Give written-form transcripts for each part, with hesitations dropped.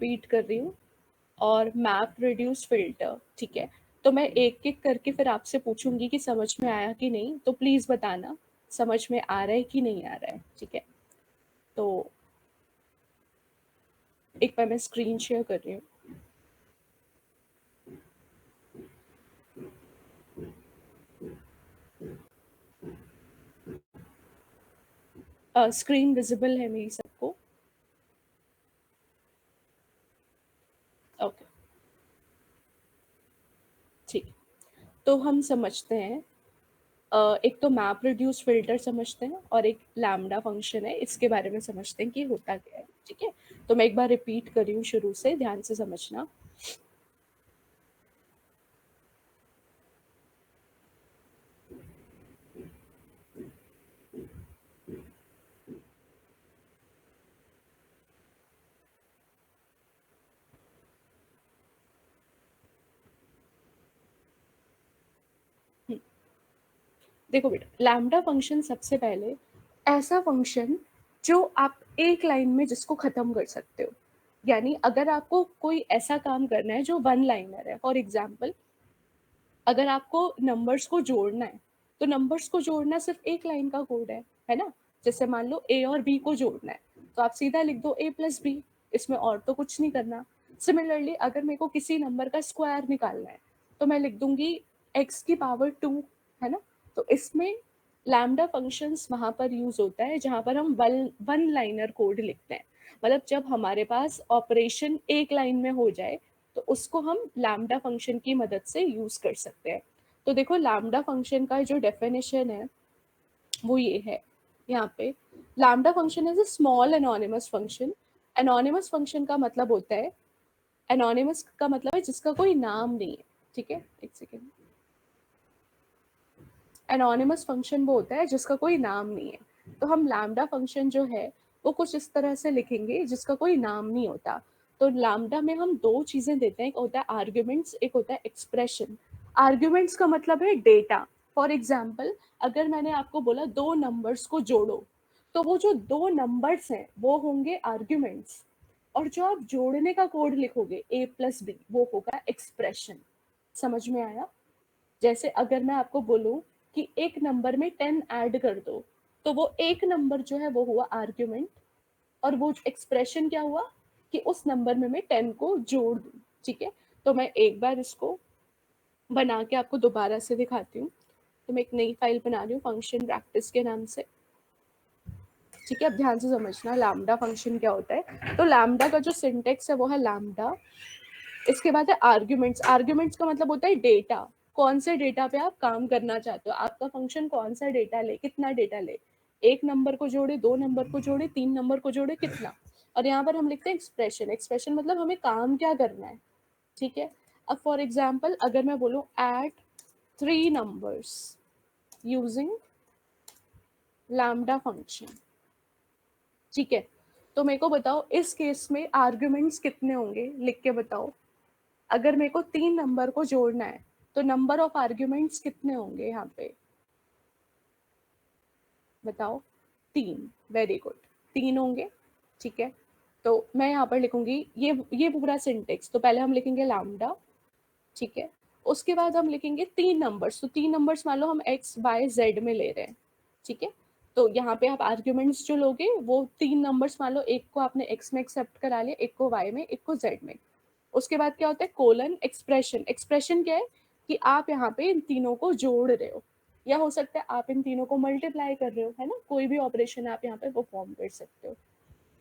Repeat कर रही हूँ और मैप रिड्यूस फिल्टर, ठीक है। तो मैं एक एक करके फिर आपसे पूछूंगी कि समझ में आया कि नहीं, तो प्लीज बताना समझ में आ रहा है कि नहीं आ रहा है, ठीक है। तो एक बार मैं स्क्रीन शेयर कर रही हूँ। स्क्रीन विजिबल है मेरी सबको? ओके, ठीक। तो हम समझते हैं, एक तो मैप रिड्यूस फिल्टर समझते हैं और एक लैम्डा फंक्शन है, इसके बारे में समझते हैं कि होता क्या है, ठीक है। तो मैं एक बार रिपीट कर रही हूँ शुरू से, ध्यान से समझना। देखो बेटा, लैम्डा फंक्शन सबसे पहले ऐसा फंक्शन जो आप एक लाइन में जिसको खत्म कर सकते हो। यानी अगर आपको कोई ऐसा काम करना है जो वन लाइनर है, फॉर एग्जाम्पल अगर आपको नंबर्स को जोड़ना है, तो नंबर्स को जोड़ना सिर्फ एक लाइन का कोड है ना। जैसे मान लो ए और बी को जोड़ना है, तो आप सीधा लिख दो ए प्लस बी, इसमें और तो कुछ नहीं करना। सिमिलरली अगर मेरे को किसी नंबर का स्क्वायर निकालना है, तो मैं लिख दूंगी एक्स की पावर 2, है ना। तो इसमें लैम्डा फंक्शंस वहां पर यूज होता है जहां पर हम वन लाइनर कोड लिखते हैं। मतलब जब हमारे पास ऑपरेशन एक लाइन में हो जाए, तो उसको हम लैम्डा फंक्शन की मदद से यूज कर सकते हैं। तो देखो, लैम्डा फंक्शन का जो डेफिनेशन है वो ये है यहाँ पे। Lambda function is a small anonymous function. Anonymous function का मतलब होता है, एनोनिमस का मतलब है जिसका कोई नाम नहीं है, ठीक है। एक सेकेंड। एनोनिमस फंक्शन वो होता है जिसका कोई नाम नहीं है। तो हम लैम्डा फंक्शन जो है वो कुछ इस तरह से लिखेंगे जिसका कोई नाम नहीं होता। तो लैम्डा में हम दो चीजें देते हैं, एक होता है आर्ग्यूमेंट्स, एक होता है एक्सप्रेशन। आर्ग्यूमेंट्स का मतलब है डेटा। फॉर एग्जाम्पल अगर मैंने आपको बोला दो नंबर्स को जोड़ो, तो वो जो दो नंबर्स हैं वो होंगे आर्ग्यूमेंट्स, और जो आप जोड़ने का कोड लिखोगे ए प्लस बी, वो होगा एक्सप्रेशन। समझ में आया? जैसे अगर मैं आपको बोलूं कि एक नंबर में 10 ऐड कर दो, तो वो एक नंबर जो है वो हुआ आर्ग्यूमेंट, और वो एक्सप्रेशन क्या हुआ कि उस नंबर में मैं 10 को जोड़ दूं, ठीक है। तो मैं एक बार इसको बना के आपको दोबारा से दिखाती हूँ। तो मैं एक नई फाइल बना रही हूँ फंक्शन प्रैक्टिस के नाम से, ठीक है। अब ध्यान से समझना लैम्डा फंक्शन क्या होता है। तो लैम्डा का जो सिंटेक्स है वो है लैम्डा, इसके बाद है आर्ग्यूमेंट्स। आर्ग्यूमेंट्स का मतलब होता है डेटा, कौन से डेटा पे आप काम करना चाहते हो, आपका फंक्शन कौन सा डेटा ले, कितना डेटा ले, एक नंबर को जोड़े, दो नंबर को जोड़े, तीन नंबर को जोड़े, कितना। और यहाँ पर हम लिखते हैं एक्सप्रेशन। एक्सप्रेशन मतलब हमें काम क्या करना है, ठीक है। अब फॉर एग्जाम्पल अगर मैं बोलूँ add 3 numbers using lambda function, ठीक है। तो मेरे को बताओ इस केस में आर्ग्यूमेंट्स कितने होंगे, लिख के बताओ। अगर मेरे को 3 नंबर को जोड़ना है, तो नंबर ऑफ आर्ग्यूमेंट्स कितने होंगे यहाँ पे, बताओ। 3, वेरी गुड, 3 होंगे, ठीक है। तो मैं यहाँ पर लिखूंगी ये पूरा सिंटेक्स। तो पहले हम लिखेंगे लैम्डा, ठीक है। उसके बाद हम लिखेंगे 3 नंबर्स। तो 3 नंबर्स मान लो हम एक्स वाई जेड में ले रहे हैं, ठीक है। तो यहाँ पे आप आर्ग्यूमेंट्स जो लोगे वो 3 नंबर्स मान लो, एक को आपने एक्स में एक्सेप्ट करा लिया, एक को वाई में, एक को जेड में। उसके बाद क्या होता है कोलन एक्सप्रेशन। एक्सप्रेशन क्या है कि आप यहाँ पे इन तीनों को जोड़ रहे हो, या हो सकता है आप इन तीनों को मल्टीप्लाई कर रहे हो, है ना। कोई भी ऑपरेशन आप यहाँ पे परफॉर्म कर सकते हो।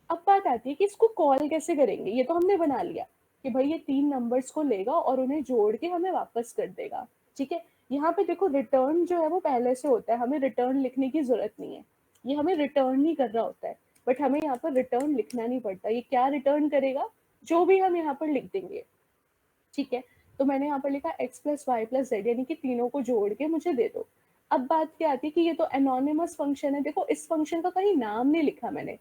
अब बात आती है कि इसको कॉल कैसे करेंगे। ये तो हमने बना लिया कि भाई ये 3 नंबर्स को लेगा और उन्हें जोड़ के हमें वापस कर देगा, ठीक है। यहाँ पे देखो रिटर्न जो है वो पहले से होता है, हमें रिटर्न लिखने की जरूरत नहीं है। ये हमें रिटर्न नहीं कर रहा होता है, बट हमें यहाँ पर रिटर्न लिखना नहीं पड़ता। ये क्या रिटर्न करेगा, जो भी हम यहाँ पर लिख देंगे, ठीक है। तो मैंने यहाँ पर लिखा X plus Y plus Z, यानी कि तीनों को जोड़ के मुझे दे दो। अब बात क्या आती है कि ये तो एनोनिमस फंक्शन है। देखो इस फंक्शन का कहीं नाम नहीं लिखा मैंने,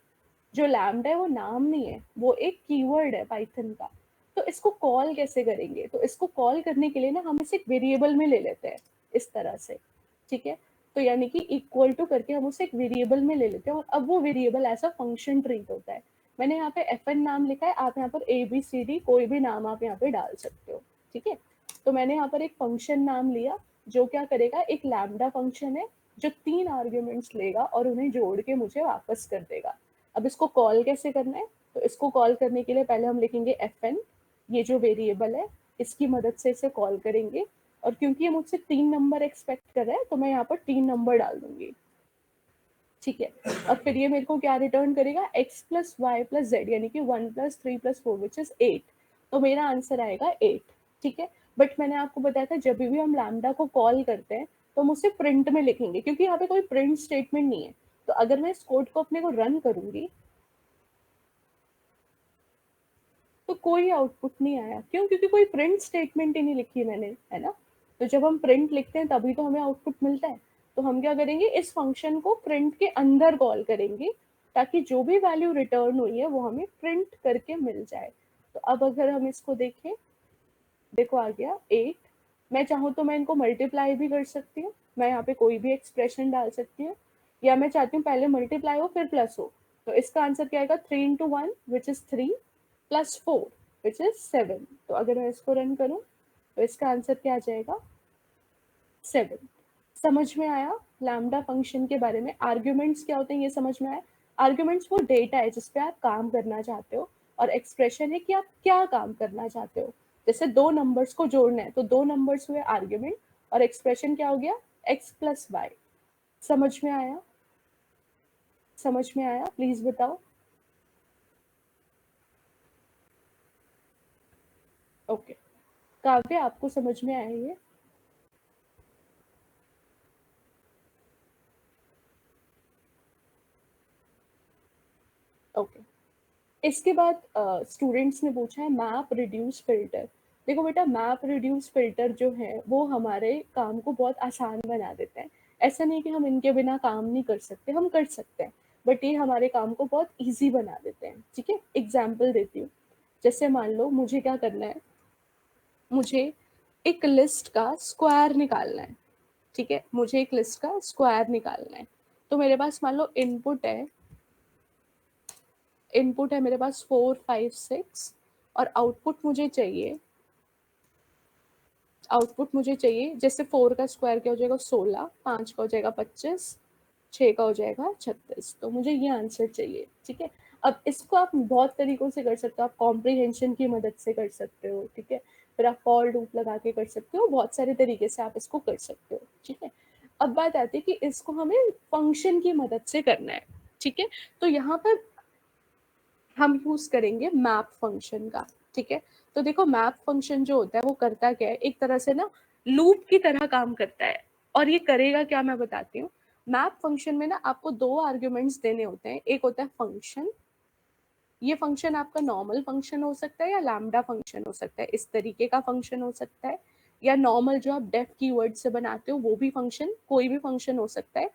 जो लैम्डा है वो नाम नहीं है, वो एक कीवर्ड है पाइथन का। तो इसको कॉल कैसे करेंगे, तो इसको कॉल करने के लिए ना हम इसे एक वेरिएबल में ले लेते हैं इस तरह से, ठीक है। तो यानी कि इक्वल टू करके हम उसे एक वेरिएबल में ले लेते हैं, और अब वो वेरिएबल ऐसा फंक्शन ट्रीट होता है। मैंने यहाँ पे FN नाम लिखा है, आप यहाँ पर ABCD कोई भी नाम आप यहाँ पे डाल सकते हो, ठीक है। तो मैंने यहाँ पर एक फंक्शन नाम लिया जो क्या करेगा, एक लैम्डा फंक्शन है जो 3 आर्ग्यूमेंट्स लेगा और उन्हें जोड़ के मुझे वापस कर देगा। अब इसको कॉल कैसे करना है, तो इसको कॉल करने के लिए पहले हम लिखेंगे FN, ये जो वेरिएबल है इसकी मदद से इसे कॉल करेंगे, और क्योंकि ये मुझसे 3 नंबर एक्सपेक्ट कर रहा है तो मैं यहाँ पर 3 नंबर डाल दूंगी, ठीक है। अब फिर ये मेरे को क्या रिटर्न करेगा, x plus Y plus Z, यानी कि 1 प्लस 3 प्लस 4 विच इज 8। तो मेरा आंसर आएगा 8, ठीक है। बट मैंने आपको बताया था जब भी हम लैम्डा को कॉल करते हैं तो हम उसे प्रिंट में लिखेंगे, क्योंकि यहाँ पे कोई प्रिंट स्टेटमेंट नहीं है। तो अगर मैं इस कोड को अपने को रन करूंगी तो कोई आउटपुट नहीं आया, क्यों? क्योंकि कोई प्रिंट स्टेटमेंट ही नहीं लिखी मैंने, है ना। तो जब हम प्रिंट लिखते हैं तभी तो हमें आउटपुट मिलता है। तो हम क्या करेंगे, इस फंक्शन को प्रिंट के अंदर कॉल करेंगे ताकि जो भी वैल्यू रिटर्न हुई है वो हमें प्रिंट करके मिल जाए। तो अब अगर हम इसको देखें, देखो आ गया 8। मैं चाहूँ तो मैं इनको मल्टीप्लाई भी कर सकती हूँ, मैं यहाँ पे कोई भी एक्सप्रेशन डाल सकती हूँ, या मैं चाहती हूँ पहले मल्टीप्लाई हो फिर प्लस हो। तो इसका आंसर क्या आएगा, 3 into 1 which is 3 plus 4 which is 7। तो अगर मैं इसको रन करूँ तो इसका आंसर क्या आ जाएगा, 7। समझ में आया लैम्डा फंक्शन के बारे में, आर्ग्यूमेंट्स क्या होते हैं ये समझ में आया। आर्ग्यूमेंट्स वो डेटा है जिसपे आप काम करना चाहते हो, और एक्सप्रेशन है कि आप क्या काम करना चाहते हो। जैसे दो नंबर्स को जोड़ना है तो दो नंबर्स हुए आर्ग्यूमेंट, और एक्सप्रेशन क्या हो गया, x प्लस वाई। समझ में आया, समझ में आया, प्लीज बताओ। ओके, काव्य आपको समझ में आया ये? ओके। इसके बाद स्टूडेंट्स ने पूछा है मैप रिड्यूस फिल्टर। देखो बेटा, मैप रिड्यूस फिल्टर जो है वो हमारे काम को बहुत आसान बना देते हैं। ऐसा नहीं कि हम इनके बिना काम नहीं कर सकते, हम कर सकते हैं, बट ये हमारे काम को बहुत इजी बना देते हैं, ठीक है। एग्जाम्पल देती हूँ। जैसे मान लो मुझे क्या करना है, मुझे एक लिस्ट का स्क्वायर निकालना है, ठीक है। मुझे एक लिस्ट का स्क्वायर निकालना है। तो मेरे पास मान लो इनपुट है मेरे पास 4 5 6, और आउटपुट मुझे चाहिए जैसे 4 का स्क्वायर क्या हो जाएगा, 16, 5 का हो जाएगा 25, 6 का हो जाएगा 36। तो मुझे ये आंसर चाहिए, ठीक है। अब इसको आप बहुत तरीकों से कर सकते हो, आप कॉम्प्रीहेंशन की मदद से कर सकते हो, ठीक है। फिर आप फॉर लूप लगा के कर सकते हो, बहुत सारे तरीके से आप इसको कर सकते हो, ठीक है। अब बात आती है कि इसको हमें फंक्शन की मदद से करना है, ठीक है। तो यहाँ पर हम यूज करेंगे मैप फंक्शन का, ठीक है। तो देखो मैप फंक्शन जो होता है वो करता क्या है, एक तरह से ना लूप की तरह काम करता है। और ये करेगा क्या, मैं बताती हूँ। मैप फंक्शन में ना आपको दो आर्ग्यूमेंट्स देने होते हैं, एक होता है फंक्शन। ये फंक्शन आपका नॉर्मल फंक्शन हो सकता है या लैम्डा फंक्शन हो सकता है, इस तरीके का फंक्शन हो सकता है, या नॉर्मल जो आप डेफ कीवर्ड से बनाते हो वो भी फंक्शन, कोई भी फंक्शन हो सकता है।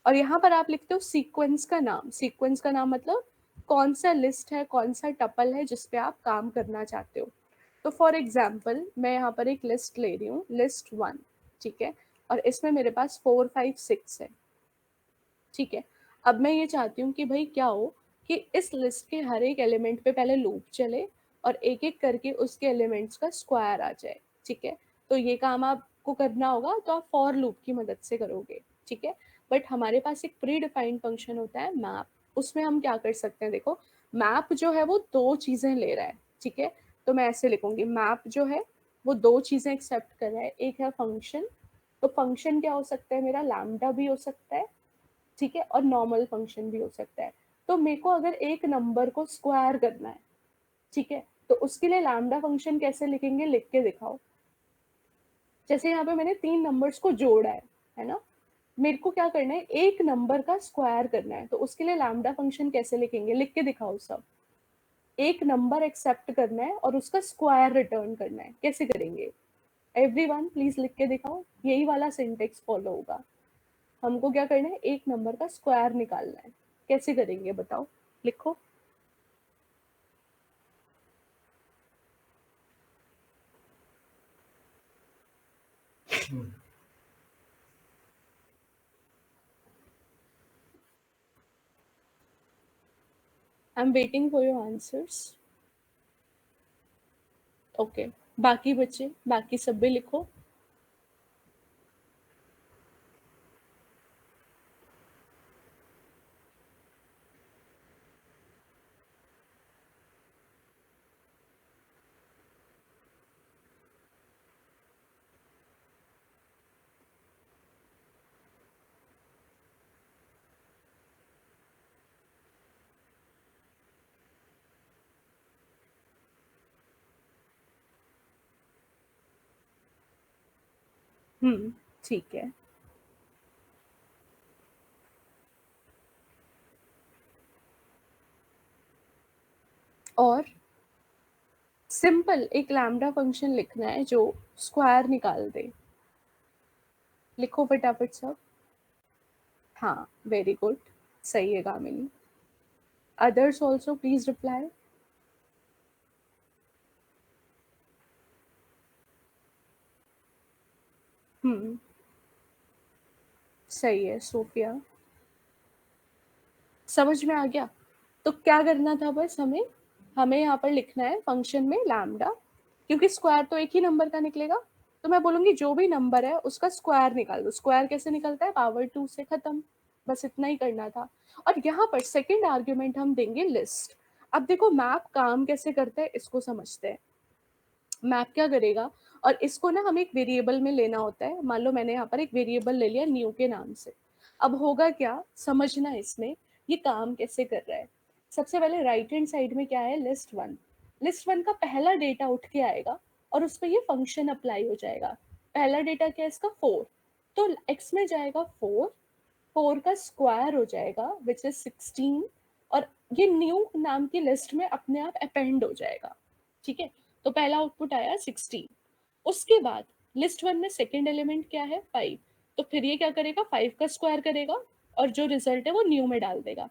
और यहाँ पर आप लिखते हो सीक्वेंस का नाम। सीक्वेंस का नाम मतलब कौन सा लिस्ट है, कौन सा टपल है जिस पे आप काम करना चाहते हो। तो फॉर एग्जाम्पल मैं यहाँ पर एक लिस्ट ले रही हूँ, लिस्ट 1, ठीक है। और इसमें मेरे पास 4 5 6 है, ठीक है। अब मैं ये चाहती हूँ कि भाई क्या हो, कि इस लिस्ट के हर एक एलिमेंट पे पहले लूप चले और एक एक करके उसके एलिमेंट्स का स्क्वायर आ जाए, ठीक है। तो ये काम आपको करना होगा, तो आप फॉर लूप की मदद से करोगे, ठीक है। बट हमारे पास एक प्री डिफाइंड फंक्शन होता है मैप, उसमें हम क्या कर सकते हैं, देखो मैप जो है वो दो चीजें ले रहा है, ठीक है। तो मैं ऐसे लिखूंगी, मैप जो है वो दो चीजें एक्सेप्ट कर रहा है, एक है फंक्शन। तो फंक्शन क्या हो सकता है मेरा, लैम्डा भी हो सकता है, ठीक है, और नॉर्मल फंक्शन भी हो सकता है। तो मेरे को अगर एक नंबर को स्क्वायर करना है, ठीक है, तो उसके लिए लैम्डा फंक्शन कैसे लिखेंगे, लिख के दिखाओ। जैसे यहाँ पे मैंने 3 नंबर्स को जोड़ा है ना। मेरे को क्या करना है, एक नंबर का स्क्वायर करना है, तो उसके लिए लैम्डा फंक्शन कैसे लिखेंगे, लिख के दिखाओ सब। एक नंबर एक्सेप्ट करना है और उसका स्क्वायर रिटर्न करना है, कैसे करेंगे? एवरीवन प्लीज लिख के दिखाओ, यही वाला सिंटेक्स फॉलो होगा। हमको क्या करना है, एक नंबर का स्क्वायर निकालना है, कैसे करेंगे बताओ, लिखो। I am waiting for your answers. Okay, बाकी बच्चे बाकी सब भी लिखो। ठीक है। और सिंपल एक लैम्डा फंक्शन लिखना है जो स्क्वायर निकाल दे। लिखो फटाफट सब। हाँ, वेरी गुड, सही है Gamini. Others also please reply. Hmm, सही है सोफिया। समझ में आ गया। तो क्या करना था बस हमें, हमें यहाँ पर लिखना है फंक्शन में लैम्डा, क्योंकि स्क्वायर तो एक ही नंबर का निकलेगा। तो मैं बोलूंगी जो भी नंबर है उसका स्क्वायर निकाल दो। स्क्वायर कैसे निकलता है? पावर 2 से, खत्म। बस इतना ही करना था। और यहाँ पर सेकेंड आर्ग्यूमेंट हम देंगे लिस्ट। अब देखो मैप काम कैसे करता है इसको समझते हैं। मैप क्या करेगा, और इसको ना हमें एक वेरिएबल में लेना होता है। मान लो मैंने यहाँ पर एक वेरिएबल ले लिया न्यू के नाम से। अब होगा क्या, समझना इसमें ये काम कैसे कर रहा है। सबसे पहले राइट हैंड साइड में क्या है, लिस्ट वन। लिस्ट वन का पहला डेटा उठ के आएगा और उस पर ये फंक्शन अप्लाई हो जाएगा। पहला डेटा क्या है इसका, 4। तो एक्स में जाएगा 4, 4 का स्क्वायर हो जाएगा विच इज 16। और ये न्यू नाम की लिस्ट में अपने आप अपेंड हो जाएगा। ठीक है, तो पहला आउटपुट आया 16। उसके बाद लिस्ट वन में सेकेंड एलिमेंट क्या है, 5। तो फिर ये क्या करेगा, 5 का स्क्वायर करेगा और जो रिजल्ट है वो न्यू में डाल देगा।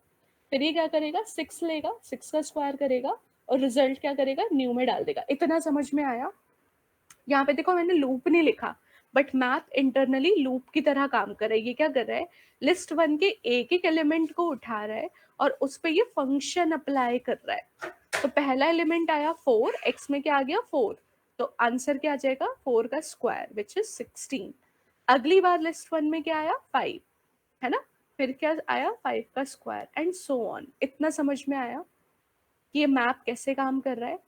फिर ये क्या करेगा, 6 लेगा, 6 का स्क्वायर करेगा और रिजल्ट क्या करेगा, न्यू में डाल देगा। इतना समझ में आया? यहाँ पे देखो मैंने लूप नहीं लिखा, बट मैथ इंटरनली लूप की तरह काम कर रहा है। ये क्या कर रहा है, लिस्ट वन के एक एक एलिमेंट को उठा रहा है और उस पर ये फंक्शन अप्लाई कर रहा है। तो पहला एलिमेंट आया 4, एक्स में क्या आ गया 4। तो आंसर क्या आ जाएगा, 4 का स्क्वायर विच इज 16। अगली बार लिस्ट वन में क्या आया, 5, है ना। फिर क्या आया, 5 का स्क्वायर एंड सो ऑन। इतना समझ में आया कि ये मैप कैसे काम कर रहा है।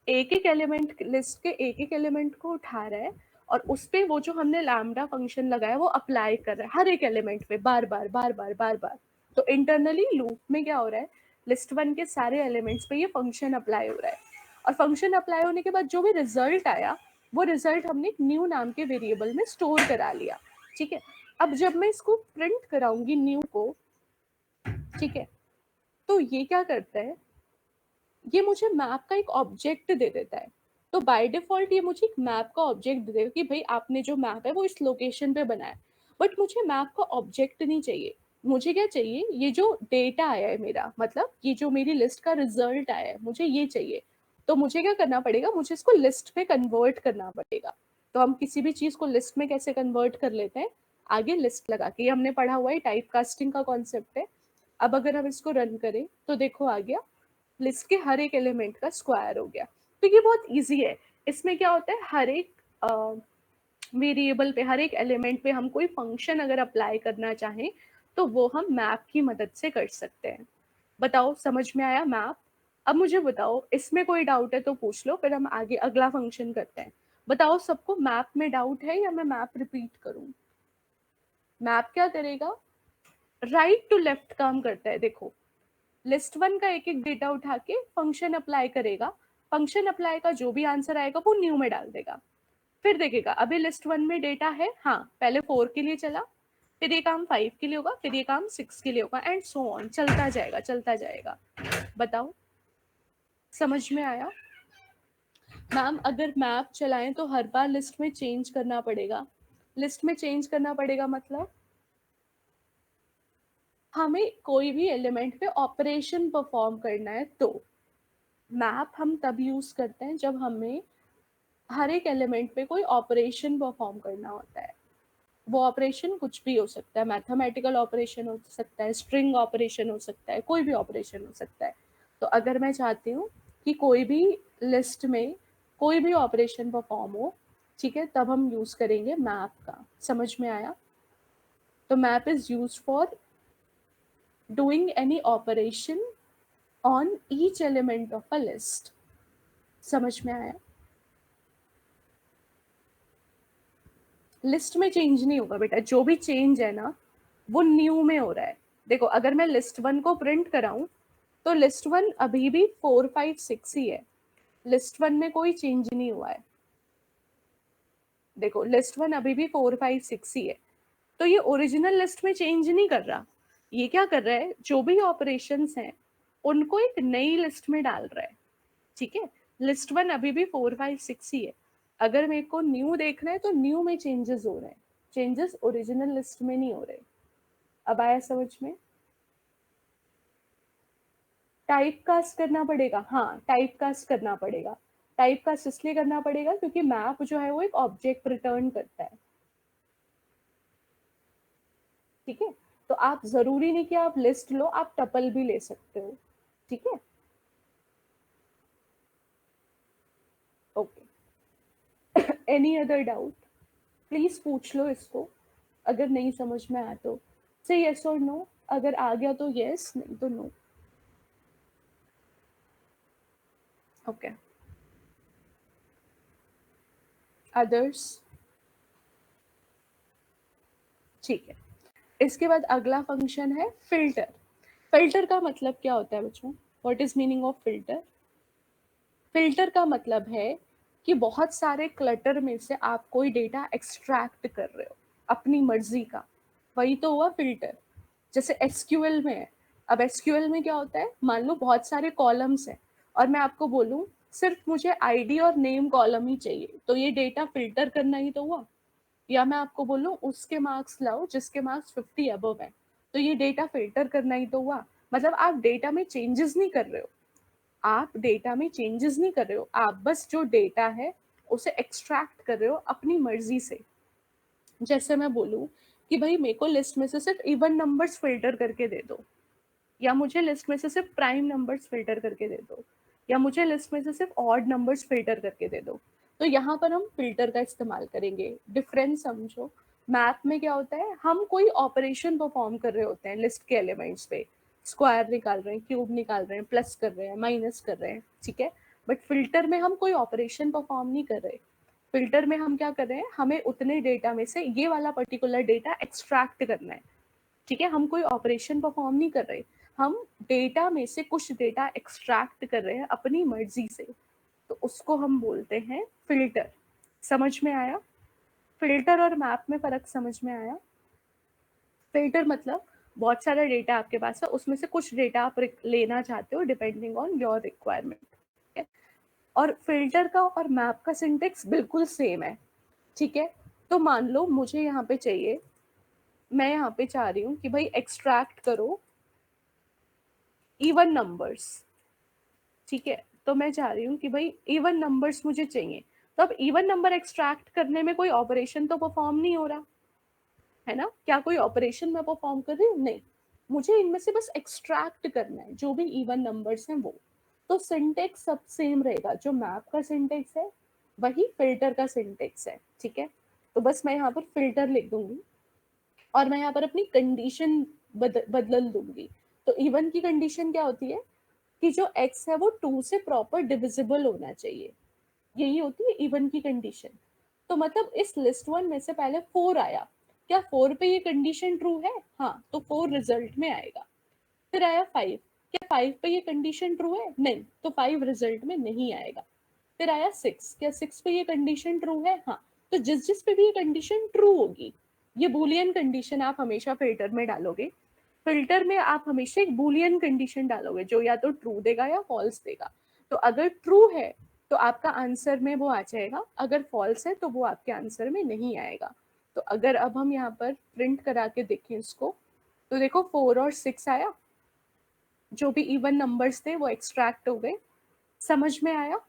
एक एक एलिमेंट, लिस्ट के एक एक एलिमेंट को उठा रहा है और उस पे वो जो हमने लैम्डा फंक्शन लगाया वो अप्लाई कर रहा है हर एक एलिमेंट पे, बार बार बार बार बार बार। तो इंटरनली लूप में क्या हो रहा है, लिस्ट वन के सारे एलिमेंट्स पे ये फंक्शन अप्लाई हो रहा है। और फंक्शन अप्लाई होने के बाद जो भी रिजल्ट आया वो रिजल्ट हमने एक न्यू नाम के वेरिएबल में स्टोर करा लिया। ठीक है, अब जब मैं इसको प्रिंट कराऊंगी न्यू को, ठीक है, तो ये क्या करता है, ये मुझे मैप का एक ऑब्जेक्ट दे देता है। तो बाय डिफॉल्ट ये मुझे एक मैप का ऑब्जेक्ट दे देगा कि भाई आपने जो मैप है वो इस लोकेशन पे बनाया है। बट मुझे मैप का ऑब्जेक्ट नहीं चाहिए। मुझे क्या चाहिए, ये जो डेटा आया है मेरा, मतलब ये जो मेरी लिस्ट का रिजल्ट आया है मुझे ये चाहिए। तो मुझे क्या करना पड़ेगा, मुझे इसको लिस्ट में कन्वर्ट करना पड़ेगा। तो हम किसी भी चीज को लिस्ट में कैसे कन्वर्ट कर लेते हैं, आगे लिस्ट लगा के। ये हमने पढ़ा हुआ है, टाइप कास्टिंग का कॉन्सेप्ट है। अब अगर हम इसको रन करें तो देखो आ गया, लिस्ट के हर एक एलिमेंट का स्क्वायर हो गया। तो ये बहुत इजी है। इसमें क्या होता है, हर एक वेरिएबल पे, हर एक एलिमेंट पे हम कोई फंक्शन अगर अप्लाई करना चाहें तो वो हम मैप की मदद से कर सकते हैं। बताओ समझ में आया मैप? अब मुझे बताओ इसमें कोई डाउट है तो पूछ लो, फिर हम आगे अगला फंक्शन करते हैं। बताओ सबको मैप में डाउट है या मैं मैप रिपीट करूं? मैप क्या करेगा, राइट टू लेफ्ट काम करता है। देखो लिस्ट वन का एक एक डेटा उठा के फंक्शन अप्लाई करेगा। फंक्शन अप्लाई का जो भी आंसर आएगा वो न्यू में डाल देगा। फिर देखेगा अभी लिस्ट वन में डेटा है, हाँ पहले 4 के लिए चला, फिर ये काम 5 के लिए होगा, फिर ये काम 6 के लिए होगा एंड सो ऑन, चलता जाएगा चलता जाएगा। बताओ समझ में आया? मैम अगर मैप चलाएं तो हर बार लिस्ट में चेंज करना पड़ेगा। लिस्ट में चेंज करना पड़ेगा मतलब हमें कोई भी एलिमेंट पे ऑपरेशन परफॉर्म करना है। तो मैप हम तब यूज करते हैं जब हमें हर एक एलिमेंट पे कोई ऑपरेशन परफॉर्म करना होता है। वो ऑपरेशन कुछ भी हो सकता है, मैथमेटिकल ऑपरेशन हो सकता है, स्ट्रिंग ऑपरेशन हो सकता है, कोई भी ऑपरेशन हो सकता है। तो अगर मैं चाहती हूँ कि कोई भी लिस्ट में कोई भी ऑपरेशन परफॉर्म हो, ठीक है, तब हम यूज करेंगे मैप का। समझ में आया? तो map is use for doing any operation on each element of a list. समझ में आया? लिस्ट में चेंज नहीं होगा बेटा, जो भी चेंज है ना वो न्यू में हो रहा है। देखो अगर मैं लिस्ट वन को प्रिंट कराऊं तो लिस्ट वन अभी भी 4 5 6 ही है, लिस्ट वन में कोई चेंज नहीं हुआ है। देखो लिस्ट वन अभी भी 4 5 6 ही है, तो ये ओरिजिनल लिस्ट में चेंज नहीं कर रहा। ये क्या कर रहा है, जो भी ऑपरेशंस हैं उनको एक नई लिस्ट में डाल रहा है। ठीक है, लिस्ट वन अभी भी 4 5 6 ही है। अगर मेरे को न्यू देखना है तो न्यू में चेंजेस हो रहे हैं, चेंजेस ओरिजिनल लिस्ट में नहीं हो रहे। अब आया समझ में? टाइप कास्ट करना पड़ेगा, हाँ टाइप कास्ट करना पड़ेगा। टाइप कास्ट इसलिए करना पड़ेगा क्योंकि मैप जो है वो एक ऑब्जेक्ट रिटर्न करता है। ठीक है, तो आप जरूरी नहीं कि आप लिस्ट लो, आप टपल भी ले सकते हो। ठीक है, okay. Any other doubt? Please पूछ लो इसको, अगर नहीं समझ में आया तो से यस और नो, अगर आ गया तो यस, नहीं तो नो। Okay, others? ठीक है, इसके बाद अगला फंक्शन है फिल्टर। फिल्टर का मतलब क्या होता है बच्चों? What is meaning of filter? Filter का मतलब है कि बहुत सारे क्लटर में से आप कोई डेटा एक्सट्रैक्ट कर रहे हो अपनी मर्जी का, वही तो हुआ फिल्टर। जैसे एसक्यूएल में है, अब एसक्यूएल में क्या होता है, मान लो बहुत सारे कॉलम्स हैं और मैं आपको बोलूं सिर्फ मुझे आईडी और नेम कॉलम ही चाहिए, तो ये डेटा फिल्टर करना ही तो हुआ। या मैं आपको बोलूं उसके मार्क्स लाओ जिसके मार्क्स 50 अबव है, तो ये डेटा फिल्टर करना ही तो हुआ। मतलब आप डेटा में चेंजेस नहीं कर रहे हो, आप डेटा में चेंजेस नहीं कर रहे हो, आप बस जो डेटा है उसे एक्सट्रैक्ट कर रहे हो अपनी मर्जी से। जैसे मैं बोलूं कि भाई मेरे को लिस्ट में से सिर्फ इवन नंबर्स फिल्टर करके दे दो, या मुझे लिस्ट में से सिर्फ प्राइम नंबर्स फिल्टर करके दे दो, या मुझे लिस्ट में से सिर्फ ऑड नंबर्स फिल्टर करके दे दो, तो यहाँ पर हम फिल्टर का इस्तेमाल करेंगे। डिफरेंस समझो, मैथ में क्या होता है, हम कोई ऑपरेशन परफॉर्म कर रहे होते हैं लिस्ट के एलिमेंट्स पे, स्क्वायर निकाल रहे हैं, क्यूब निकाल रहे हैं, प्लस कर रहे हैं, माइनस कर रहे हैं, ठीक है। बट फिल्टर में हम कोई ऑपरेशन परफॉर्म नहीं कर रहे। फिल्टर में हम क्या कर रहे हैं, हमें उतने डेटा में से ये वाला पर्टिकुलर डेटा एक्सट्रैक्ट करना है। ठीक है, हम कोई ऑपरेशन परफॉर्म नहीं कर रहे, हम डेटा में से कुछ डेटा एक्सट्रैक्ट कर रहे हैं अपनी मर्जी से, तो उसको हम बोलते हैं फिल्टर। समझ में आया? फिल्टर और मैप में फर्क समझ में आया? फिल्टर मतलब बहुत सारा डेटा आपके पास है, उसमें से कुछ डेटा आप लेना चाहते हो डिपेंडिंग ऑन योर रिक्वायरमेंट। और फिल्टर का और मैप का सिंटेक्स बिल्कुल सेम है। ठीक है, तो मान लो मुझे यहाँ पे चाहिए, मैं यहाँ पे चाह रही हूँ कि भाई एक्सट्रैक्ट करो इवन नंबर्स। ठीक है, तो मैं चाह रही हूँ कि भाई इवन नंबर्स मुझे चाहिए, तो अब इवन नंबर एक्सट्रैक्ट करने में कोई ऑपरेशन तो परफॉर्म नहीं हो रहा है ना, क्या कोई ऑपरेशन मैं परफॉर्म कर रही हूँ? नहीं, मुझे इनमें से बस एक्सट्रैक्ट करना है जो भी इवन नंबर्स हैं वो। तो सिंटेक्स सब सेम रहेगा, जो मैप का सिंटेक्स है वही फिल्टर का सिंटेक्स है। ठीक है, तो बस मैं यहाँ पर फिल्टर लिख दूंगी और मैं यहाँ पर अपनी कंडीशन बदल दूंगी। तो इवन की कंडीशन क्या होती है कि जो x है वो 2 से प्रॉपर डिविजिबल होना चाहिए, यही होती है इवन की कंडीशन। तो मतलब इस लिस्ट वन में से पहले 4 आया, क्या 4 पे ये कंडीशन ट्रू है? हाँ, तो 4 रिजल्ट में आएगा। फिर आया 5, क्या 5 पे ये कंडीशन ट्रू है? नहीं, तो 5 रिजल्ट में नहीं आएगा। फिर आया 6, क्या 6 पे ये कंडीशन ट्रू है? हाँ, तो जिस जिस पे भी ये कंडीशन ट्रू होगी, ये बुलियन कंडीशन आप हमेशा फिल्टर में डालोगे। फिल्टर में आप हमेशा एक बुलियन कंडीशन डालोगे जो या तो ट्रू देगा या फॉल्स देगा। तो अगर ट्रू है तो आपका आंसर में वो आ जाएगा, अगर फॉल्स है तो वो आपके आंसर में नहीं आएगा। तो अगर अब हम यहाँ पर प्रिंट करा के देखें इसको, तो देखो 4 और 6 आया, जो भी इवन नंबर्स थे वो एक्सट्रैक्ट हो गए। समझ में आया?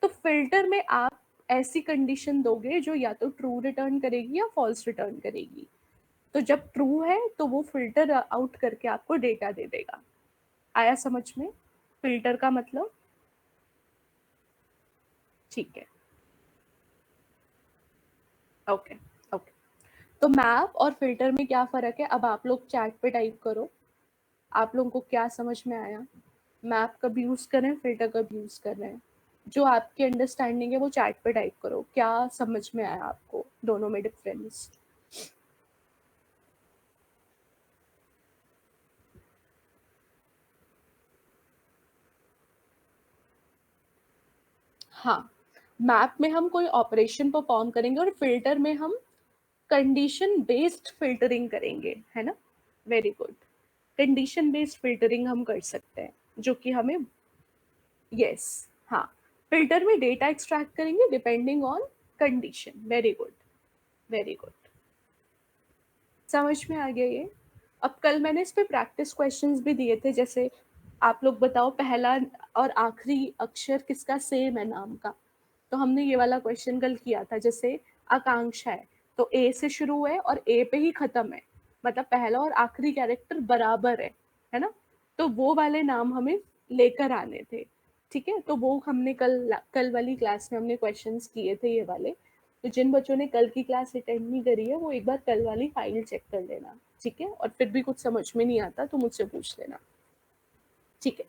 तो फिल्टर में आप ऐसी कंडीशन दोगे जो या तो ट्रू रिटर्न करेगी या फॉल्स रिटर्न करेगी। तो जब ट्रू है तो वो फिल्टर आउट करके आपको डेटा दे देगा। आया समझ में? फिल्टर का मतलब, ठीक है, ओके ओके। तो मैप और फिल्टर में क्या फर्क है, अब आप लोग चैट पे टाइप करो, आप लोगों को क्या समझ में आया, मैप कब यूज करें, फिल्टर कब यूज कर रहे हैं, जो आपकी अंडरस्टैंडिंग है वो चैट पे टाइप करो, क्या समझ में आया आपको दोनों में डिफरेंस। हाँ, मैप में हम कोई ऑपरेशन परफॉर्म करेंगे और फिल्टर में हम कंडीशन बेस्ड फिल्टरिंग करेंगे, है ना, very good. Condition based filtering हम कर सकते हैं, जो कि हमें, यस, हाँ, फिल्टर में डेटा एक्सट्रैक्ट करेंगे depending on condition, very good, very good, समझ में आ गया ये। अब कल मैंने इस पे प्रैक्टिस क्वेश्चंस भी दिए थे, जैसे आप लोग बताओ पहला और आखिरी अक्षर किसका सेम है नाम का, तो हमने ये वाला क्वेश्चन कल किया था, जैसे आकांक्षा है तो ए से शुरू है और ए पे ही खत्म है, मतलब पहला और आखिरी कैरेक्टर बराबर है ना, तो वो वाले नाम हमें लेकर आने थे, ठीक है, तो वो हमने कल कल वाली क्लास में हमने क्वेश्चंस किए थे ये वाले, तो जिन बच्चों ने कल की क्लास अटेंड नहीं करी है वो एक बार कल वाली फाइल चेक कर लेना, ठीक है, और फिर भी कुछ समझ में नहीं आता तो मुझसे पूछ लेना, ठीक है,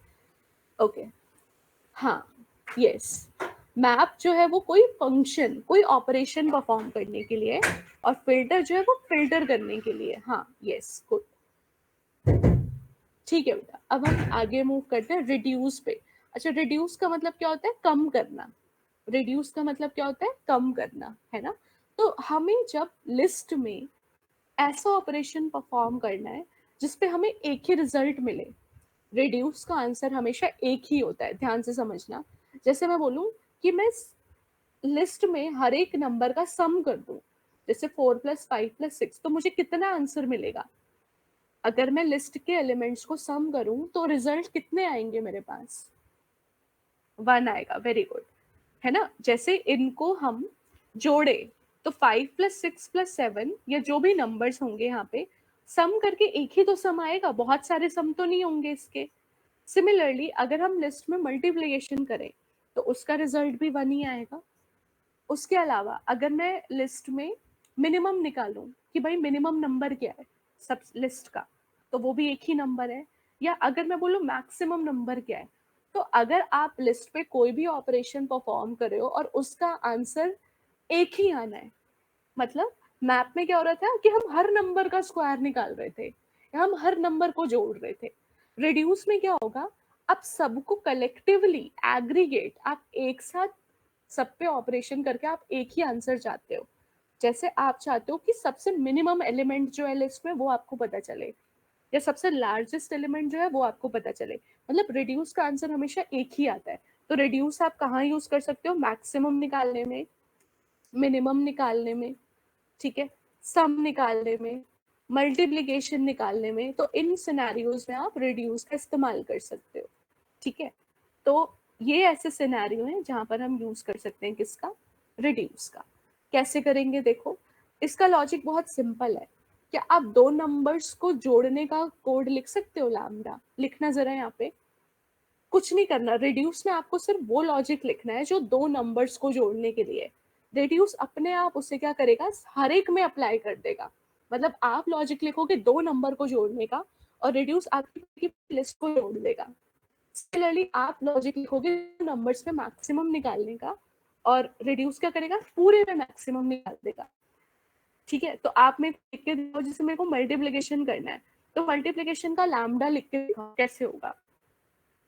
ओके, हाँ, यस, मैप जो है वो कोई फंक्शन कोई ऑपरेशन परफॉर्म करने के लिए, और फिल्टर जो है वो फिल्टर करने के लिए, हाँ, यस, गुड, ठीक है बेटा। अब हम आगे मूव करते हैं रिड्यूस पे। अच्छा, रिड्यूस का मतलब क्या होता है, कम करना, रिड्यूस का मतलब क्या होता है, कम करना, है ना, तो हमें जब लिस्ट में ऐसा ऑपरेशन परफॉर्म करना है जिसपे हमें एक ही रिजल्ट मिले, रिड्यूस का आंसर हमेशा एक ही होता है, ध्यान से समझना, जैसे मैं बोलूं कि मैं लिस्ट में हर एक नंबर का सम कर दूं, जैसे 4+5+6, तो मुझे कितना आंसर मिलेगा, अगर मैं लिस्ट के एलिमेंट्स को सम करूं तो रिजल्ट कितने आएंगे मेरे पास, 1 आएगा, वेरी गुड, है ना, जैसे इनको हम जोड़े तो 5+6+7 या जो भी नंबर्स होंगे यहाँ पे सम करके एक ही तो सम आएगा, बहुत सारे सम तो नहीं होंगे इसके। सिमिलरली अगर हम लिस्ट में मल्टीप्लिकेशन करें तो उसका रिजल्ट भी 1 ही आएगा। उसके अलावा अगर मैं लिस्ट में मिनिमम निकालूं कि भाई मिनिमम नंबर क्या है सब लिस्ट का, तो वो भी एक ही नंबर है, या अगर मैं बोलूं मैक्सिमम नंबर क्या है, तो अगर आप लिस्ट पे कोई भी ऑपरेशन परफॉर्म कर रहे हो और उसका आंसर एक ही आना है, मतलब मैप में क्या हो रहा था कि हम हर नंबर का स्क्वायर निकाल रहे थे या हम हर नंबर को जोड़ रहे थे, रिड्यूस में क्या होगा, आप सबको कलेक्टिवली एग्रीगेट, आप एक साथ सब पे ऑपरेशन करके आप एक ही आंसर चाहते हो, जैसे आप चाहते हो कि सबसे मिनिमम एलिमेंट जो है लिस्ट में वो आपको पता चले, या सबसे लार्जेस्ट एलिमेंट जो है वो आपको पता चले, मतलब रिड्यूस का आंसर हमेशा एक ही आता है। तो रिड्यूस आप कहाँ यूज कर सकते हो, मैक्सिमम निकालने में, मिनिमम निकालने में, ठीक है, सम निकालने में, मल्टीप्लीकेशन निकालने में, तो इन सिनेरियोज में आप रिड्यूस का इस्तेमाल कर सकते हो, ठीक है, तो ये ऐसे सिनेरियो हैं जहां पर हम यूज कर सकते हैं किसका, रिड्यूस का। कैसे करेंगे देखो, इसका लॉजिक बहुत सिंपल है, क्या आप दो नंबर्स को जोड़ने का कोड लिख सकते हो, लैम्डा लिखना जरा यहाँ पे, कुछ नहीं करना, रिड्यूस में आपको सिर्फ वो लॉजिक लिखना है जो दो नंबर्स को जोड़ने के लिए, रिड्यूस अपने आप उसे क्या करेगा, हर एक में अप्लाई कर देगा, मतलब आप लॉजिक लिखोगे दो नंबर को जोड़ने का और रिड्यूस आपकी लिस्ट को जोड़ देगा। सिमिलरली आप लॉजिक लिखोगे नंबर्स में मैक्सिमम निकालने का और रिड्यूस क्या करेगा, पूरे में मैक्सिमम निकाल देगा, ठीक है, तो आप में लिख के देखो, जैसे मेरे को मल्टीप्लीकेशन करना है तो मल्टीप्लीकेशन का लैम्डा लिख के दिखाओ कैसे होगा,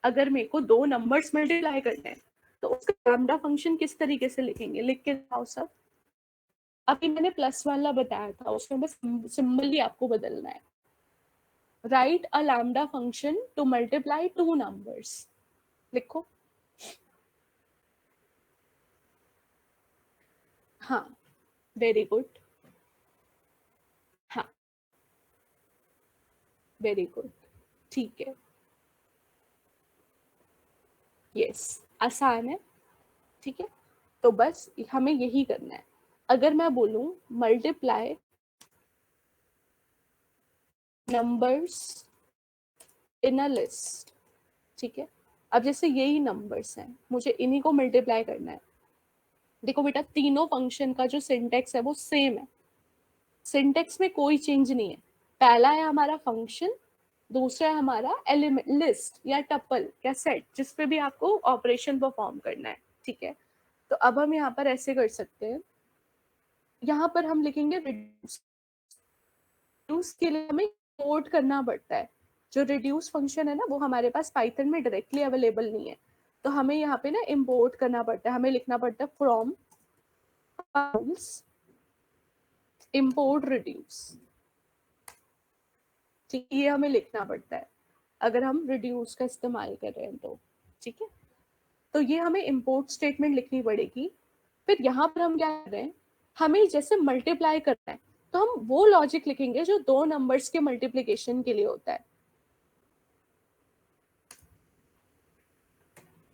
अगर मेरे को दो नंबर्स मल्टीप्लाई करने हैं तो उसका लैम्डा फंक्शन किस तरीके से लिखेंगे, लिख के दिखाओ सब। अभी मैंने प्लस वाला बताया था, उसमें बस सिंबल ही आपको बदलना है, write a lambda function to multiply two numbers, लिखो, हाँ, वेरी गुड, हाँ, वेरी गुड, ठीक है, यस, आसान है, ठीक है, तो बस हमें यही करना है, अगर मैं बोलूं multiply numbers in a list, ठीक है, अब जैसे यही नंबर्स हैं, मुझे इन्हीं को मल्टीप्लाई करना है। देखो बेटा, तीनों फंक्शन का जो सिंटेक्स है वो सेम है, सिंटेक्स में कोई चेंज नहीं है। पहला है हमारा फंक्शन, दूसरा है हमारा एलिमेंट, लिस्ट या टपल या सेट, जिसपे भी आपको ऑपरेशन परफॉर्म करना है। ठीक है, तो अब हम यहाँ पर ऐसे कर सकते हैं, यहाँ पर हम लिखेंगे रिड्यूस। रिड्यूस के लिए हमें इंपोर्ट करना पड़ता है। जो रिड्यूस फंक्शन है ना, वो हमारे पास पाइथन में डायरेक्टली अवेलेबल नहीं है, तो हमें यहाँ पे ना इंपोर्ट करना पड़ता है। हमें लिखना पड़ता है फ्रॉम इंपोर्ट रिड्यूस। ठीक है, ये हमें लिखना पड़ता है अगर हम रिड्यूस का इस्तेमाल कर रहे हैं तो। ठीक है, तो ये हमें इंपोर्ट स्टेटमेंट लिखनी पड़ेगी। फिर यहाँ पर हम क्या कर रहे हैं, हमें जैसे मल्टीप्लाई करना है, तो हम वो लॉजिक लिखेंगे जो दो नंबर्स के मल्टीप्लीकेशन के लिए होता है।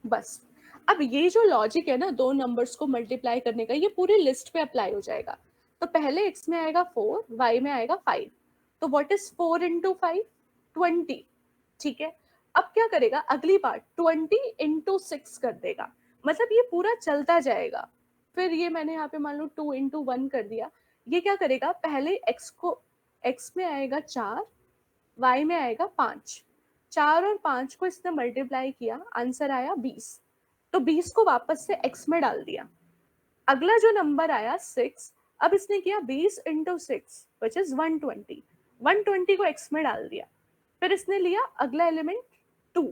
बस, अब ये जो लॉजिक है ना दो नंबर्स को मल्टीप्लाई करने का, ये पूरी लिस्ट पे अप्लाई हो जाएगा। तो पहले x में आएगा 4, y में आएगा 5। तो व्हाट इज 4 इंटू 5? 20। ठीक है, अब क्या करेगा, अगली बार 20 इंटू 6 कर देगा, मतलब ये पूरा चलता जाएगा। फिर ये मैंने यहाँ पे मान लो 2 इंटू 1 कर दिया। ये क्या करेगा, पहले x में आएगा 4, y में आएगा 5। 4 और 5 को इसने मल्टीप्लाई किया, आंसर आया 20। तो 20 को वापस से x में डाल दिया। अगला जो नंबर आया 6, अब इसने किया 20 इंटू 6 विच इज 120। 120 को x में डाल दिया। फिर इसने लिया अगला एलिमेंट 2,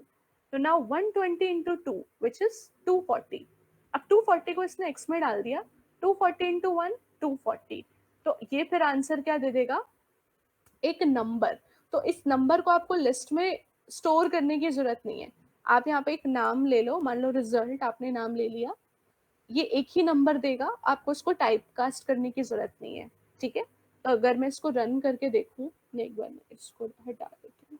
तो नाउ 120 इंटू 2 विच इज 240। अब 240 को इसने x में डाल दिया। 240 इंटू 1 240। तो ये फिर आंसर क्या दे देगा, एक नंबर। तो इस नंबर को आपको लिस्ट में स्टोर करने की जरूरत नहीं है। आप यहाँ पे एक नाम ले लो, मान लो रिजल्ट आपने नाम ले लिया, ये एक ही नंबर देगा, आपको इसको टाइप कास्ट करने की जरूरत नहीं है। ठीक है, तो अगर मैं इसको रन करके देखूं, एक बार इसको हटा देती हूँ।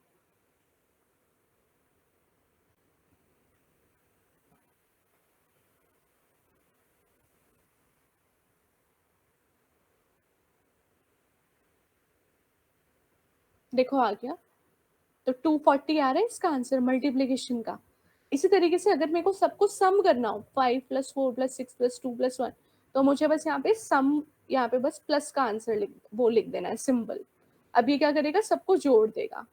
देखो आ गया, तो 240 आ रहा है इसका आंसर मल्टीप्लीकेशन का। इसी तरीके से अगर मेरे को सबको सम करना हो, 5 प्लस 4 प्लस 6 प्लस 2 प्लस 1, तो मुझे बस यहाँ पे सम, यहाँ पे बस प्लस का आंसर वो लिख देना है सिंबल। अब ये क्या करेगा, सबको जोड़ देगा।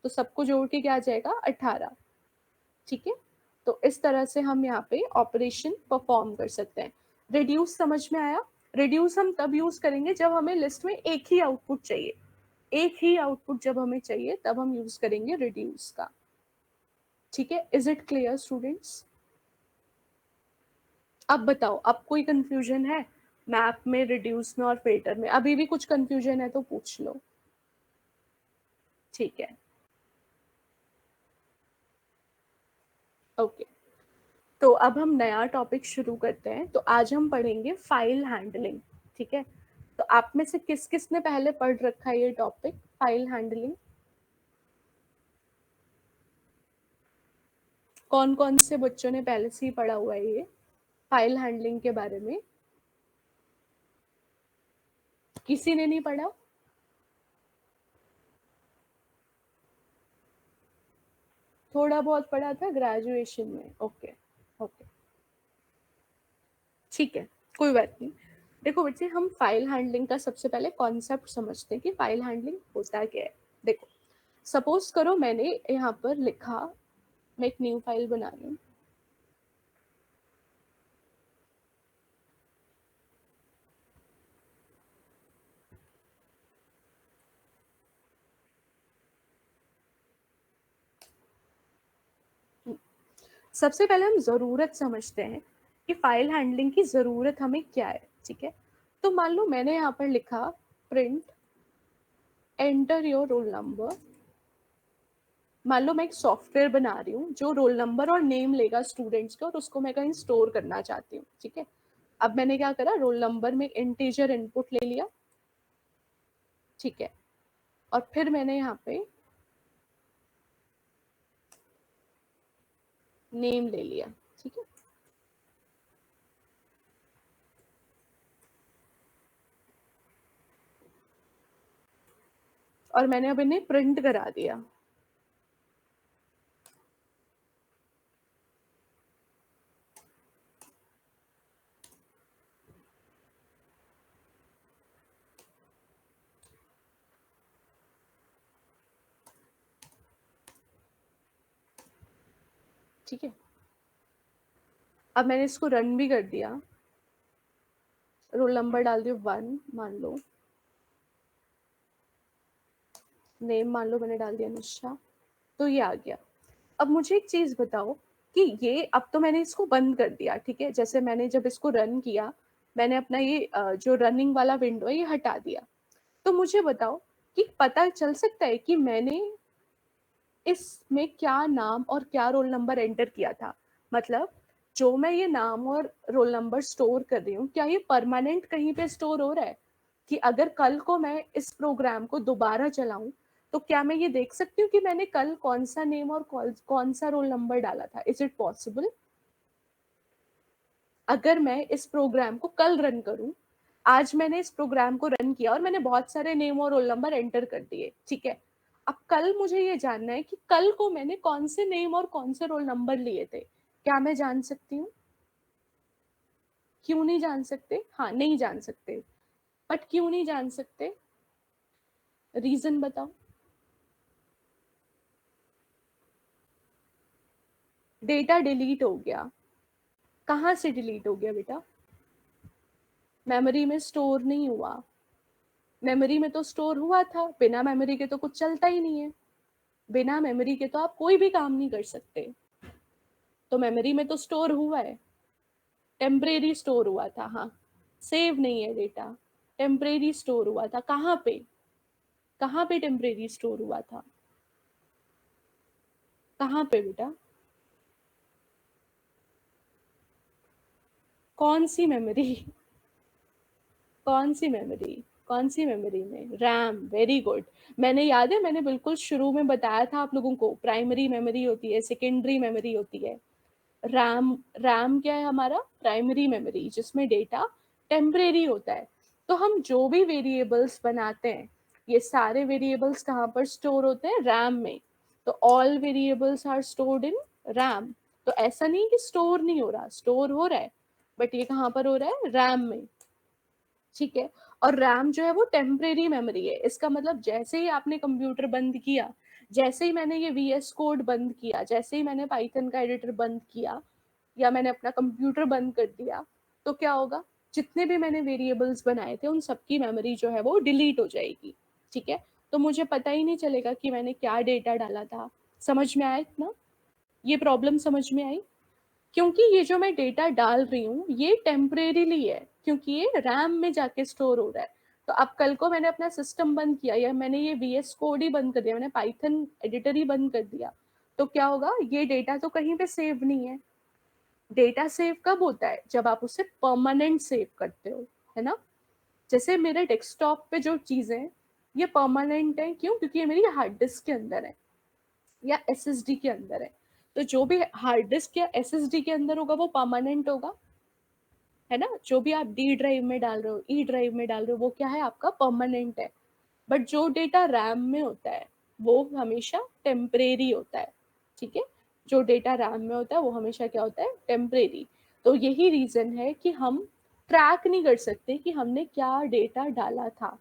तो सबको जोड़ के क्या आ जाएगा, 18। ठीक है, तो इस तरह से हम यहाँ पे ऑपरेशन परफॉर्म कर सकते हैं। रिड्यूस समझ में आया? रिड्यूस हम तब यूज करेंगे जब हमें लिस्ट में एक ही आउटपुट चाहिए। एक ही आउटपुट जब हमें चाहिए तब हम यूज करेंगे रिड्यूस का। ठीक है, इज इट क्लियर स्टूडेंट्स? अब बताओ, अब कोई कंफ्यूजन है मैप में, रिड्यूस में और फिल्टर में? अभी भी कुछ कंफ्यूजन है तो पूछ लो। ठीक है, ओके। तो अब हम नया टॉपिक शुरू करते हैं। तो आज हम पढ़ेंगे फाइल हैंडलिंग। ठीक है, तो आप में से किस किस ने पहले पढ़ रखा है ये टॉपिक, फाइल हैंडलिंग? कौन कौन से बच्चों ने पहले से ही पढ़ा हुआ है ये फाइल हैंडलिंग के बारे में? किसी ने नहीं पढ़ा? थोड़ा बहुत पढ़ा था ग्रेजुएशन में, ओके ओके, ठीक है, कोई बात नहीं। देखो बच्चे, हम फाइल हैंडलिंग का सबसे पहले कॉन्सेप्ट समझते हैं कि फाइल हैंडलिंग होता क्या है। देखो, सपोज करो मैंने यहाँ पर लिखा, मैं एक न्यू फाइल बना रही हूँ। सबसे पहले हम ज़रूरत समझते हैं कि फाइल हैंडलिंग की ज़रूरत हमें क्या है। ठीक है, तो मान लो मैंने यहाँ पर लिखा print enter your roll number. मान लो मैं एक सॉफ्टवेयर बना रही हूँ जो रोल नंबर और नेम लेगा स्टूडेंट्स के, और उसको मैं कहीं स्टोर करना चाहती हूँ। ठीक है, अब मैंने क्या करा, रोल नंबर में इंटीजर इनपुट ले लिया। ठीक है, और फिर मैंने यहाँ पे नेम ले लिया। ठीक है, और मैंने अब इन्हें प्रिंट करा दिया। ठीक है। अब मैंने इसको रन भी कर दिया, रोल नंबर डाल दिया 1 मान लो, नेम मान लो मैंने डाल दिया निशा, तो ये आ गया। अब मुझे एक चीज बताओ कि ये, अब तो मैंने इसको बंद कर दिया, ठीक है, जैसे मैंने जब इसको रन किया, मैंने अपना ये जो रनिंग वाला विंडो है ये हटा दिया। तो मुझे बताओ कि पता चल सकता है कि मैंने इसमें क्या नाम और क्या रोल नंबर एंटर किया था? मतलब जो मैं ये नाम और रोल नंबर स्टोर कर रही हूँ, क्या ये परमानेंट कहीं पे स्टोर हो रहा है? कि अगर कल को मैं इस प्रोग्राम को दोबारा चलाऊं, तो क्या मैं ये देख सकती हूँ कि मैंने कल कौन सा नेम और कौन सा रोल नंबर डाला था? Is it possible? अगर मैं इस प्रोग्राम को कल रन करूं, आज मैंने इस प्रोग्राम को रन किया और मैंने बहुत सारे नेम और रोल नंबर एंटर कर दिए, ठीक है। अब कल मुझे ये जानना है कि कल को मैंने कौन से नेम और कौन से रोल नंबर लिए थे। क्या मैं जान सकती हूँ? क्यों नहीं जान सकते? हाँ, नहीं जान सकते। बट क्यों नहीं जान सकते? रीजन बताओ। डेटा डिलीट हो गया। कहाँ से डिलीट हो गया बेटा? मेमोरी में स्टोर नहीं हुआ। मेमोरी में तो स्टोर हुआ था, बिना मेमोरी के तो कुछ चलता ही नहीं है। बिना मेमोरी के तो आप कोई भी काम नहीं कर सकते। तो मेमोरी में तो स्टोर हुआ है, टेम्परेरी स्टोर हुआ था। हाँ, सेव नहीं है डेटा, टेम्परेरी स्टोर हुआ था। कहाँ पे? कहाँ पे टेम्परेरी स्टोर हुआ था? कहाँ पे बेटा? कौन सी मेमोरी? कौन सी मेमोरी? कौन सी मेमोरी में? रैम। Very good. मैंने याद है, मैंने बिल्कुल शुरू में बताया था आप लोगों को, प्राइमरी मेमोरी होती है, सेकेंडरी मेमोरी होती है। रैम, रैम क्या है हमारा? प्राइमरी मेमोरी, जिसमें डेटा टेम्परेरी होता है। तो हम जो भी वेरिएबल्स बनाते हैं, ये सारे वेरिएबल्स कहाँ पर स्टोर होते हैं? रैम में। तो all variables are stored in RAM. तो ऐसा नहीं कि स्टोर नहीं हो रहा, स्टोर हो रहा है, बट ये कहाँ पर हो रहा है? रैम में। ठीक है। और रैम जो है वो टेम्परेरी मेमोरी है। इसका मतलब जैसे ही आपने कंप्यूटर बंद किया, जैसे ही मैंने ये वीएस कोड बंद किया, जैसे ही मैंने पाइथन का एडिटर बंद किया, या मैंने अपना कंप्यूटर बंद कर दिया, तो क्या होगा? जितने भी मैंने वेरिएबल्स बनाए थे उन सबकी मेमोरी जो है वो डिलीट हो जाएगी। ठीक है। तो मुझे पता ही नहीं चलेगा कि मैंने क्या डेटा डाला था। समझ में आया इतना? ये प्रॉब्लम समझ में आई? क्योंकि ये जो मैं डेटा डाल रही हूँ ये टेम्परेरीली है, क्योंकि ये रैम में जाके स्टोर हो रहा है। तो अब कल को मैंने अपना सिस्टम बंद किया, या मैंने ये वीएस कोड ही बंद कर दिया, मैंने पाइथन एडिटर ही बंद कर दिया, तो क्या होगा? ये डेटा तो कहीं पे सेव नहीं है। डेटा सेव कब होता है? जब आप उसे परमानेंट सेव करते हो, है ना। जैसे मेरे डेस्कटॉप पे जो चीजें, ये परमानेंट है। क्यों? क्योंकि ये मेरी हार्ड डिस्क के अंदर है या एसएसडी के अंदर है। तो जो भी हार्ड डिस्क या एसएसडी के अंदर होगा वो परमानेंट होगा, है ना। जो भी आप डी ड्राइव में डाल रहे हो, ई ड्राइव में डाल रहे हो, वो क्या है? आपका परमानेंट है। बट जो डेटा रैम में होता है वो हमेशा टेम्परेरी होता है। ठीक है। जो डेटा रैम में होता है वो हमेशा क्या होता है? टेम्परेरी। तो यही रीजन है कि हम ट्रैक नहीं कर सकते कि हमने क्या डेटा डाला था।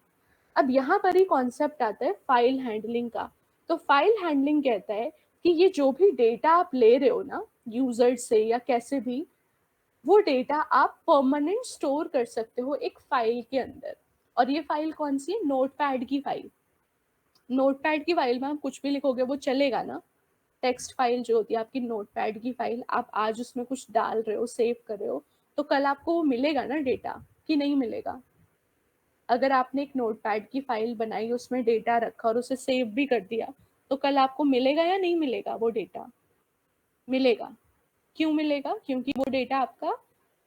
अब यहाँ पर ही कॉन्सेप्ट आता है फाइल हैंडलिंग का। तो फाइल हैंडलिंग कहता है कि ये जो भी डेटा आप ले रहे हो ना, यूजर से या कैसे भी, वो डेटा आप परमानेंट स्टोर कर सकते हो एक फाइल के अंदर। और ये फाइल कौन सी है? नोटपैड की फाइल। नोटपैड की फाइल में आप कुछ भी लिखोगे वो चलेगा ना। टेक्स्ट फाइल जो होती है आपकी नोटपैड की फाइल, आप आज उसमें कुछ डाल रहे हो, सेव कर रहे हो, तो कल आपको वो मिलेगा ना डेटा, कि नहीं मिलेगा? अगर आपने एक नोटपैड की फाइल बनाई, उसमें डेटा रखा और उसे सेव भी कर दिया, तो कल आपको मिलेगा या नहीं मिलेगा वो डेटा? मिलेगा। क्यों मिलेगा? क्योंकि वो डेटा आपका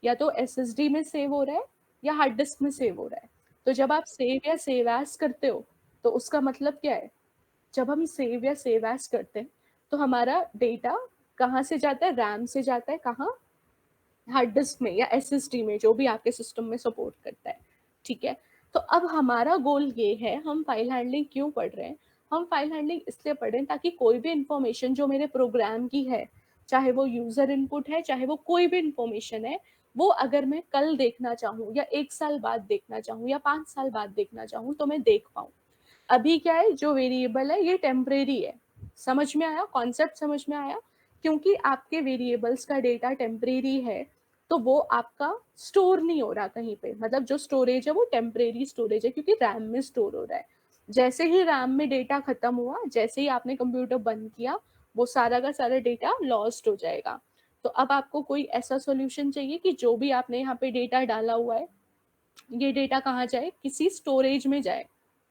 या तो एसएसडी में सेव हो रहा है या हार्ड डिस्क में सेव हो रहा है। तो जब आप सेव या सेव एज करते हो, तो उसका मतलब क्या है? जब हम सेव या सेव एज करते हैं तो हमारा डेटा कहाँ से जाता है? रैम से जाता है। कहाँ? हार्ड डिस्क में या एसएसडी में, जो भी आपके सिस्टम में सपोर्ट करता है। ठीक है। तो अब हमारा गोल ये है, हम फाइल हैंडलिंग क्यों पढ़ रहे हैं? हम फाइल हैंडलिंग इसलिए पढ़ रहे हैं ताकि कोई भी इंफॉर्मेशन जो मेरे प्रोग्राम की है, चाहे वो यूजर इनपुट है, चाहे वो कोई भी इंफॉर्मेशन है, वो अगर मैं कल देखना चाहूँ या 1 साल बाद देखना चाहूँ या 5 साल बाद देखना चाहूँ तो मैं देख पाऊँ। अभी क्या है, जो वेरिएबल है ये टेम्परेरी है। समझ में आया? कॉन्सेप्ट समझ में आया क्योंकि आपके वेरिएबल्स का डेटा टेम्परेरी है, तो वो आपका स्टोर नहीं हो रहा कहीं पे, मतलब जो स्टोरेज है वो टेम्परेरी स्टोरेज है, क्योंकि रैम में स्टोर हो रहा है। जैसे ही रैम में डेटा खत्म हुआ, जैसे ही आपने कंप्यूटर बंद किया, वो सारा का सारा डेटा लॉस्ट हो जाएगा। तो अब आपको कोई ऐसा सॉल्यूशन चाहिए कि जो भी आपने यहाँ पे डेटा डाला हुआ है, ये डेटा कहाँ जाए, किसी स्टोरेज में जाए,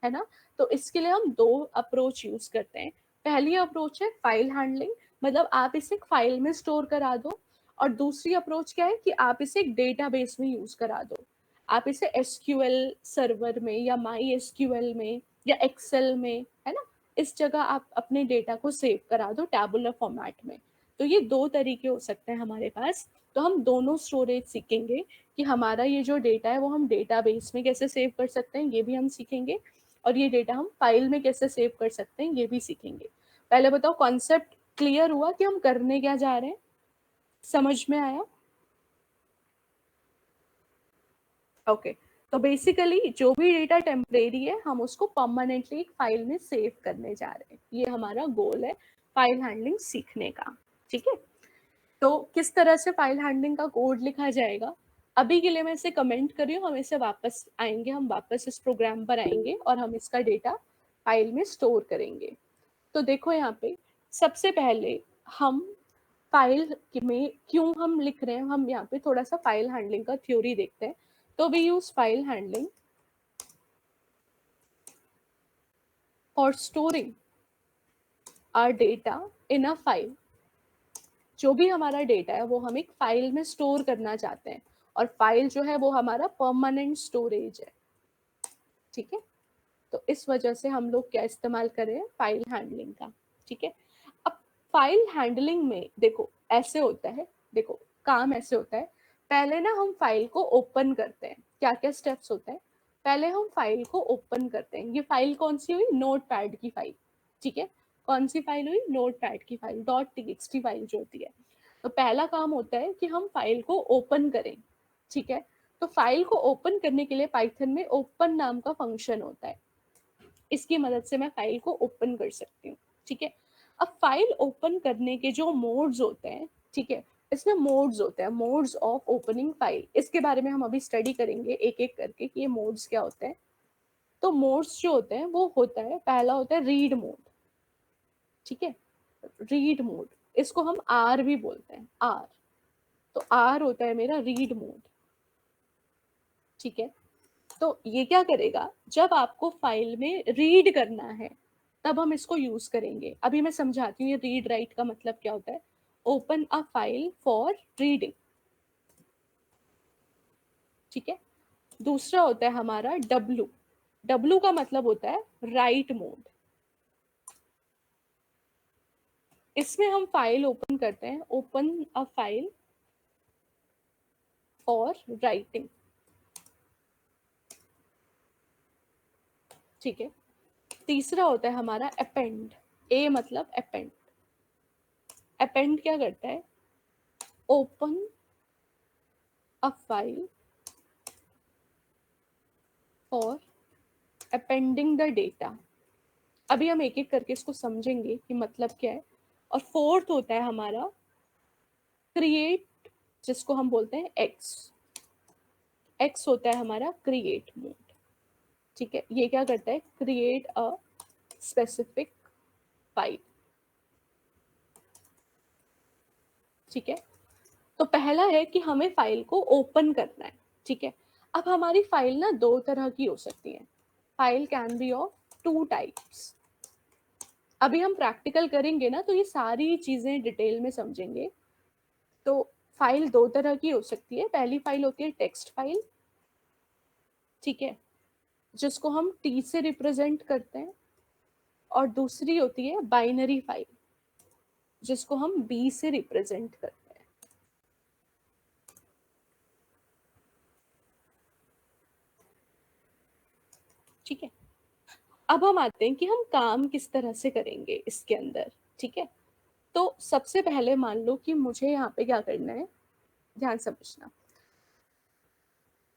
है ना। तो इसके लिए हम दो अप्रोच यूज करते हैं। पहली अप्रोच है फाइल हैंडलिंग, मतलब आप इसे एक फाइल में स्टोर करा दो। और दूसरी अप्रोच क्या है कि आप इसे एक डेटाबेस में यूज करा दो। आप इसे एसक्यूएल सर्वर में या माई एसक्यूएल में या एक्सेल में, है ना, इस जगह आप अपने डेटा को सेव करा दो टैबुलर फॉर्मेट में। तो ये दो तरीके हो सकते हैं हमारे पास। तो हम दोनों स्टोरेज सीखेंगे कि हमारा ये जो डेटा है वो हम डेटाबेस में कैसे सेव कर सकते हैं, ये भी हम सीखेंगे। और ये डेटा हम फाइल में कैसे सेव कर सकते हैं, ये भी सीखेंगे। पहले बताओ, कॉन्सेप्ट क्लियर हुआ कि हम करने क्या जा रहे हैं? समझ में आया? ओके। तो बेसिकली जो भी डेटा टेम्परेरी है, हम उसको परमानेंटली एक फाइल में सेव करने जा रहे हैं। ये हमारा गोल है फाइल हैंडलिंग सीखने का। ठीक है। तो किस तरह से फाइल हैंडलिंग का कोड लिखा जाएगा, अभी के लिए मैं इसे कमेंट कर रही हूँ, हम इसे वापस आएंगे, हम वापस इस प्रोग्राम पर आएंगे और हम इसका डेटा फाइल में स्टोर करेंगे। तो देखो यहाँ पे सबसे पहले हम फाइल में क्यों हम लिख रहे हैं, हम यहाँ पे थोड़ा सा फाइल हैंडलिंग का थ्योरी देखते हैं। तो we use file handling for storing our data in a file. जो भी हमारा डेटा है वो हम एक फाइल में स्टोर करना चाहते हैं, और फाइल जो है वो हमारा परमानेंट स्टोरेज है। ठीक है। तो इस वजह से हम लोग क्या इस्तेमाल कर रहे हैं, फाइल हैंडलिंग का। ठीक है। अब फाइल हैंडलिंग में देखो ऐसे होता है, देखो काम ऐसे होता है। पहले ना हम फाइल को ओपन करते हैं। क्या क्या स्टेप्स होते हैं? पहले हम फाइल को ओपन करते हैं। ये फाइल कौन सी हुई? नोट पैड की फाइल। ठीक है। कौन सी फाइल हुई? नोट पैड की फाइल, .txt फाइल जो होती है। तो पहला काम होता है कि हम फाइल को ओपन करें। ठीक है। तो फाइल को ओपन करने के लिए पाइथन में ओपन नाम का फंक्शन होता है। इसकी मदद से मैं फाइल को ओपन कर सकती हूँ। ठीक है। अब फाइल ओपन करने के जो मोड्स होते हैं, ठीक है, इसमें मोड्स होते हैं, मोड्स ऑफ ओपनिंग फाइल। इसके बारे में हम अभी स्टडी करेंगे एक एक करके कि ये मोड्स क्या होते हैं। तो मोड्स जो होते हैं वो होता है, पहला होता है रीड मोड। ठीक है। रीड मोड, इसको हम आर भी बोलते हैं, आर। तो आर होता है मेरा रीड मोड। ठीक है। तो ये क्या करेगा, जब आपको फाइल में रीड करना है तब हम इसको यूज करेंगे। अभी मैं समझाती हूँ ये रीड राइट का मतलब क्या होता है। Open a file for reading. ठीक है। दूसरा होता है हमारा डब्लू। डब्लू का मतलब होता है राइट मोड। इसमें हम फाइल ओपन करते हैं, open a file for writing. ठीक है। तीसरा होता है हमारा अपेंड। ए मतलब अपेंड। अपेंड क्या करता है? Open a file for appending the data. अभी हम एक एक करके इसको समझेंगे कि मतलब क्या है। और फोर्थ होता है हमारा क्रिएट, जिसको हम बोलते हैं एक्स। एक्स होता है हमारा क्रिएट मोड। ठीक है। ये क्या करता है? Create a specific file. ठीक है। तो पहला है कि हमें फाइल को ओपन करना है। ठीक है। अब हमारी फाइल ना दो तरह की हो सकती है। File can be of two types. अभी हम प्रैक्टिकल करेंगे ना, तो ये सारी चीजें डिटेल में समझेंगे। तो फाइल दो तरह की हो सकती है। पहली फाइल होती है टेक्स्ट फाइल। ठीक है, जिसको हम टी से रिप्रेजेंट करते हैं। और दूसरी होती है बाइनरी फाइल, जिसको हम बी से रिप्रेजेंट करते हैं। ठीक है। अब हम आते हैं कि हम काम किस तरह से करेंगे इसके अंदर। ठीक है। तो सबसे पहले मान लो कि मुझे यहाँ पे क्या करना है, ध्यान समझना।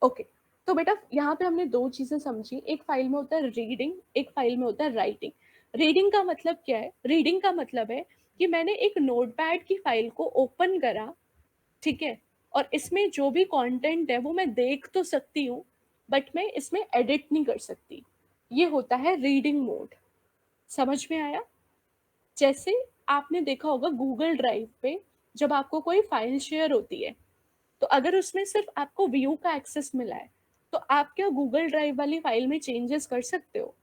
ओके। तो बेटा यहाँ पे हमने दो चीजें समझी, एक फाइल में होता है रीडिंग, एक फाइल में होता है राइटिंग। रीडिंग का मतलब क्या है? रीडिंग का मतलब है कि मैंने एक नोटपैड की फाइल को ओपन करा, ठीक है, और इसमें जो भी कंटेंट है वो मैं देख तो सकती हूँ, बट मैं इसमें एडिट नहीं कर सकती। ये होता है रीडिंग मोड। समझ में आया? जैसे आपने देखा होगा गूगल ड्राइव पे जब आपको कोई फाइल शेयर होती है, तो अगर उसमें सिर्फ आपको व्यू का एक्सेस मिला है, तो आप क्या गूगल ड्राइव वाली फाइल में चेंजेस कर सकते हो?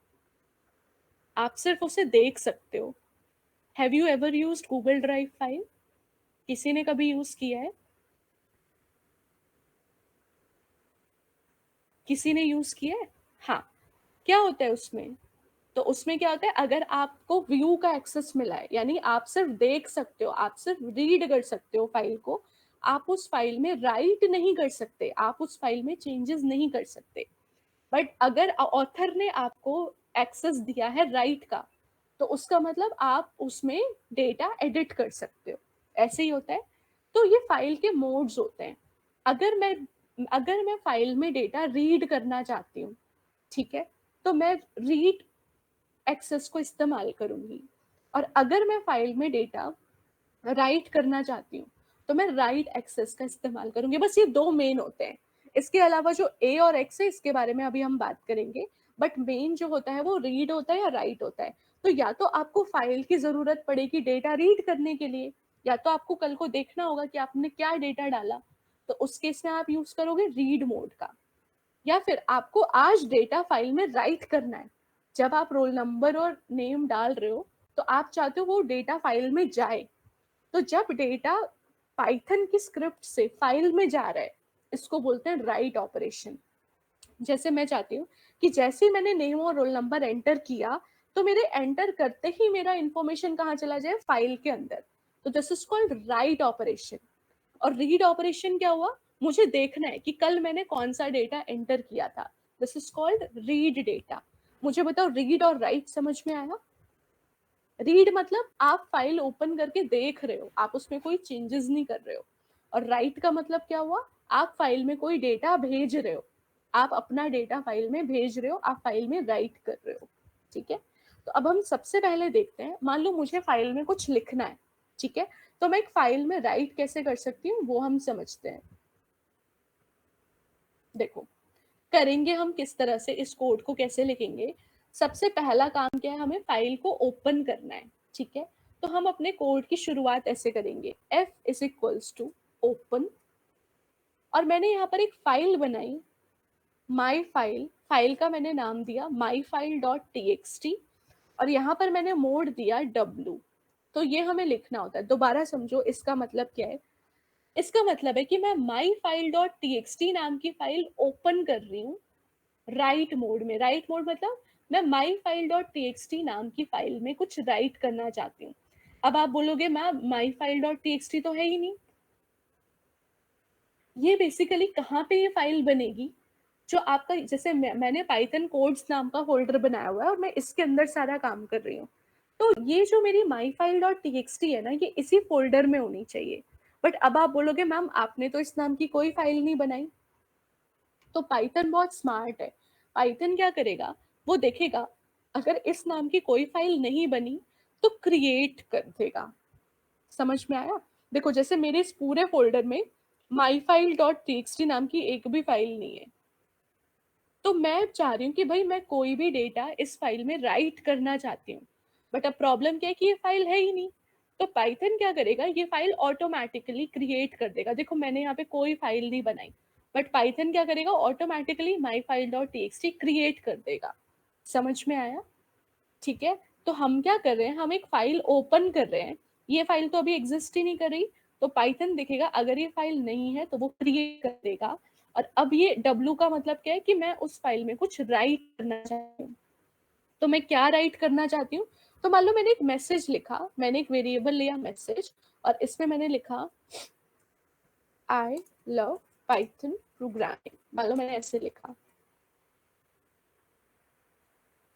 आप सिर्फ उसे देख सकते हो। Have you ever used Google drive file? किसी ने कभी यूज किया है? किसी ने यूज किया है? हाँ। क्या होता है उसमें? तो उसमें क्या होता है, अगर आपको व्यू का एक्सेस मिला है, यानी आप सिर्फ देख सकते हो, आप सिर्फ रीड कर सकते हो फाइल को, आप उस फाइल में राइट नहीं कर सकते, आप उस फाइल में चेंजेस नहीं कर सकते। बट अगर ऑथर ने आपको एक्सेस दिया है राइट का, तो उसका मतलब आप उसमें डेटा एडिट कर सकते हो। ऐसे ही होता है। तो ये फाइल के मोड्स होते हैं। अगर मैं अगर मैं फाइल में डेटा रीड करना चाहती हूँ, ठीक है, तो मैं रीड एक्सेस को इस्तेमाल करूंगी। और अगर मैं फाइल में डेटा राइट करना चाहती हूँ, तो मैं राइट एक्सेस का इस्तेमाल करूंगी। बस ये दो मेन होते हैं। इसके अलावा जो ए और एक्स है, इसके बारे में अभी हम बात करेंगे। बट मेन जो होता है वो रीड होता है या राइट होता है। तो या तो आपको फाइल की जरूरत पड़ेगी डेटा रीड करने के लिए, या तो आपको कल को देखना होगा कि आपने क्या डेटा डाला, तो उस केस में आप यूज करोगे रीड मोड का। या फिर आपको आज डेटा फाइल में राइट करना है। जब आप रोल नंबर और नेम डाल रहे हो, तो आप चाहते हो वो डेटा फाइल में जाए। तो जब डेटा पाइथन की स्क्रिप्ट से फाइल में जा रहा है, इसको बोलते हैं राइट ऑपरेशन। जैसे मैं चाहती हूँ कि जैसे ही मैंने नेम और रोल नंबर एंटर किया, तो मेरे एंटर करते ही मेरा इंफॉर्मेशन कहाँ चला जाए, फाइल के अंदर। तो this is called write operation. और रीड ऑपरेशन क्या हुआ, मुझे देखना है कि कल मैंने कौन सा डेटा एंटर किया था। This is called read data. मुझे बताओ, रीड और राइट समझ में आया? रीड मतलब आप फाइल ओपन करके देख रहे हो, आप उसमें कोई चेंजेस नहीं कर रहे हो। और राइट का मतलब क्या हुआ, आप फाइल में कोई डेटा भेज रहे हो, आप अपना डेटा फाइल में भेज रहे हो, आप फाइल में राइट कर रहे हो। ठीक है। तो अब हम सबसे पहले देखते हैं, मान लो मुझे फाइल में कुछ लिखना है, ठीक है, तो मैं एक फाइल में राइट कैसे कर सकती हूँ वो हम समझते हैं। देखो, करेंगे हम किस तरह से, इस कोड को कैसे लिखेंगे। सबसे पहला काम क्या है, हमें फाइल को ओपन करना है। ठीक है। तो हम अपने कोड की शुरुआत ऐसे करेंगे, f is equals to open, और मैंने यहाँ पर एक फाइल बनाई, माई फाइल। फाइल का मैंने नाम दिया माई फाइल डॉट टी, और यहाँ पर मैंने मोड दिया w। तो ये हमें लिखना होता है। दोबारा समझो इसका मतलब क्या है। इसका मतलब है कि मैं माई फाइल डॉट टी नाम की फाइल ओपन कर रही हूँ राइट मोड में। राइट मोड मतलब मैं माई फाइल डॉट टी नाम की फाइल में कुछ राइट करना चाहती हूँ। अब आप बोलोगे ma'am my file dot T तो है ही नहीं, ये बेसिकली कहाँ पे ये फाइल बनेगी, जो आपका, जैसे मैंने पाइथन कोड्स नाम का फोल्डर बनाया हुआ है और मैं इसके अंदर सारा काम कर रही हूँ। तो ये जो मेरी माई फाइल डॉट टी है ना, ये इसी फोल्डर में होनी चाहिए। बट अब आप बोलोगे मैम आपने तो इस नाम की कोई फाइल नहीं बनाई। तो पाइथन बहुत स्मार्ट है। पाइथन क्या करेगा, वो देखेगा अगर इस नाम की कोई फाइल नहीं बनी, तो क्रिएट कर देगा। समझ में आया? देखो, जैसे मेरे इस पूरे फोल्डर में माई फाइल डॉट टी नाम की एक भी फाइल नहीं है। तो मैं चाह रही हूँ कि भाई मैं कोई भी डेटा इस फाइल में राइट करना चाहती हूँ, बट अब प्रॉब्लम क्या है कि ये फाइल है ही नहीं। तो पाइथन क्या करेगा, ये फाइल ऑटोमेटिकली क्रिएट कर देगा। देखो, मैंने यहाँ पे कोई फाइल नहीं बनाई, बट पाइथन क्या करेगा, automatically my file dot T create कर देगा। समझ में आया? ठीक है। तो हम क्या कर रहे हैं, हम एक फाइल ओपन कर रहे हैं। ये फाइल तो अभी एग्जिस्ट ही नहीं कर रही, तो पाइथन देखेगा अगर ये फाइल नहीं है तो वो क्रिएट कर देगा। और अब ये डब्ल्यू का मतलब क्या है कि मैं उस फाइल में कुछ राइट करना चाहती हूँ। तो मैं क्या राइट करना चाहती हूँ, तो मान लो मैंने एक मैसेज लिखा, मैंने एक वेरिएबल लिया मैसेज, और इसमें मैंने लिखा आई लव पाइथन प्रोग्रामिंग। मान लो मैंने ऐसे लिखा,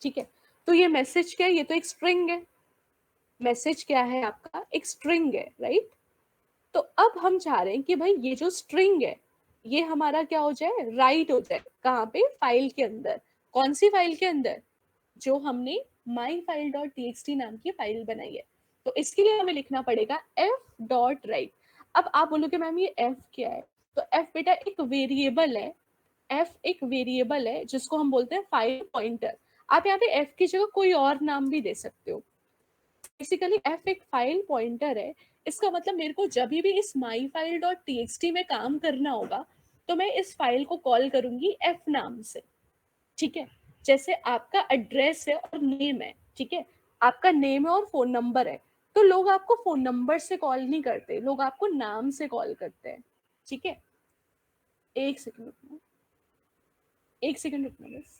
ठीक है। तो ये मैसेज क्या है, ये तो एक स्ट्रिंग है। मैसेज क्या है आपका, एक स्ट्रिंग है, राइट। तो अब हम चाह रहे हैं कि भाई ये जो स्ट्रिंग है, ये हमारा क्या हो जाए, राइट हो जाए। कहाँ पे, फाइल के अंदर। कौन सी फाइल के अंदर, जो हमने माई फाइल डॉट टी नाम की फाइल बनाई है। तो इसके लिए हमें लिखना पड़ेगा f.write। अब आप बोलोगे मैम ये f क्या है, तो f बेटा एक वेरिएबल है, f एक वेरिएबल है जिसको हम बोलते हैं फाइल पॉइंटर। आप यहाँ पे f की जगह कोई और नाम भी दे सकते हो। बेसिकली f एक फाइल पॉइंटर है। इसका मतलब मेरे को जब भी इस myfile.txt में काम करना होगा तो मैं इस फाइल को कॉल करूंगी f नाम से, ठीक है। जैसे आपका एड्रेस है और नेम है, ठीक है, आपका नेम है और फोन नंबर है, तो लोग आपको फोन नंबर से कॉल नहीं करते, लोग आपको नाम से कॉल करते हैं, ठीक है। एक सेकंड रुकना, एक सेकंड रुकना बस।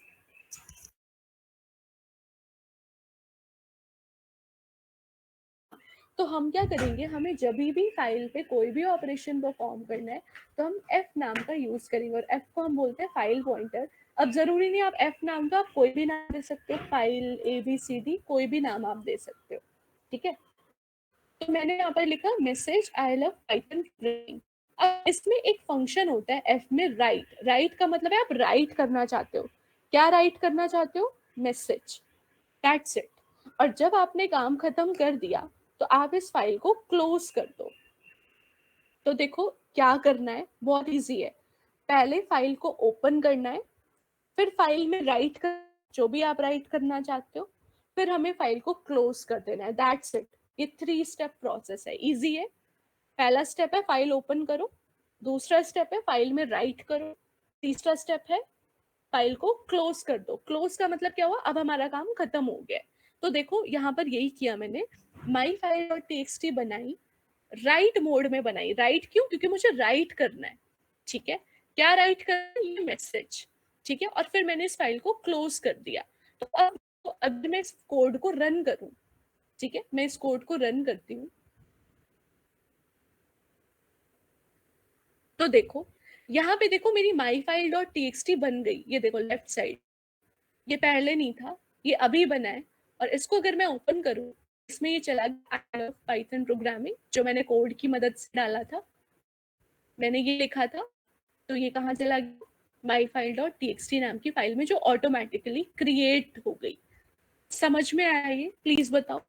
तो हम क्या करेंगे, हमें जब भी फाइल पे कोई भी ऑपरेशन परफॉर्म करना है तो हम एफ नाम का यूज करेंगे, और एफ को हम बोलते हैं फाइल पॉइंटर। अब जरूरी नहीं आप एफ नाम का आप कोई भी नाम दे सकते हो, फाइल ABCD कोई भी नाम आप दे सकते हो, ठीक है। तो मैंने यहाँ पर लिखा message I love Python programming. अब इसमें एक फंक्शन होता है एफ में राइट। राइट का मतलब है आप राइट करना चाहते हो, क्या राइट करना चाहते हो, मैसेज, दैट्स इट। और जब आपने काम खत्म कर दिया तो आप इस फाइल को क्लोज कर दो। तो देखो क्या करना है, बहुत इजी है। पहले फाइल को ओपन करना है, फिर फाइल में राइट कर जो भी आप राइट करना चाहते हो, फिर हमें फाइल को क्लोज कर देना है, दैट्स इट। ये 3 स्टेप प्रोसेस है, इजी है। पहला स्टेप है फाइल ओपन करो, दूसरा स्टेप है फाइल में राइट करो, तीसरा स्टेप है फाइल को क्लोज कर दो। क्लोज का मतलब क्या हुआ, अब हमारा काम खत्म हो गया। तो देखो यहाँ पर यही किया मैंने, माई फाइल और टेक्सटी बनाई, राइट मोड में बनाई। राइट क्यों, क्योंकि मुझे राइट करना है, ठीक है। क्या राइट करना है, ये मैसेज, ठीक है। और फिर मैंने इस फाइल को क्लोज कर दिया। तो अब मैं इस कोड को रन करूं, ठीक है, मैं इस कोड को रन करती हूँ। तो देखो यहाँ पे देखो मेरी myfile.txt बन गई, ये देखो लेफ्ट साइड, ये पहले नहीं था, ये अभी बना है। और इसको अगर मैं ओपन करूँ, इसमें ये चला गया पाइथन प्रोग्रामिंग, जो मैंने कोड की मदद से डाला था, मैंने ये लिखा था। तो ये कहाँ चला गया, myfile.txt नाम की फाइल में, जो ऑटोमेटिकली क्रिएट हो गई। समझ में आया ये, प्लीज बताओ,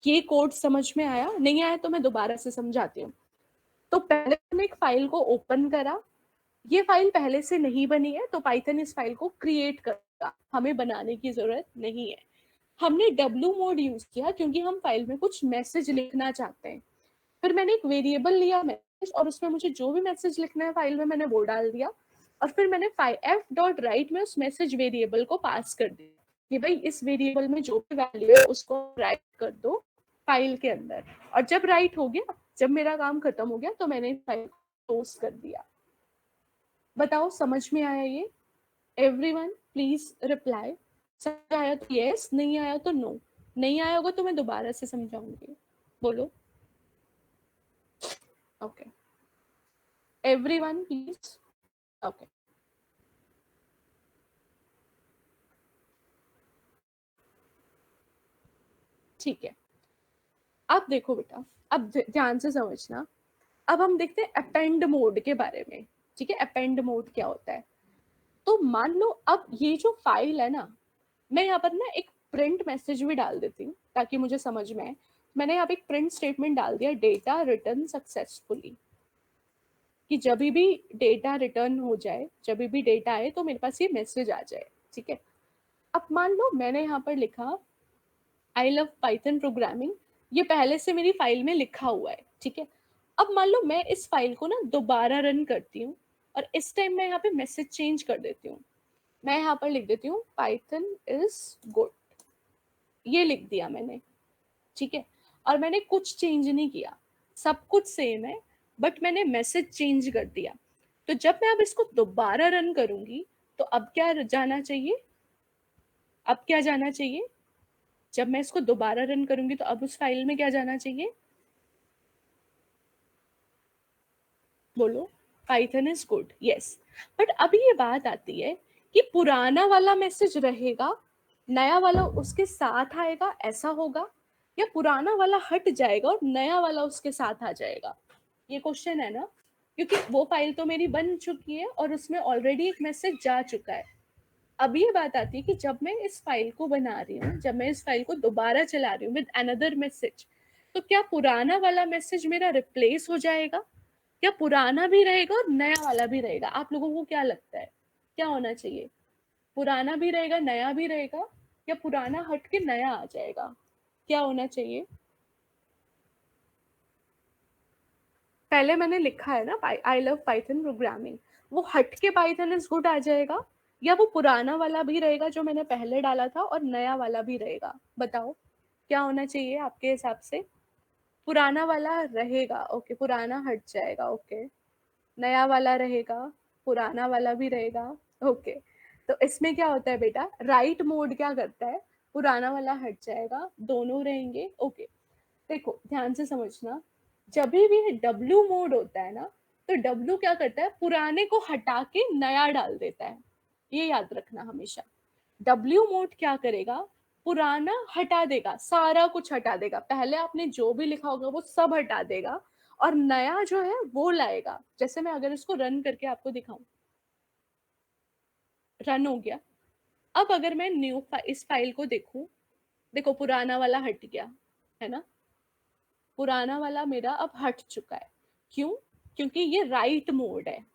ये कोड समझ में आया? नहीं आया तो मैं दोबारा से समझाती हूँ। तो पहले हमने एक फाइल को ओपन करा, ये फाइल पहले से नहीं बनी है तो पाइथन इस फाइल को क्रिएट करेगा, हमें बनाने की जरूरत नहीं है। हमने डब्ल्यू मोड यूज किया क्योंकि हम फाइल में कुछ मैसेज लिखना चाहते हैं। फिर मैंने एक वेरिएबल लिया मैसेज, और उसमें मुझे जो भी मैसेज लिखना है फाइल में मैंने वो डाल दिया। और फिर मैंने f.write में उस मैसेज वेरिएबल को पास कर दिया कि भाई इस वेरिएबल में जो भी वैल्यू है उसको राइट कर दो फाइल के अंदर। और जब राइट हो गया, जब मेरा काम खत्म हो गया, तो मैंने फाइल को क्लोज कर दिया। बताओ समझ में आया ये? Everyone please reply. समझ आया तो यस, नहीं आया तो नो। नहीं आया होगा तो मैं दोबारा से समझाऊंगी, बोलो। Okay, everyone please. ओके, ठीक है। अब देखो बेटा, अब ध्यान से समझना। अब हम देखते हैं अपेंड मोड के बारे में, ठीक है। अपेंड मोड क्या होता है, तो मान लो अब ये जो फाइल है ना, मैं यहाँ पर ना एक प्रिंट मैसेज भी डाल देती हूँ ताकि मुझे समझ में आए। मैंने यहाँ पे एक प्रिंट स्टेटमेंट डाल दिया, डेटा रिटर्न सक्सेसफुली, कि जब भी डेटा रिटर्न हो जाए, जब भी डेटा आए तो मेरे पास ये मैसेज आ जाए, ठीक है। अब मान लो मैंने यहाँ पर लिखा आई लव पाइथन प्रोग्रामिंग, ये पहले से मेरी फाइल में लिखा हुआ है, ठीक है। अब मान लो मैं इस फाइल को ना दोबारा रन करती हूँ, और इस टाइम मैं यहाँ पे मैसेज चेंज कर देती हूँ। मैं यहाँ पर लिख देती हूँ पाइथन इज गुड, ये लिख दिया मैंने, ठीक है। और मैंने कुछ चेंज नहीं किया, सब कुछ सेम है, बट मैंने मैसेज चेंज कर दिया। तो जब मैं अब इसको दोबारा रन करूंगी तो अब क्या जाना चाहिए, अब क्या जाना चाहिए, जब मैं इसको दोबारा रन करूंगी तो अब उस फाइल में क्या जाना चाहिए, बोलो। Python is good, yes. But अभी ये बात आती है कि पुराना वाला मैसेज रहेगा, नया वाला उसके साथ आएगा, ऐसा होगा, या पुराना वाला हट जाएगा और नया वाला उसके साथ आ जाएगा? ये क्वेश्चन है ना, क्योंकि वो फाइल तो मेरी बन चुकी है और उसमें ऑलरेडी एक मैसेज जा चुका है। अब ये बात आती है कि जब मैं इस फाइल को बना रही हूँ, जब मैं इस फाइल को दोबारा चला रही हूँ विद अनदर मैसेज, तो क्या पुराना वाला मैसेज मेरा रिप्लेस हो जाएगा? क्या पुराना भी रहेगा और नया वाला भी रहेगा? आप लोगों को क्या लगता है क्या होना चाहिए? पुराना भी रहेगा, नया भी रहेगा, या पुराना हट के नया आ जाएगा? क्या होना चाहिए? पहले मैंने लिखा है ना आई लव पाइथन प्रोग्रामिंग, वो हट के पाइथन इज गुड आ जाएगा, या वो पुराना वाला भी रहेगा जो मैंने पहले डाला था और नया वाला भी रहेगा? बताओ क्या होना चाहिए आपके हिसाब से? पुराना वाला रहेगा, ओके, पुराना हट जाएगा, ओके, नया वाला रहेगा, पुराना वाला भी रहेगा, ओके। तो इसमें क्या होता है बेटा, राइट मोड क्या करता है, पुराना वाला हट जाएगा, दोनों रहेंगे, ओके। देखो ध्यान से समझना, जब भी डब्ल्यू मोड होता है ना, तो डब्ल्यू क्या करता है, पुराने को हटा के नया डाल देता है, ये याद रखना हमेशा। डब्ल्यू मोड क्या करेगा, पुराना हटा देगा, सारा कुछ हटा देगा, पहले आपने जो भी लिखा होगा वो सब हटा देगा, और नया जो है वो लाएगा। जैसे मैं अगर इसको रन करके आपको दिखाऊं, रन हो गया। अब अगर मैं इस फाइल को देखूं, देखो पुराना वाला हट गया, है ना, पुराना वाला मेरा अब हट चुका है। क्यों? क्योंकि ये राइट मोड है।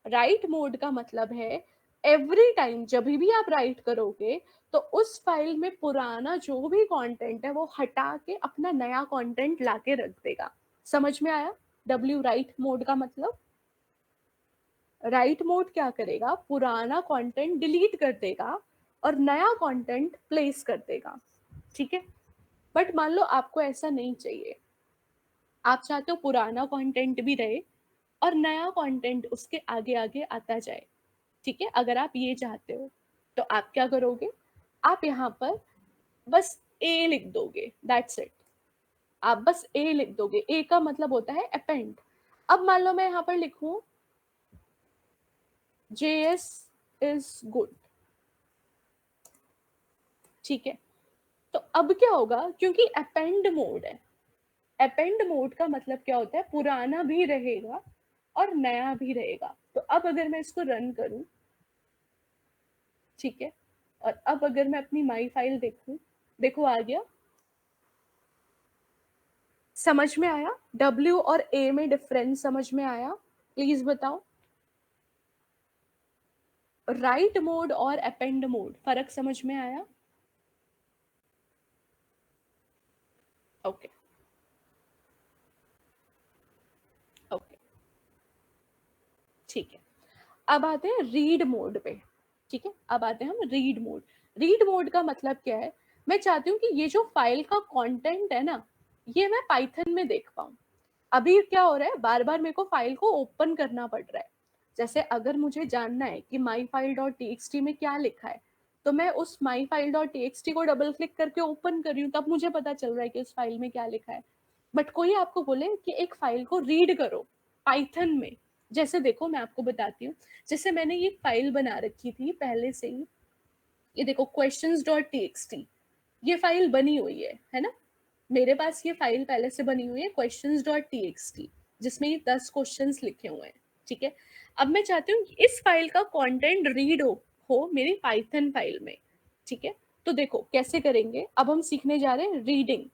राइट मोड का मतलब है एवरी टाइम जब भी आप राइट करोगे, तो उस फाइल में पुराना जो भी कंटेंट है वो हटा के अपना नया कंटेंट लाके रख देगा। समझ में आया? डब्ल्यू राइट मोड का मतलब, राइट मोड क्या करेगा, पुराना कंटेंट डिलीट कर देगा और नया कंटेंट प्लेस कर देगा। ठीक है, बट मान लो आपको ऐसा नहीं चाहिए, आप चाहते हो पुराना कंटेंट भी रहे और नया कंटेंट उसके आगे आगे आता जाए। ठीक है, अगर आप ये चाहते हो तो आप क्या करोगे, आप यहाँ पर बस ए लिख दोगे, दैट्स इट। आप बस ए लिख दोगे, ए का मतलब होता है अपेंड। अब मान लो मैं यहाँ पर लिखूं JS इज गुड, ठीक है, तो अब क्या होगा, क्योंकि अपेंड मोड है, अपेंड मोड का मतलब क्या होता है, पुराना भी रहेगा और नया भी रहेगा। तो अब अगर मैं इसको रन करूं, ठीक है, और अब अगर मैं अपनी माई फाइल देखूं, देखो आ गया। समझ में आया? डब्ल्यू और ए में डिफरेंस समझ में आया? प्लीज बताओ। राइट मोड और अपेंड मोड फर्क समझ में आया? ओके, ओके, ठीक है। अब आते हैं रीड मोड पे। ठीक है, अब आते हैं हम रीड मोड। रीड मोड का मतलब क्या है, मैं चाहती हूँ कि ये जो फाइल का कंटेंट है ना, ये मैं पाइथन में देख पाऊँ। अभी क्या हो रहा है, बार बार मेरे को फाइल को ओपन करना पड़ रहा है। जैसे अगर मुझे जानना है कि माई फाइल डॉट टी में क्या लिखा है, तो मैं उस माई फाइल डॉट टी को डबल क्लिक करके ओपन कर रही हूँ, तब मुझे पता चल रहा है कि उस फाइल में क्या लिखा है। बट कोई आपको बोले कि एक फाइल को रीड करो पाइथन में, जैसे देखो मैं आपको बताती हूँ। जैसे मैंने ये फाइल बना रखी थी पहले से ही, ये देखो क्वेश्चंस डॉट टी, ये फाइल बनी हुई है ना, मेरे पास ये फाइल पहले से बनी हुई है क्वेश्चंस डॉट टी, जिसमें ये 10 क्वेश्चंस लिखे हुए हैं। ठीक है, अब मैं चाहती हूँ कि इस फाइल का कंटेंट रीड हो मेरी पाइथन फाइल में। ठीक है, तो देखो कैसे करेंगे, अब हम सीखने जा रहे हैं रीडिंग।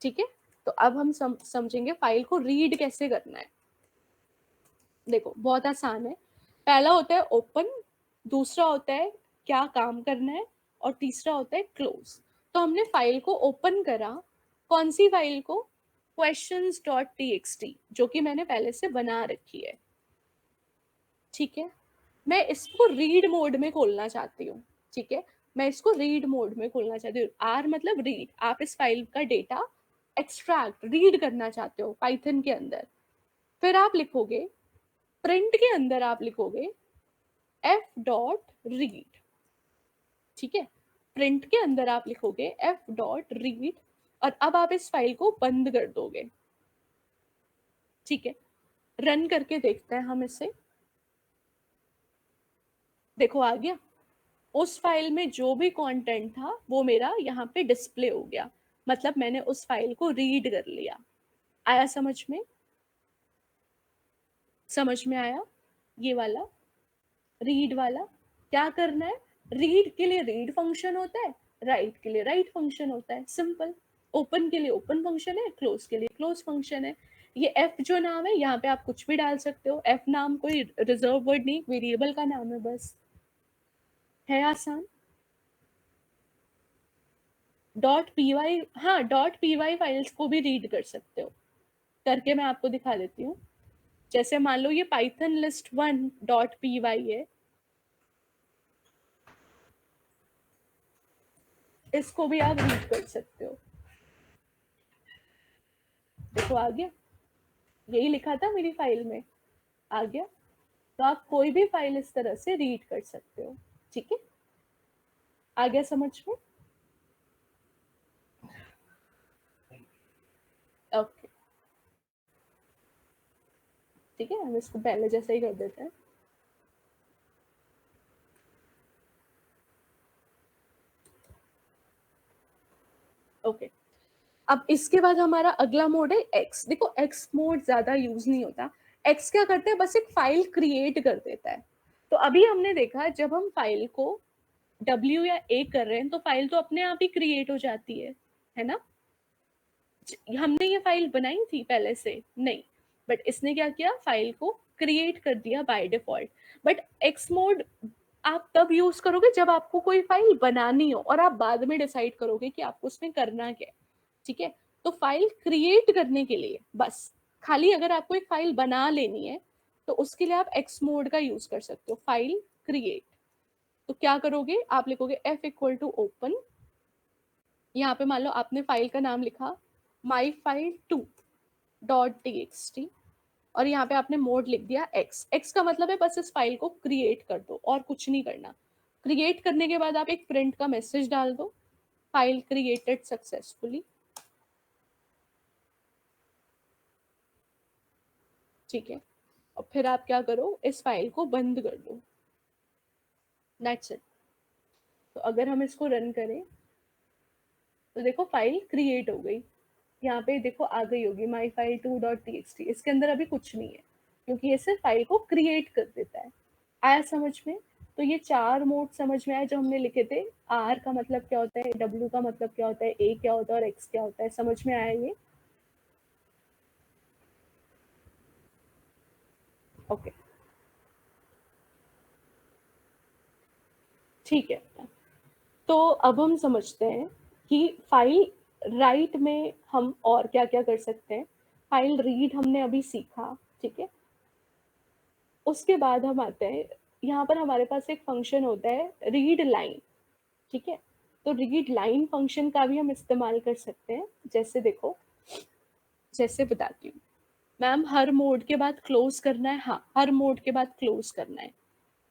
ठीक है, तो अब हम समझेंगे फाइल को रीड कैसे करना है। देखो बहुत आसान है, पहला होता है ओपन, दूसरा होता है क्या काम करना है, और तीसरा होता है क्लोज। तो हमने फाइल को ओपन करा, कौन सी फाइल को, क्वेश्चंस डॉट टी जो कि मैंने पहले से बना रखी है। ठीक है, मैं इसको रीड मोड में खोलना चाहती हूँ। ठीक है, मैं इसको रीड मोड में खोलना चाहती हूँ, आर मतलब रीड, आप इस फाइल का डेटा एक्सट्रैक्ट रीड करना चाहते हो पाइथन के अंदर। फिर आप लिखोगे, प्रिंट के अंदर आप लिखोगे एफ डॉट रीड। ठीक है, प्रिंट के अंदर आप लिखोगे एफ डॉट रीड, और अब आप इस फाइल को बंद कर दोगे। ठीक है, रन करके देखते हैं हम इसे। देखो आ गया, उस फाइल में जो भी कंटेंट था वो मेरा यहाँ पे डिस्प्ले हो गया, मतलब मैंने उस फाइल को रीड कर लिया। आया समझ में? समझ में आया? ये वाला रीड वाला क्या करना है, रीड के लिए रीड फंक्शन होता है, राइट के लिए राइट फंक्शन होता है, सिंपल। ओपन के लिए ओपन फंक्शन है, क्लोज के लिए क्लोज फंक्शन है। ये एफ जो नाम है, यहाँ पे आप कुछ भी डाल सकते हो। एफ नाम कोई रिजर्व वर्ड नहीं, वेरिएबल का नाम है बस, है आसान। डॉट पी वाई, हाँ डॉट पी वाई फाइल्स को भी रीड कर सकते हो, करके मैं आपको दिखा देती हूँ। जैसे मान लो ये Python list one dot P Y है, इसको भी आप रीड कर सकते हो। देखो आ गया, यही लिखा था मेरी फाइल में, आ गया। तो आप कोई भी फाइल इस तरह से रीड कर सकते हो, ठीक है। आ गया समझ में? ओके, ठीक है, हम इसको पहले जैसा ही कर देते हैं। ओके, अब इसके बाद हमारा अगला मोड है एक्स। देखो एक्स मोड ज्यादा यूज नहीं होता। एक्स क्या करते हैं, बस एक फाइल क्रिएट कर देता है। तो अभी हमने देखा जब हम फाइल को डब्ल्यू या ए कर रहे हैं तो फाइल तो अपने आप ही क्रिएट हो जाती है ना। हमने ये फाइल बनाई थी पहले से नहीं, बट इसने क्या किया, फाइल को क्रिएट कर दिया by default. But x mode आप तब यूज करोगे जब आपको कोई फाइल बनानी हो और आप बाद में डिसाइड करोगे कि आपको उसमें करना क्या है, ठीक है। तो फाइल क्रिएट करने के लिए बस, खाली अगर आपको एक फाइल बना लेनी है तो उसके लिए आप एक्स मोड का यूज कर सकते हो, फाइल क्रिएट। तो क्या करोगे, आप लिखोगे एफ इक्वल टू ओपन, यहाँ पे मान लो आपने फाइल का नाम लिखा my file to dot T X T, और यहाँ पे आपने मोड लिख दिया एक्स। एक्स का मतलब है बस इस फाइल को क्रिएट कर दो और कुछ नहीं करना। क्रिएट करने के बाद आप एक प्रिंट का मैसेज डाल दो, फाइल क्रिएटेड सक्सेसफुली, ठीक है। और फिर आप क्या करो, इस फाइल को बंद कर दो, दैट्स इट। तो अगर हम इसको रन करें तो देखो फाइल क्रिएट हो गई, यहाँ पे देखो आ गई होगी my file to dot T X T. इसके अंदर अभी कुछ नहीं है क्योंकि ये सिर्फ फाइल को क्रिएट कर देता है। आया समझ में? तो ये चार मोड समझ में आए जो हमने लिखे थे। आर का मतलब क्या होता है, डब्ल्यू का मतलब क्या होता है, ए क्या होता है और एक्स क्या होता है, समझ में आया ये? ओके, ठीक है। तो अब हम समझते हैं कि फाइल राइट में हम और क्या क्या कर सकते हैं। फाइल रीड हमने अभी सीखा, ठीक है। उसके बाद हम आते हैं, यहाँ पर हमारे पास एक फंक्शन होता है रीड लाइन, ठीक है। तो रीड लाइन फंक्शन का भी हम इस्तेमाल कर सकते हैं। जैसे देखो, जैसे बताती हूँ, मैम हर मोड के बाद क्लोज करना है, हाँ हर मोड के बाद क्लोज करना है,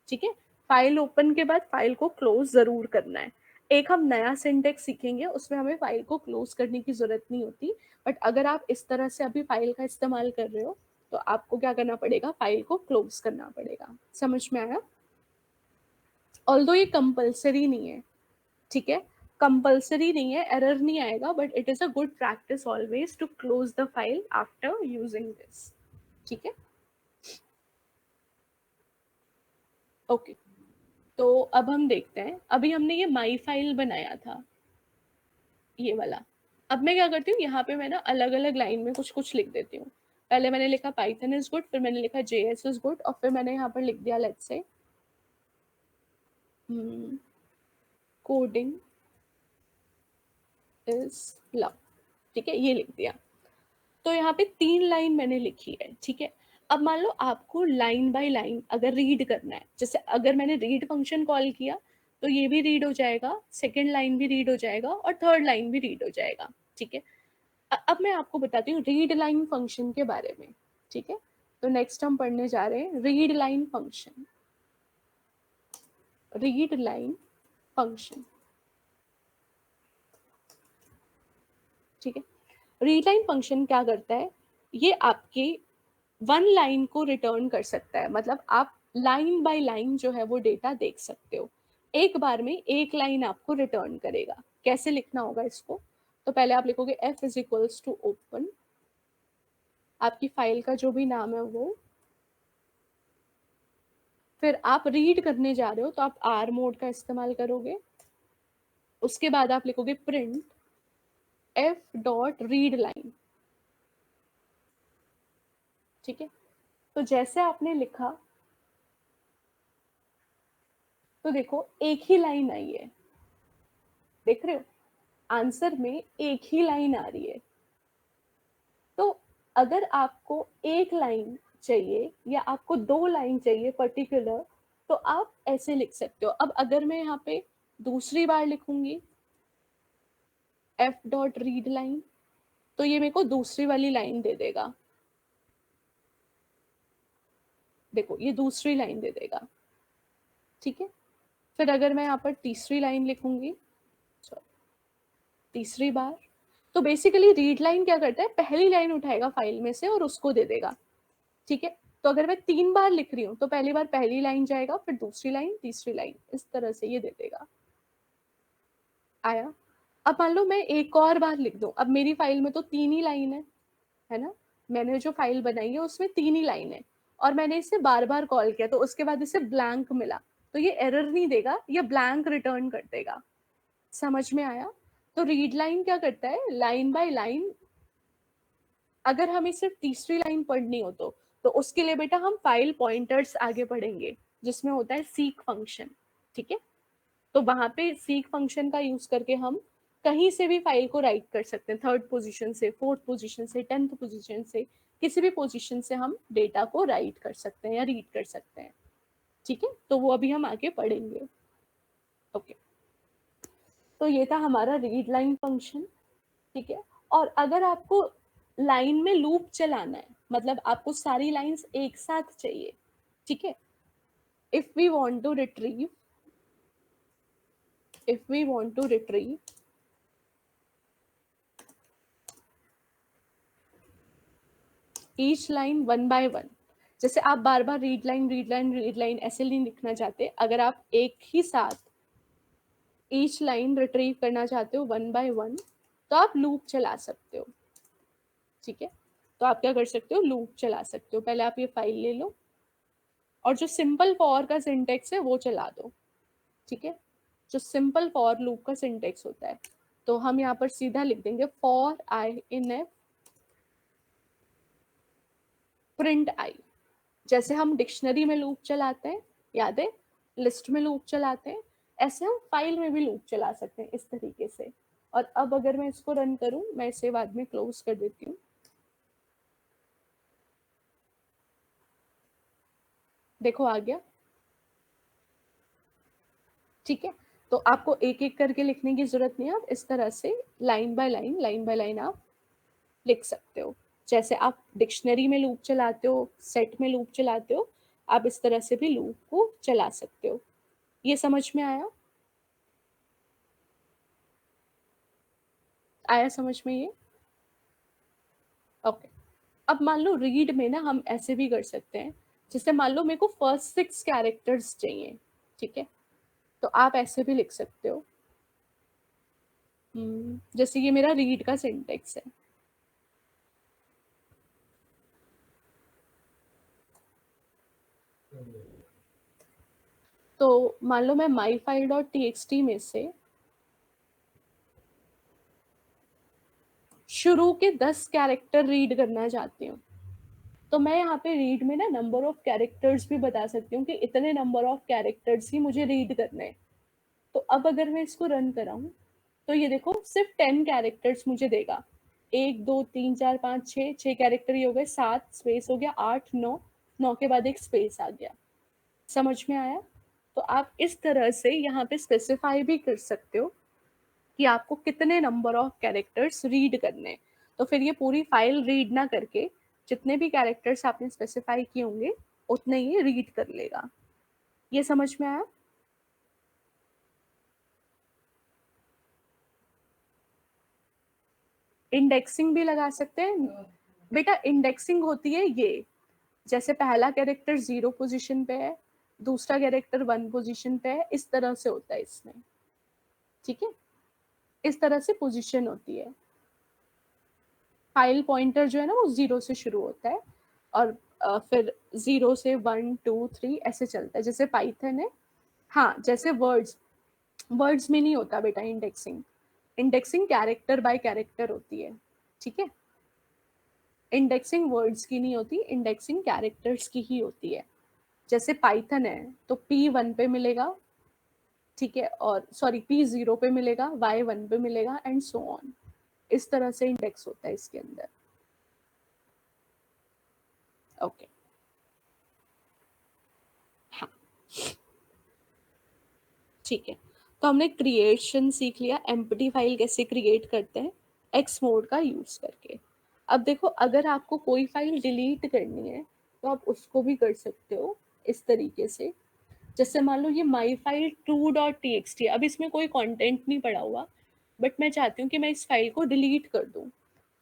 ठीक है। फाइल ओपन के बाद फाइल को क्लोज जरूर करना है। एक हम नया सिंटेक्स सीखेंगे, उसमें हमें फाइल को क्लोज करने की जरूरत नहीं होती। बट अगर आप इस तरह से अभी फाइल का इस्तेमाल कर रहे हो तो आपको क्या करना पड़ेगा, फाइल को क्लोज करना पड़ेगा। समझ में आया? ऑल्दो ये कंपल्सरी नहीं है, ठीक है। कंपल्सरी नहीं है, एरर नहीं आएगा, but it is a good practice always to close the file after using this, ठीक है। ओके, तो अब हम देखते हैं, अभी हमने ये माई फाइल बनाया था, ये वाला। अब मैं क्या करती हूँ, यहाँ पे मैं ना अलग अलग लाइन में कुछ कुछ लिख देती हूँ। पहले मैंने लिखा पाइथन इज गुड, फिर मैंने लिखा जेएस इज गुड, और फिर मैंने यहाँ पर लिख दिया let's say coding is love, ठीक है, ये लिख दिया। तो यहाँ पे तीन लाइन मैंने लिखी है, ठीक है। अब मान लो आपको लाइन बाय लाइन अगर रीड करना है, जैसे अगर मैंने रीड फंक्शन कॉल किया तो ये भी रीड हो जाएगा, सेकेंड लाइन भी रीड हो जाएगा और थर्ड लाइन भी रीड हो जाएगा, ठीक है। अब मैं आपको बताती हूँ रीड लाइन फंक्शन के बारे में, ठीक है। तो नेक्स्ट हम पढ़ने जा रहे हैं read line function. Read line function, ठीक है। रीड लाइन फंक्शन क्या करता है, ये आपके वन लाइन को रिटर्न कर सकता है, मतलब आप लाइन बाय लाइन जो है वो डेटा देख सकते हो। एक बार में एक लाइन आपको रिटर्न करेगा। कैसे लिखना होगा इसको, तो पहले आप लिखोगे F is equals to open, आपकी फाइल का जो भी नाम है वो, फिर आप रीड करने जा रहे हो तो आप आर मोड का इस्तेमाल करोगे। उसके बाद आप लिखोगे print F dot read line. ठीक है, तो जैसे आपने लिखा तो देखो एक ही लाइन आई है, देख रहे हो आंसर में एक ही लाइन आ रही है। तो अगर आपको एक लाइन चाहिए या आपको दो लाइन चाहिए पर्टिकुलर, तो आप ऐसे लिख सकते हो। अब अगर मैं यहाँ पे दूसरी बार लिखूंगी एफ डॉट रीड लाइन, तो ये मेरे को दूसरी वाली लाइन दे देगा। देखो ये दूसरी लाइन दे देगा। ठीक है, फिर अगर मैं यहाँ पर तीसरी लाइन लिखूंगी, तीसरी बार, तो बेसिकली रीड लाइन क्या करता है, पहली लाइन उठाएगा फाइल में से और उसको दे देगा। ठीक है, तो अगर मैं 3 बार लिख रही हूँ तो पहली बार पहली लाइन जाएगा, फिर दूसरी लाइन, तीसरी लाइन, इस तरह से ये दे देगा। आया। अब मान लो मैं एक और बार लिख दूं, अब मेरी फाइल में तो 3 ही लाइन है ना, मैंने जो फाइल बनाई है उसमें 3 ही लाइन है, और मैंने इसे बार बार कॉल किया तो उसके बाद इसे ब्लैंक मिला, तो ये एरर नहीं देगा, ये ब्लैंक रिटर्न कर देगा। समझ में आया? तो रीड लाइन क्या करता है, लाइन बाय लाइन, अगर हमें सिर्फ तीसरी लाइन पढ़नी हो तो उसके लिए बेटा हम फाइल पॉइंटर्स आगे पढ़ेंगे, जिसमें होता है सीक फंक्शन। ठीक है, तो वहां पे सीक फंक्शन का यूज करके हम कहीं से भी फाइल को राइट कर सकते हैं, थर्ड पोजीशन से, फोर्थ पोजीशन से, 10th पोजीशन से, किसी भी पोजीशन से हम डेटा को राइट कर सकते हैं या रीड कर सकते हैं। ठीक है, तो वो अभी हम आगे पढ़ेंगे। ओके, तो ये था हमारा रीड लाइन फंक्शन। ठीक है, और अगर आपको लाइन में लूप चलाना है, मतलब आपको सारी लाइंस एक साथ चाहिए। ठीक है, if we want to retrieve, if we want to retrieve each line one by one, जैसे आप बार बार read line read line read line ऐसे नहीं लिखना चाहते, अगर आप एक ही साथ ईच लाइन रिट्रीव करना चाहते हो वन बाय वन, तो आप लूप चला सकते हो। ठीक है, तो आप क्या कर सकते हो, लूप चला सकते हो। पहले आप ये फाइल ले लो और जो सिंपल फॉर का सिंटेक्स है वो चला दो। ठीक है, जो सिंपल फॉर लूप का सिंटेक्स होता है, तो हम यहाँ पर सीधा लिख देंगे for I in F print I. जैसे हम डिक्शनरी में लूप चलाते हैं, याद है, लिस्ट में लूप चलाते हैं, ऐसे हम फाइल में भी लूप चला सकते हैं इस तरीके से। और अब अगर मैं इसको रन करूं, मैं इसे बाद में क्लोज कर देती हूँ। देखो आ गया। ठीक है, तो आपको एक एक करके लिखने की जरूरत नहीं है, आप इस तरह से लाइन बाय लाइन आप लिख सकते हो। जैसे आप डिक्शनरी में लूप चलाते हो, सेट में लूप चलाते हो, आप इस तरह से भी लूप को चला सकते हो। ये समझ में आया? आया समझ में ये? ओके, अब मान लो रीड में ना हम ऐसे भी कर सकते हैं, जैसे मान लो मेरे को फर्स्ट 6 कैरेक्टर्स चाहिए। ठीक है, तो आप ऐसे भी लिख सकते हो। जैसे ये मेरा रीड का सिंटेक्स है। तो मान लो मैं माई फाइल डॉट टी में से शुरू के 10 कैरेक्टर रीड करना चाहती हूँ, तो मैं यहाँ पे रीड में ना नंबर ऑफ कैरेक्टर्स भी बता सकती हूँ कि इतने नंबर ऑफ कैरेक्टर्स ही मुझे रीड करने हैं। तो अब अगर मैं इसको रन कराऊं, तो ये देखो सिर्फ 10 कैरेक्टर्स मुझे देगा। 1 2 3 4 5 6 कैरेक्टर ये हो गए, 7 स्पेस हो गया, 8 9, 9 के बाद एक स्पेस आ गया। समझ में आया? तो आप इस तरह से यहाँ पे स्पेसिफाई भी कर सकते हो कि आपको कितने नंबर ऑफ कैरेक्टर्स रीड करने। तो फिर ये पूरी फाइल रीड ना करके जितने भी कैरेक्टर्स आपने स्पेसिफाई किए होंगे उतने ही रीड कर लेगा। ये समझ में आया? इंडेक्सिंग भी लगा सकते हैं बेटा। इंडेक्सिंग होती है ये, जैसे पहला कैरेक्टर 0 पोजीशन पे है, दूसरा कैरेक्टर 1 पोजीशन पे है, इस तरह से होता है इसमें। ठीक है, इस तरह से पोजीशन होती है। फाइल पॉइंटर जो है ना वो 0 से शुरू होता है, और फिर 0 से 1 2 3 ऐसे चलता है, जैसे पाइथन है। हाँ, जैसे वर्ड्स, वर्ड्स में नहीं होता बेटा indexing, indexing character bye character होती है, ठीक है। इंडेक्सिंग वर्ड्स की नहीं होती, इंडेक्सिंग कैरेक्टर्स की ही होती है। जैसे पाइथन है तो P1 पे मिलेगा, ठीक है, और सॉरी P0 पे मिलेगा, Y1 पे मिलेगा एंड सो ऑन। इस तरह से इंडेक्स होता है इसके अंदर। ओके, हाँ, ठीक है। तो हमने क्रिएशन सीख लिया, एम्प्टी फाइल कैसे क्रिएट करते हैं एक्स मोड का यूज करके। अब देखो, अगर आपको कोई फाइल डिलीट करनी है तो आप उसको भी कर सकते हो इस तरीके से। जैसे मान लो ये माई फाइल 2.txt, अब इसमें कोई कंटेंट नहीं पड़ा हुआ, बट मैं चाहती हूँ कि मैं इस फाइल को डिलीट कर दूँ,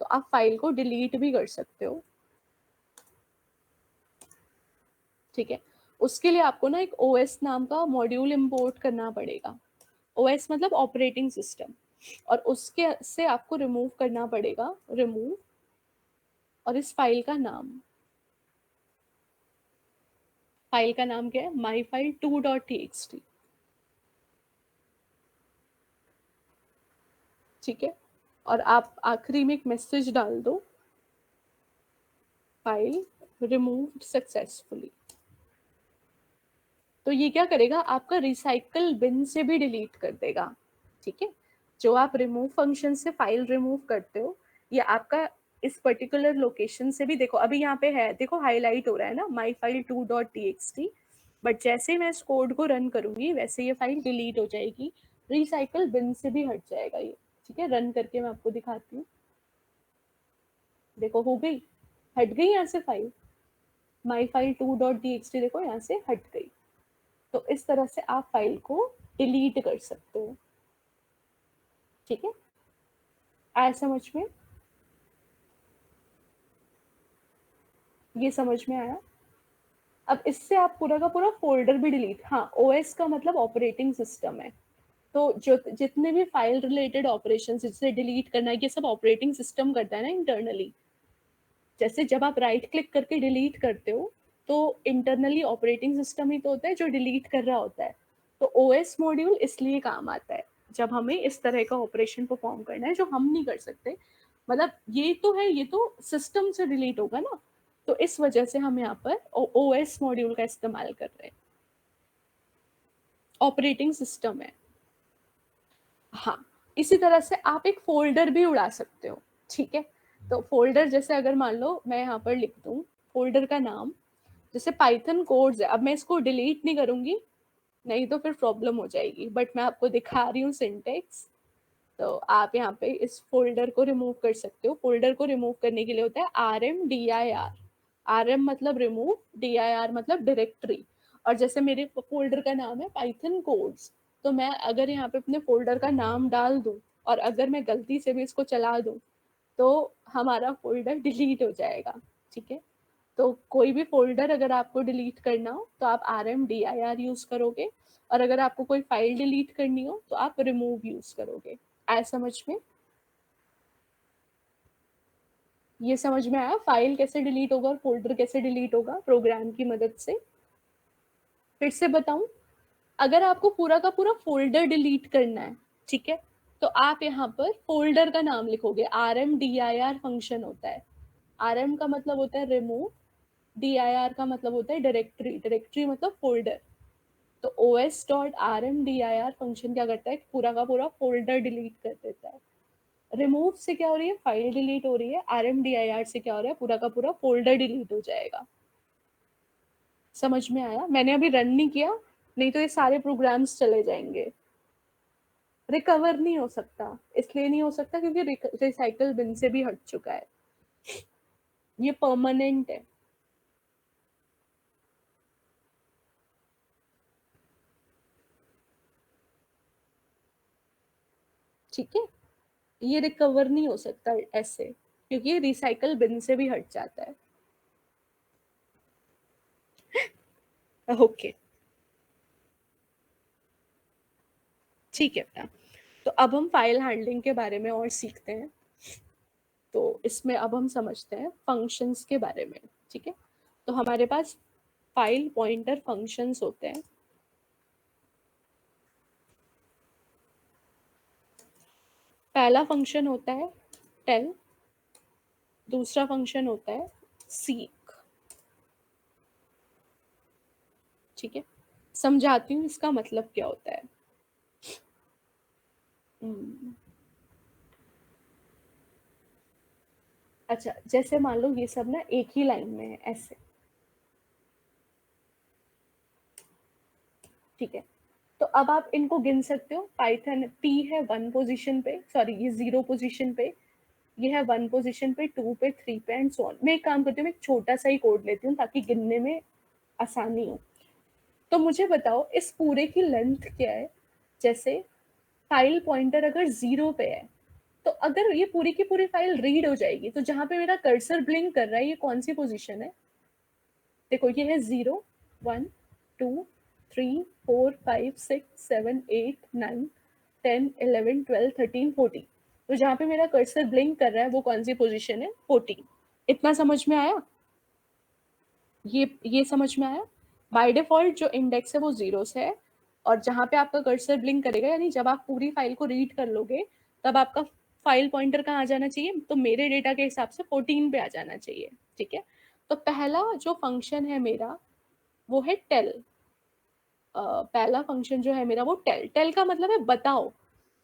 तो आप फाइल को डिलीट भी कर सकते हो, ठीक है। उसके लिए आपको ना एक ओएस नाम का मॉड्यूल इंपोर्ट करना पड़ेगा। ओएस मतलब ऑपरेटिंग सिस्टम, और उसके से आपको रिमूव करना पड़ेगा, रिमूव, और इस फाइल का नाम, फाइल का नाम क्या है, माई फाइल 2.txt, ठीक है। और आप आखिरी में एक मैसेज डाल दो, फाइल रिमूव्ड सक्सेसफुली। तो ये क्या करेगा, आपका रिसाइकल बिन से भी डिलीट कर देगा, ठीक है। जो आप रिमूव फंक्शन से फाइल रिमूव करते हो, ये आपका इस पर्टिकुलर लोकेशन से भी, देखो अभी यहाँ पे है, देखो हाईलाइट हो रहा है ना माई फाइल 2.txt, बट जैसे मैं इस कोड को रन करूंगी वैसे ये फाइल डिलीट हो जाएगी, रिसाइकल बिन से भी हट जाएगा ये, ठीक है। रन करके मैं आपको दिखाती हूँ, देखो हो गई, हट गई यहाँ से फाइल, माई फाइल 2.txt, देखो यहाँ से हट गई। तो इस तरह से आप फाइल को डिलीट कर सकते हो, ठीक है। आया समझ में, ये समझ में आया। अब इससे आप पूरा का पूरा फोल्डर भी डिलीट, हाँ, ओएस का मतलब ऑपरेटिंग सिस्टम है, तो जो जितने भी फाइल रिलेटेड ऑपरेशन जिससे डिलीट करना है, ये सब ऑपरेटिंग सिस्टम करता है ना इंटरनली। जैसे जब आप राइट क्लिक करके डिलीट करते हो, तो इंटरनली ऑपरेटिंग सिस्टम ही तो होता है जो डिलीट कर रहा होता है। तो ओएस मॉड्यूल इसलिए काम आता है जब हमें इस तरह का ऑपरेशन परफॉर्म करना है जो हम नहीं कर सकते, मतलब ये तो है, ये तो सिस्टम से डिलीट होगा ना, तो इस वजह से हम यहाँ पर ओएस मॉड्यूल का इस्तेमाल कर रहे हैं, ऑपरेटिंग सिस्टम है। हाँ, इसी तरह से आप एक फोल्डर भी उड़ा सकते हो, ठीक है। तो फोल्डर जैसे अगर मान लो मैं यहाँ पर लिख दूँ फोल्डर का नाम, जैसे पाइथन कोड्स है, अब मैं इसको डिलीट नहीं करूंगी, नहीं तो फिर प्रॉब्लम हो जाएगी, बट मैं आपको दिखा रही हूँ सिंटेक्स। तो आप यहाँ पे इस फोल्डर को रिमूव कर सकते हो। फोल्डर को रिमूव करने के लिए होता है RMDIR, RM मतलब रिमूव, DIR मतलब डायरेक्टरी। और जैसे मेरे फोल्डर का नाम है पाइथन कोड्स, तो मैं अगर यहाँ पे अपने फोल्डर का नाम डाल दूँ और अगर मैं गलती से भी इसको चला दूँ, तो हमारा फोल्डर डिलीट हो जाएगा, ठीक है। तो कोई भी फोल्डर अगर आपको डिलीट करना हो तो आप RMDIR यूज करोगे, और अगर आपको कोई फाइल डिलीट करनी हो तो आप रिमूव यूज करोगे। आया समझ में, ये समझ में आया फाइल कैसे डिलीट होगा और फोल्डर कैसे डिलीट होगा प्रोग्राम की मदद से। फिर से बताऊं, अगर आपको पूरा का पूरा फोल्डर डिलीट करना है, ठीक है, तो आप यहाँ पर फोल्डर का नाम लिखोगे, RMDIR फंक्शन होता है। RM का मतलब होता है रिमूव, DIR का मतलब होता है डायरेक्टरी, डायरेक्टरी मतलब फोल्डर। तो os.rmdir फंक्शन क्या करता है, पूरा का पूरा फोल्डर डिलीट कर देता है। रिमूव से क्या हो रही है, फाइल डिलीट हो रही है, RMDIR से क्या हो रहा है, पूरा का पूरा फोल्डर डिलीट हो जाएगा। समझ में आया, मैंने अभी रन नहीं किया, नहीं तो ये सारे प्रोग्राम्स चले जाएंगे। रिकवर नहीं हो सकता, इसलिए नहीं हो सकता क्योंकि रिसाइकल बिन से भी हट चुका है, ये परमानेंट है, ठीक है। ये रिकवर नहीं हो सकता ऐसे, क्योंकि ये रिसाइकल बिन से भी हट जाता है। ओके, ठीक है बेटा। तो अब हम फाइल हैंडलिंग के बारे में और सीखते हैं। तो इसमें अब हम समझते हैं फंक्शंस के बारे में, ठीक है। तो हमारे पास फाइल पॉइंटर फंक्शंस होते हैं। पहला फंक्शन होता है टेल, दूसरा फंक्शन होता है सीक। ठीक है, समझाती हूँ इसका मतलब क्या होता है। हम्म, अच्छा, जैसे मान लो ये सब ना एक ही लाइन में है ऐसे। ठीक है, तो अब आप इनको गिन सकते हो। पाइथन पी है 1 पोजीशन पे, सॉरी ये 0 पोजीशन पे, ये है 1 पोजीशन पे, 2 पे, 3 पे एंड सो ऑन। मैं एक काम करती हूँ, मैं एक छोटा सा ही कोड लेती हूँ ताकि गिनने में आसानी हो। तो मुझे बताओ इस पूरे की लेंथ क्या है। जैसे फाइल पॉइंटर अगर 0 पे है, तो अगर ये पूरी की पूरी फाइल रीड हो जाएगी, तो जहां पे मेरा कर्सर ब्लिंक कर रहा है ये कौन सी पोजीशन है। देखो ये है 0, 1, 2, 3, 4, 5, 6, 7, 8, 9, 10, 11, 12, 13, 14। तो जहां पे मेरा कर्सर ब्लिंक कर रहा है वो कौन सी पोजीशन है, 14। इतना समझ में आया। ये समझ में आया। बाय डिफॉल्ट जो इंडेक्स है वो 0 से है, और जहां पे आपका कर्सर ब्लिंक करेगा, यानी जब आप पूरी फाइल को रीड कर लोगे, तब आपका फाइल पॉइंटर कहाँ आ जाना चाहिए, तो मेरे डेटा के हिसाब से 14 पे आ जाना चाहिए। ठीक है, तो पहला जो फंक्शन है मेरा वो है टेल। पहला फंक्शन जो है मेरा वो टेल। टेल का मतलब है बताओ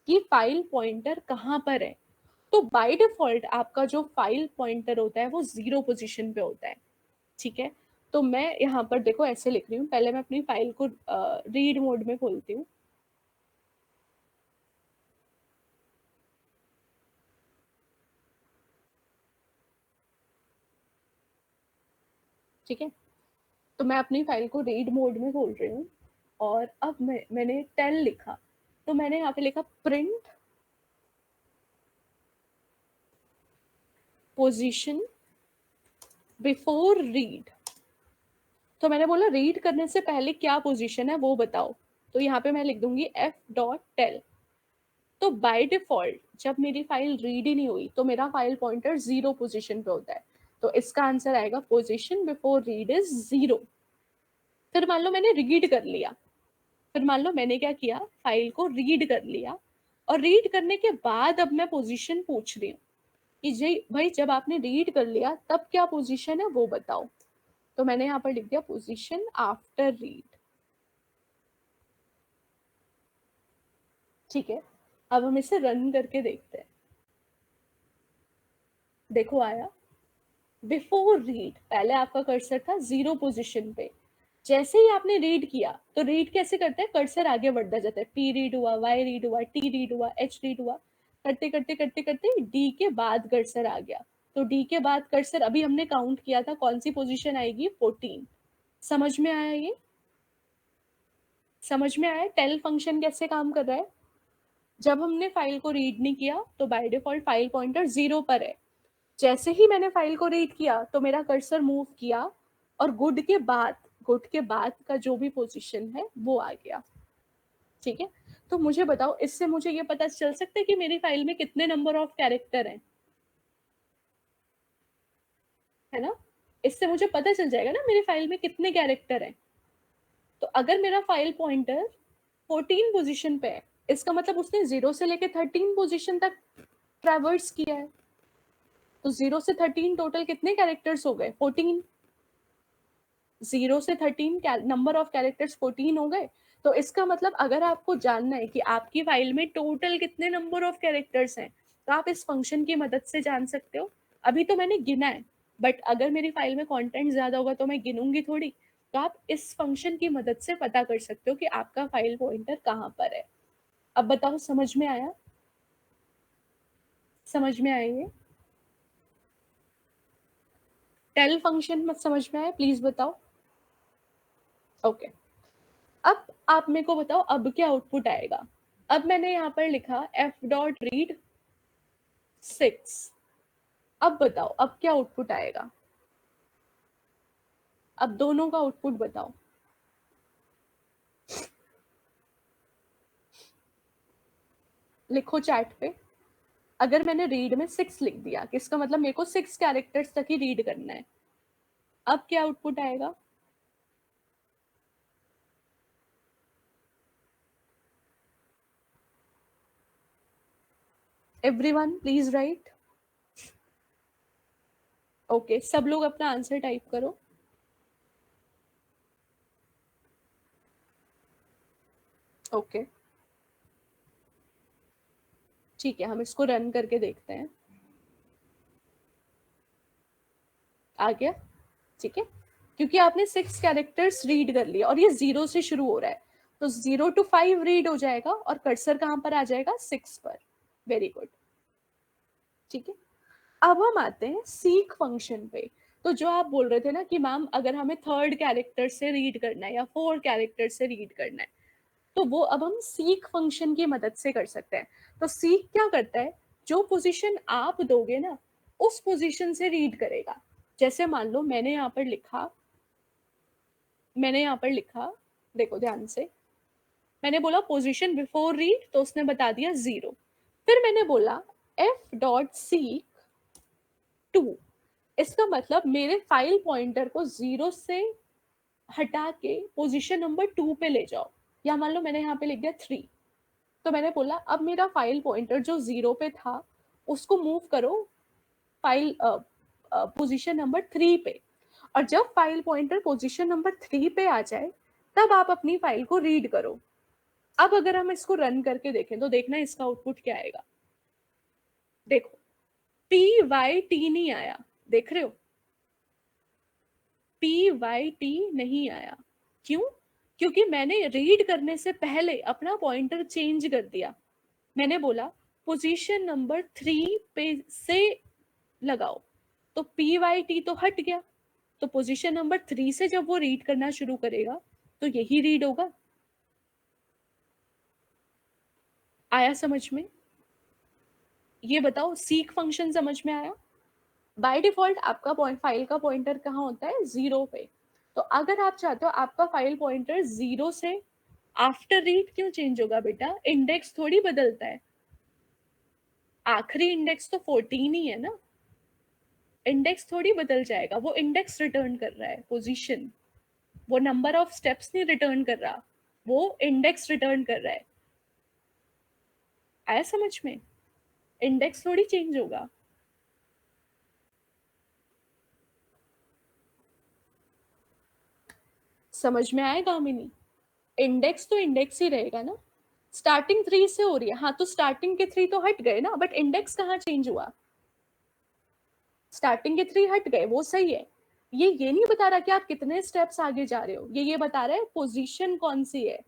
कि फाइल पॉइंटर कहाँ पर है। तो बाय डिफॉल्ट आपका जो फाइल पॉइंटर होता है वो 0 पोजीशन पे होता है। ठीक है, तो मैं यहाँ पर देखो ऐसे लिख रही हूँ। पहले मैं अपनी फाइल को रीड मोड में खोलती हूँ। ठीक है, तो मैं अपनी फाइल को रीड मोड में खोल रही हूँ, और अब मैंने टेल लिखा। तो मैंने यहाँ पे लिखा प्रिंट पोजीशन बिफोर रीड। तो मैंने बोला रीड करने से पहले क्या पोजीशन है वो बताओ। तो यहाँ पे मैं लिख दूंगी एफ डॉट टेल। तो बाय डिफॉल्ट जब मेरी फाइल रीड ही नहीं हुई तो मेरा फाइल पॉइंटर 0 पोजीशन पे होता है। तो इसका आंसर आएगा पोजीशन बिफोर रीड इज 0। फिर मान लो मैंने रीड कर लिया। फिर मान लो मैंने क्या किया, फाइल को रीड कर लिया, और रीड करने के बाद अब मैं पोजीशन पूछ रही हूँ कि जी भाई जब आपने रीड कर लिया तब क्या पोजीशन है वो बताओ। तो मैंने यहाँ पर लिख दिया पोजीशन आफ्टर रीड। ठीक है, अब हम इसे रन करके देखते हैं। देखो आया। बिफोर रीड पहले आपका कर्सर था 0 पोजीशन पे। जैसे ही आपने रीड किया, तो रीड कैसे करते हैं, कर्सर आगे बढ़ता जाता है। पी रीड हुआ, वाई रीड हुआ, टी रीड हुआ, एच रीड हुआ, करते करते करते करते डी के बाद कर्सर आ गया। तो डी के बाद कर्सर अभी हमने काउंट किया था, कौन सी पोजीशन आएगी, 14। समझ में आया ये। समझ में आया टेल फंक्शन कैसे काम कर रहा है। जब हमने फाइल को रीड नहीं किया तो बाय डिफॉल्ट फाइल पॉइंटर 0 पर है। जैसे ही मैंने फाइल को रीड किया तो मेरा कर्सर मूव किया, और गुड के बाद का जो भी पोजीशन है वो आ गया। ठीक है, तो मुझे बताओ इससे मुझे ये पता चल सकता है कि मेरी फाइल में कितने नंबर ऑफ कैरेक्टर हैं, है ना। इससे मुझे पता चल जाएगा ना मेरी फाइल में कितने कैरेक्टर हैं। तो अगर मेरा फाइल पॉइंटर 14 पोजीशन पे है, इसका मतलब उसने 0 से लेके 13 पोजीशन तक ट्रेवर्स किया है। तो 0 से 13 टोटल कितने कैरेक्टर्स हो गए, 14। 0 से 13 नंबर ऑफ कैरेक्टर्स 14 हो गए। तो इसका मतलब अगर आपको जानना है कि आपकी फाइल में टोटल कितने नंबर ऑफ कैरेक्टर्स हैं, तो आप इस फंक्शन की मदद से जान सकते हो। अभी तो मैंने गिना है, बट अगर मेरी फाइल में कंटेंट ज्यादा होगा तो मैं गिनूंगी थोड़ी। तो आप इस फंक्शन की मदद से पता कर सकते हो कि आपका फाइल पॉइंटर कहाँ पर है। अब बताओ समझ में आया। समझ में आएंगे। टेल फंक्शन मत समझ में आया, प्लीज बताओ। ओके, अब आप मेरे को बताओ अब क्या आउटपुट आएगा। अब मैंने यहाँ पर लिखा एफ डॉट रीड 6। अब बताओ अब क्या आउटपुट आएगा। अब दोनों का आउटपुट बताओ। लिखो चैट पे। अगर मैंने रीड में 6 लिख दिया, किसका मतलब मेरे को 6 कैरेक्टर्स तक ही रीड करना है। अब क्या आउटपुट आएगा? Everyone please right. ओके, सब लोग अपना आंसर टाइप करो। ओके ठीक है, हम इसको रन करके देखते हैं। आ गया? ठीक है, क्योंकि आपने 6 कैरेक्टर्स रीड कर लिया और ये 0 से शुरू हो रहा है, तो 0 to 5 रीड हो जाएगा और कर्सर कहां पर आ जाएगा? 6 पर। Very good. ठीक है, अब हम आते हैं सीक फंक्शन पे। तो जो आप बोल रहे थे ना कि मैम अगर हमें 3rd कैरेक्टर से रीड करना है या 4 कैरेक्टर से रीड करना है, तो वो अब हम सीक फंक्शन की मदद से कर सकते हैं। तो सीक क्या करता है? जो पोजीशन आप दोगे ना, उस पोजीशन से रीड करेगा। जैसे मान लो मैंने यहाँ पर लिखा, देखो ध्यान से, मैंने बोला पोजीशन बिफोर रीड, तो उसने बता दिया 0। फिर मैंने बोला f.seek 2, इसका मतलब मेरे फाइल पॉइंटर को 0 से हटा के पोजीशन नंबर 2 पे ले जाओ। या मान लो मैंने यहाँ पे लिख दिया 3, तो मैंने बोला अब मेरा फाइल पॉइंटर जो 0 पे था उसको मूव करो फाइल पोजीशन नंबर 3 पे। और जब फाइल पॉइंटर पोजीशन नंबर 3 पे आ जाए तब आप अपनी फाइल को रीड करो। अब अगर हम इसको रन करके देखें तो देखना इसका आउटपुट क्या आएगा। देखो, PYT नहीं आया, देख रहे हो? PYT नहीं आया। क्यों? क्योंकि मैंने रीड करने से पहले अपना पॉइंटर चेंज कर दिया। मैंने बोला पोजीशन नंबर 3 पे से लगाओ, तो PYT तो हट गया। तो पोजीशन नंबर 3 से जब वो रीड करना शुरू करेगा तो यही रीड होगा। आया समझ में? ये बताओ, सीक फंक्शन समझ में आया? बाय डिफॉल्ट आपका फाइल का पॉइंटर कहाँ होता है? 0 पे। तो अगर आप चाहते हो आपका फाइल पॉइंटर 0 से आफ्टर रीड क्यों चेंज होगा बेटा? इंडेक्स थोड़ी बदलता है, आखिरी इंडेक्स तो 14 ही है ना। इंडेक्स थोड़ी बदल जाएगा, वो इंडेक्स रिटर्न कर रहा है, पोजीशन। वो नंबर ऑफ स्टेप्स नहीं रिटर्न कर रहा, वो इंडेक्स रिटर्न कर रहा है। आया समझ में? इंडेक्स थोड़ी चेंज होगा। समझ में आएगा गामिनी? इंडेक्स तो इंडेक्स ही रहेगा ना। स्टार्टिंग 3 से हो रही है, हाँ, तो स्टार्टिंग के 3 तो हट गए ना, बट इंडेक्स कहाँ चेंज हुआ? स्टार्टिंग के 3 हट गए, वो सही है। ये नहीं बता रहा कि आप कितने स्टेप्स आगे जा रहे हो, ये बता रहा है पोजीशन कौन सी है।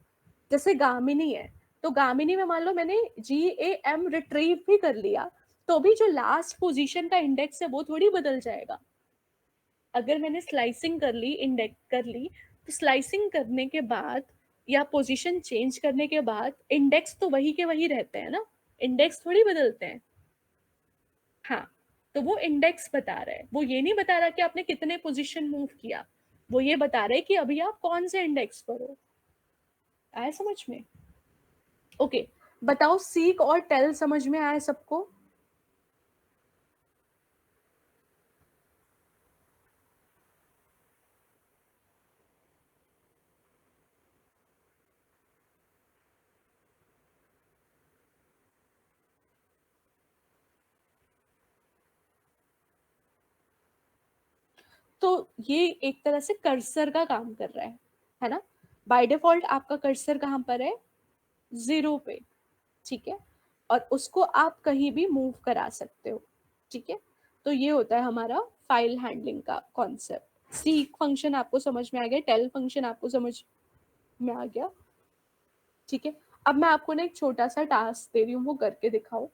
जैसे गामिनी है, तो गामिनी में मान लो मैंने GAM रिट्रीव भी कर लिया, तो भी जो लास्ट पोजीशन का इंडेक्स है वो थोड़ी बदल जाएगा। अगर मैंने स्लाइसिंग कर ली, इंडेक्स कर ली, तो स्लाइसिंग करने के बाद या पोजीशन चेंज करने के बाद इंडेक्स तो वही के वही रहते हैं ना, इंडेक्स थोड़ी बदलते हैं। हाँ, तो वो इंडेक्स बता रहा है, वो ये नहीं बता रहा कि आपने कितने पोजीशन मूव किया, वो ये बता रहे कि अभी आप कौन से इंडेक्स पर हो। आया समझ में? ओके, बताओ सीक और टेल समझ में आया सबको? तो ये एक तरह से कर्सर का काम कर रहा है ना। बाय डिफॉल्ट आपका कर्सर कहाँ पर है? 0 पे। ठीक है, और उसको आप कहीं भी मूव करा सकते हो। ठीक है, तो ये होता है हमारा फाइल हैंडलिंग का कॉन्सेप्ट। सीक फंक्शन आपको समझ में आ गया, टेल फंक्शन आपको समझ में आ गया। ठीक है, अब मैं आपको ना एक छोटा सा टास्क दे रही हूँ, वो करके दिखाओ।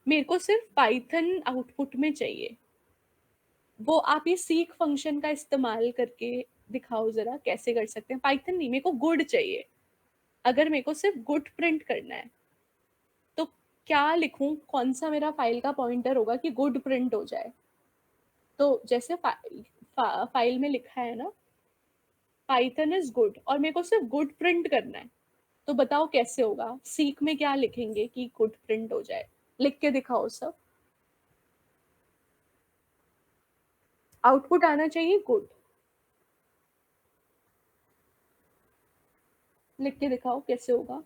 मेरे को सिर्फ पाइथन आउटपुट में चाहिए, वो आप ये सीक फंक्शन का इस्तेमाल करके दिखाओ जरा कैसे कर सकते हैं। पाइथन नहीं, मेरे को गुड चाहिए। अगर मेरे को सिर्फ गुड प्रिंट करना है तो क्या लिखूं, कौन सा मेरा फाइल का पॉइंटर होगा कि गुड प्रिंट हो जाए? तो जैसे फाइल में लिखा है ना, पाइथन इज गुड, और मेरे को सिर्फ गुड प्रिंट करना है, तो बताओ कैसे होगा? सीक में क्या लिखेंगे कि गुड प्रिंट हो जाए? लिख के दिखाओ सब। आउटपुट आना चाहिए गुड। लिख के दिखाओ कैसे होगा।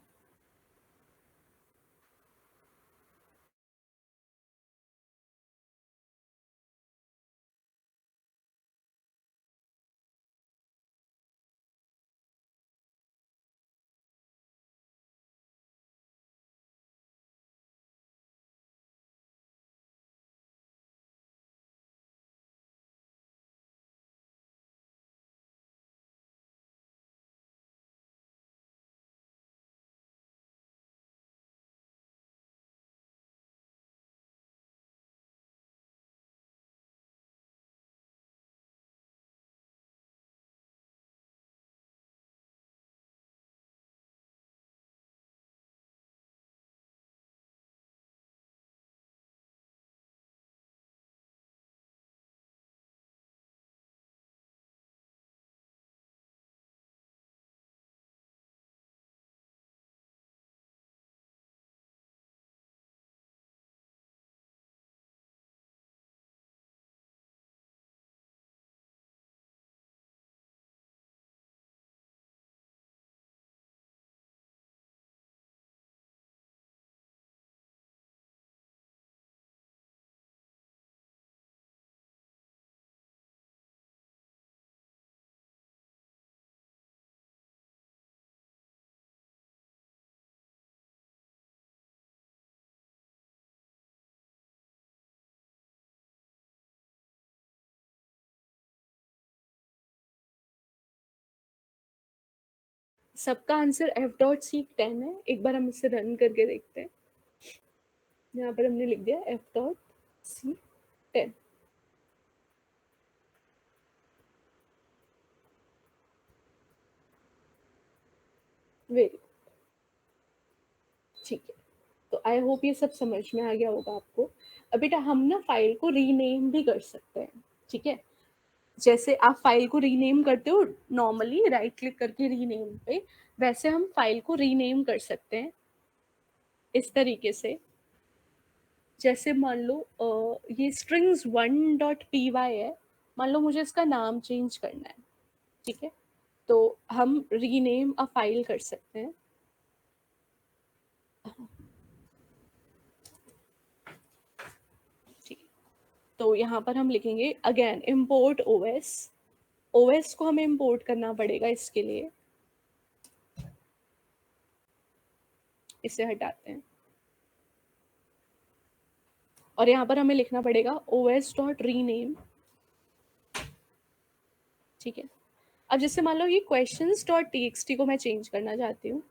सबका आंसर एफ डॉट सी 10 है। एक बार हम इसे रन करके देखते हैं। यहाँ पर हमने लिख दिया एफ डॉट सी 10। वेरी, ठीक है। तो आई होप ये सब समझ में आ गया होगा आपको। अब बेटा हम ना फाइल को रीनेम भी कर सकते हैं, ठीक है। जैसे आप फाइल को रीनेम करते हो नॉर्मली राइट क्लिक करके रीनेम पे, वैसे हम फाइल को रीनेम कर सकते हैं इस तरीके से। जैसे मान लो ये strings 1.py है, मान लो मुझे इसका नाम चेंज करना है, ठीक है। तो हम रीनेम अ फाइल कर सकते हैं, ठीक है। तो यहाँ पर हम लिखेंगे अगेन import os। os को हमें import करना पड़ेगा इसके लिए, इसे हटाते हैं। और यहाँ पर हमें लिखना पड़ेगा os डॉट रीनेम, ठीक है। अब जैसे मान लो ये क्वेश्चंस डॉट टीएक्सटी को मैं चेंज करना चाहती हूँ,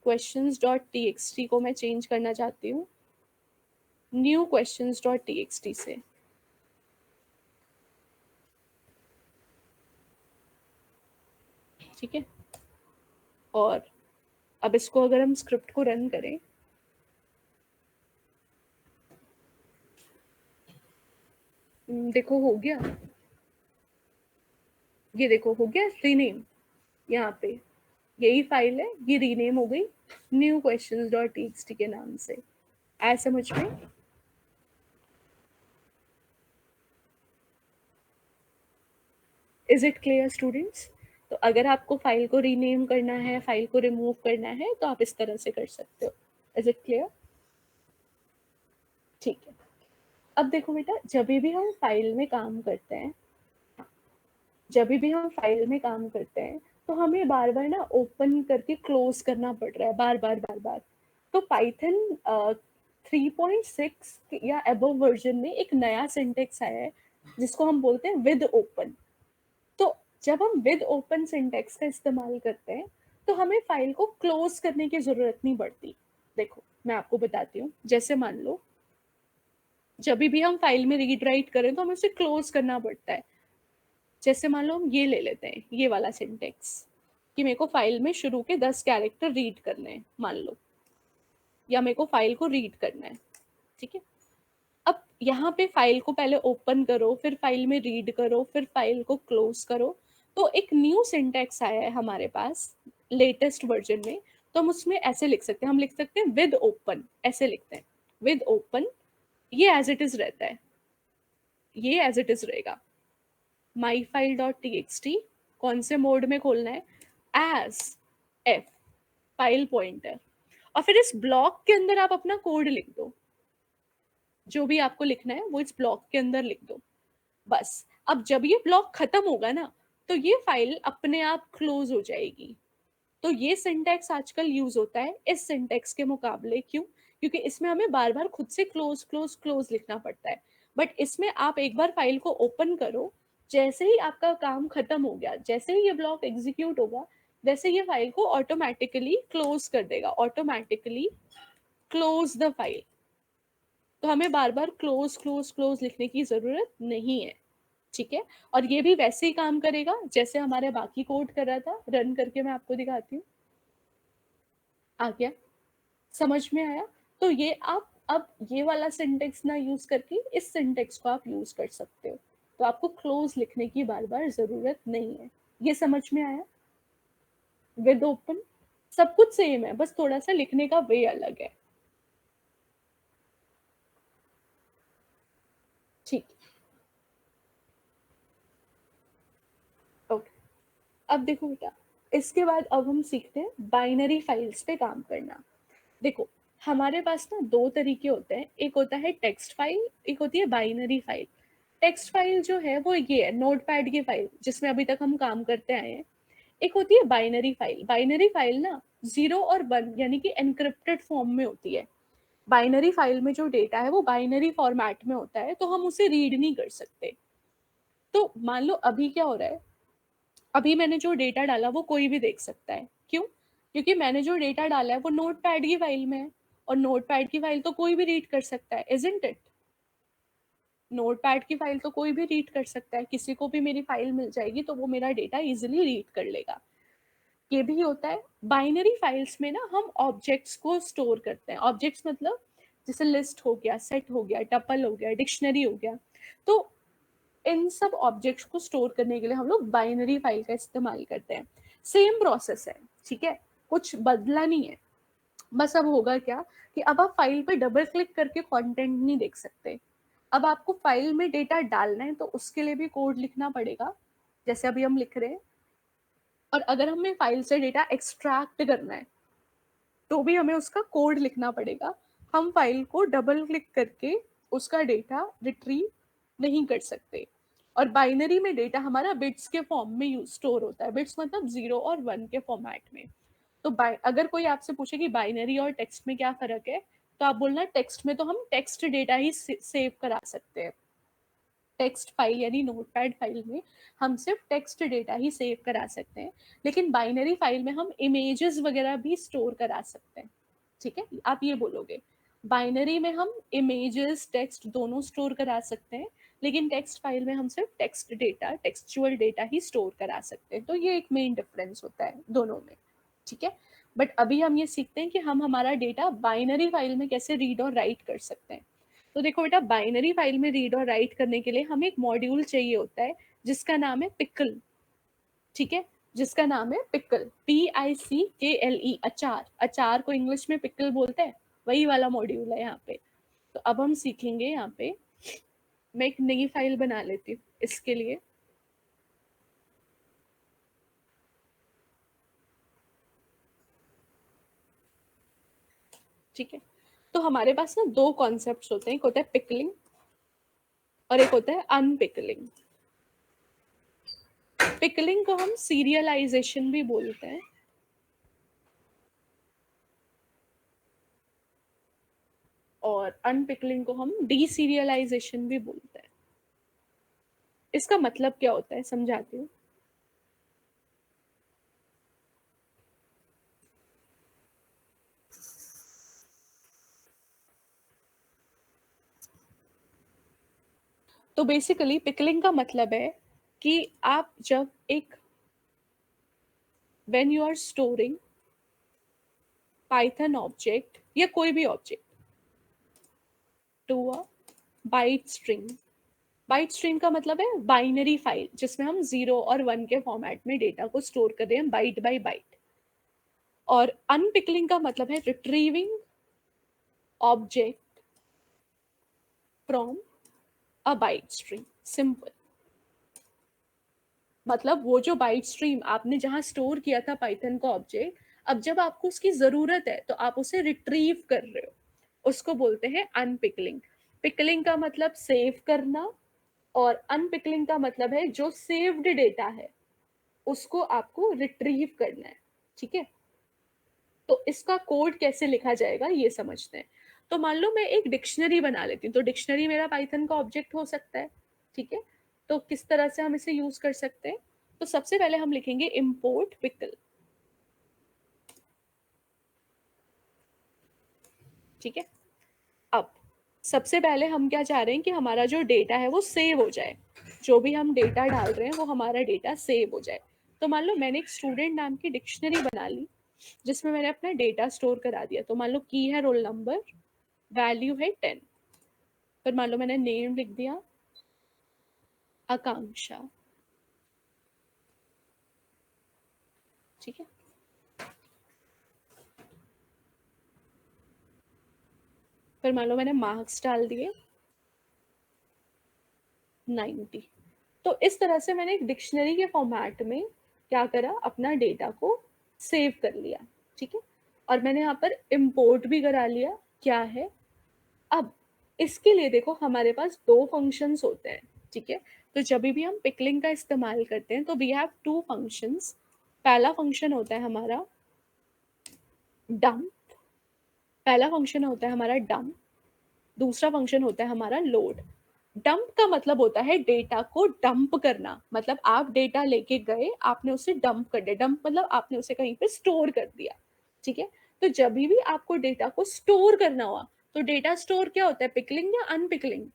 क्वेश्चंस डॉट टीएक्सटी को मैं चेंज करना चाहती हूँ न्यू क्वेश्चंस डॉट टीएक्सटी से, ठीक है। और अब इसको अगर हम स्क्रिप्ट को रन करें, देखो हो गया, ये देखो हो गया रीनेम। यहाँ पे यही फाइल है, ये रीनेम हो गई न्यू क्वेश्चंस डॉट टीएक्सटी के नाम से। आया समझ में? Is it clear students? तो अगर आपको फाइल को रीनेम करना है, फाइल को रिमूव करना है, तो आप इस तरह से कर सकते हो। Is it clear? ठीक है। अब देखो बेटा, जब भी हम फाइल में काम करते हैं, जब भी हम फाइल में काम करते हैं, तो हमें बार बार ना ओपन करके क्लोज करना पड़ रहा है, बार बार बार बार। तो पाइथन 3.6 या अबव वर्जन में एक नया सिंटेक्स आया है जिसको हम बोलते हैं विद ओपन। तो जब हम विद ओपन सिंटेक्स का इस्तेमाल करते हैं, तो हमें फाइल को क्लोज करने की जरूरत नहीं पड़ती। देखो मैं आपको बताती हूँ, जैसे मान लो जब भी हम फाइल में रीड राइट करें तो हमें उसे क्लोज करना पड़ता है। जैसे मान लो हम ये ले लेते हैं, ये वाला सिंटेक्स, कि मेरे को फाइल में शुरू के 10 कैरेक्टर रीड करने हैं मान लो, या मेरे को फाइल को रीड करना है, ठीक है। अब यहाँ पे फाइल को पहले ओपन करो, फिर फाइल में रीड करो, फिर फाइल को क्लोज करो। तो एक न्यू सिंटेक्स आया है हमारे पास लेटेस्ट वर्जन में, तो हम उसमें ऐसे लिख सकते हैं, हम लिख सकते हैं विद ओपन, ऐसे लिखते हैं विद ओपन, ये एज इट इज रहता है, ये एज इट इज रहेगा, माई फाइल डॉट txt, कौन से मोड में खोलना है, एज एफ फाइल पॉइंटर, और फिर इस ब्लॉक के अंदर आप अपना कोड लिख दो, जो भी आपको लिखना है वो इस ब्लॉक के अंदर लिख दो, बस। अब जब ये ब्लॉक खत्म होगा ना, तो ये फाइल अपने आप क्लोज हो जाएगी। तो ये सिंटेक्स आजकल यूज होता है इस सिंटेक्स के मुकाबले, क्यों? क्योंकि इसमें हमें बार बार खुद से क्लोज क्लोज क्लोज लिखना पड़ता है, बट इसमें आप एक बार फाइल को ओपन करो, जैसे ही आपका काम खत्म हो गया, जैसे ही ये ब्लॉक एग्जीक्यूट होगा, वैसे ये फाइल को ऑटोमेटिकली क्लोज कर देगा, ऑटोमेटिकली क्लोज द फाइल। तो हमें बार बार क्लोज क्लोज क्लोज लिखने की जरूरत नहीं है, ठीक है? और ये भी वैसे ही काम करेगा जैसे हमारे बाकी कोड कर रहा था। रन करके मैं आपको दिखाती हूँ, आ गया, समझ में आया? तो ये आप अब ये वाला सिंटेक्स ना यूज करके इस सिंटेक्स को आप यूज कर सकते हो, तो आपको क्लोज लिखने की बार बार जरूरत नहीं है। ये समझ में आया? विद ओपन सब कुछ सेम है, बस थोड़ा सा लिखने का वे अलग है, ठीक? ओके, अब देखो बेटा, इसके बाद अब हम सीखते हैं बाइनरी फाइल्स पे काम करना। देखो, हमारे पास ना दो तरीके होते हैं, एक होता है टेक्स्ट फाइल, एक होती है बाइनरी फाइल। टेक्स्ट फाइल जो है वो ये है, नोटपैड की फाइल जिसमें अभी तक हम काम करते आए हैं। एक होती है बाइनरी फाइल। बाइनरी फाइल ना 0 और 1 यानी कि एनक्रिप्टेड फॉर्म में होती है। बाइनरी फाइल में जो डेटा है वो बाइनरी फॉर्मेट में होता है, तो हम उसे रीड नहीं कर सकते। तो मान लो अभी क्या हो रहा है, अभी मैंने जो डेटा डाला वो कोई भी देख सकता है, क्यों? क्योंकि मैंने जो डेटा डाला है वो नोटपैड की फाइल में है, और नोटपैड की फाइल तो कोई भी रीड कर सकता है, इजंट इट? नोटपैड की फाइल तो कोई भी रीड कर सकता है, किसी को भी मेरी फाइल मिल जाएगी तो वो मेरा डेटा इजिली रीड कर लेगा। ये भी होता है। बाइनरी फाइल्स में ना हम ऑब्जेक्ट्स को स्टोर करते हैं। ऑब्जेक्ट्स मतलब जैसे लिस्ट हो गया, सेट हो गया, टपल हो गया, डिक्शनरी हो गया। तो इन सब ऑब्जेक्ट्स को स्टोर करने के लिए हम लोग बाइनरी फाइल का इस्तेमाल करते हैं। सेम प्रोसेस है, ठीक है, कुछ बदला नहीं है। बस अब होगा क्या कि अब आप फाइल पे डबल क्लिक करके कंटेंट नहीं देख सकते। अब आपको फाइल में डेटा डालना है तो उसके लिए भी कोड लिखना पड़ेगा, जैसे अभी हम लिख रहे हैं। और अगर हमें फाइल से डेटा एक्सट्रैक्ट करना है तो भी हमें उसका कोड लिखना पड़ेगा। हम फाइल को डबल क्लिक करके उसका डेटा रिट्रीव नहीं कर सकते। और बाइनरी में डेटा हमारा बिट्स के फॉर्म में स्टोर होता है, बिट्स मतलब 0 और 1 के फॉर्मेट में। तो अगर कोई आपसे पूछे कि बाइनरी और टेक्स्ट में क्या फर्क है, तो आप बोलना टेक्स्ट में तो हम टेक्स्ट डेटा ही सेव करा सकते हैं। टेक्स्ट फाइल यानी नोटपैड फाइल में हम सिर्फ टेक्स्ट डेटा ही सेव करा सकते हैं, लेकिन बाइनरी फाइल में हम इमेजेस वगैरह भी स्टोर करा सकते हैं, ठीक है? आप ये बोलोगे, बाइनरी में हम इमेजेस टेक्स्ट दोनों स्टोर करा सकते हैं, लेकिन टेक्स्ट फाइल में हम सिर्फ टेक्स्ट डेटा, टेक्सचुअल डेटा ही स्टोर करा सकते हैं। तो ये एक मेन डिफरेंस होता है दोनों में, ठीक है? बट अभी हम ये सीखते हैं कि हम हमारा डेटा बाइनरी फाइल में कैसे रीड और राइट कर सकते हैं। तो देखो बेटा, बाइनरी फाइल में रीड और राइट करने के लिए हमें एक मॉड्यूल चाहिए होता है जिसका नाम है पिकल, ठीक है? जिसका नाम है पिकल, PICKLE, अचार। अचार को इंग्लिश में पिकल बोलते हैं, वही वाला मॉड्यूल है यहाँ पे। तो अब हम सीखेंगे यहाँ पे, मैं एक नई फाइल बना लेती हूँ इसके लिए, ठीक है? तो हमारे पास ना दो कॉन्सेप्ट होते हैं, एक होता है पिकलिंग और एक होता है अनपिकलिंग। पिकलिंग को हम सीरियलाइजेशन भी बोलते हैं, और अनपिकलिंग को हम डीसीरियलाइजेशन भी बोलते हैं। इसका मतलब क्या होता है समझाती हूँ। तो बेसिकली पिकलिंग का मतलब है कि आप जब एक, when you are storing Python object या कोई भी object to a byte string. Byte string का मतलब है बाइनरी फाइल जिसमें हम 0 और 1 के फॉर्मेट में डेटा को स्टोर कर रहे हैं बाइट बाय बाइट। और अनपिकलिंग का मतलब है retrieving object from a byte stream, simple. मतलब वो जो बाइट स्ट्रीम आपने जहां स्टोर किया था पाइथन का ऑब्जेक्ट, अब जब आपको उसकी जरूरत है तो आप उसे रिट्रीव कर रहे हो, उसको बोलते हैं अनपिकलिंग। पिकलिंग का मतलब सेव करना, और अनपिकलिंग का मतलब है जो सेव्ड डेटा है उसको आपको रिट्रीव करना है। ठीक है, तो इसका कोड कैसे लिखा जाएगा ये समझते हैं। तो मान लो मैं एक डिक्शनरी बना लेती हूँ, तो डिक्शनरी मेरा पाइथन का ऑब्जेक्ट हो सकता है। ठीक है, तो किस तरह से हम इसे यूज कर सकते हैं? तो सबसे पहले हम लिखेंगे इम्पोर्ट पिकल। ठीक है, अब सबसे पहले हम क्या चाह रहे हैं कि हमारा जो डेटा है वो सेव हो जाए, जो भी हम डेटा डाल रहे हैं वो हमारा डेटा सेव हो जाए। तो मान लो मैंने एक स्टूडेंट नाम की डिक्शनरी बना ली जिसमें मैंने अपना डेटा स्टोर करा दिया। तो मान लो की है रोल नंबर, वैल्यू है 10, फिर मान लो मैंने नेम लिख दिया आकांक्षा। ठीक है, फिर मान लो मैंने मार्क्स डाल दिए 90। तो इस तरह से मैंने एक डिक्शनरी के फॉर्मेट में क्या करा, अपना डेटा को सेव कर लिया। ठीक है, और मैंने यहाँ पर इम्पोर्ट भी करा लिया। क्या है, अब इसके लिए देखो हमारे पास दो फंक्शंस होते हैं। ठीक है, तो जब भी हम पिकलिंग का इस्तेमाल करते हैं तो वी हैव टू फंक्शंस। पहला फंक्शन होता है हमारा डंप, पहला फंक्शन होता है हमारा डंप, दूसरा फंक्शन होता है हमारा लोड। डंप का मतलब होता है डेटा को डंप करना, मतलब आप डेटा लेके गए, आपने उसे डंप कर दिया। डंप मतलब आपने उसे कहीं पे स्टोर कर दिया। ठीक है, तो जब भी आपको डेटा को स्टोर करना हुआ, तो डेटा स्टोर क्या होता है, पिकलिंग या अनपिकलिंग?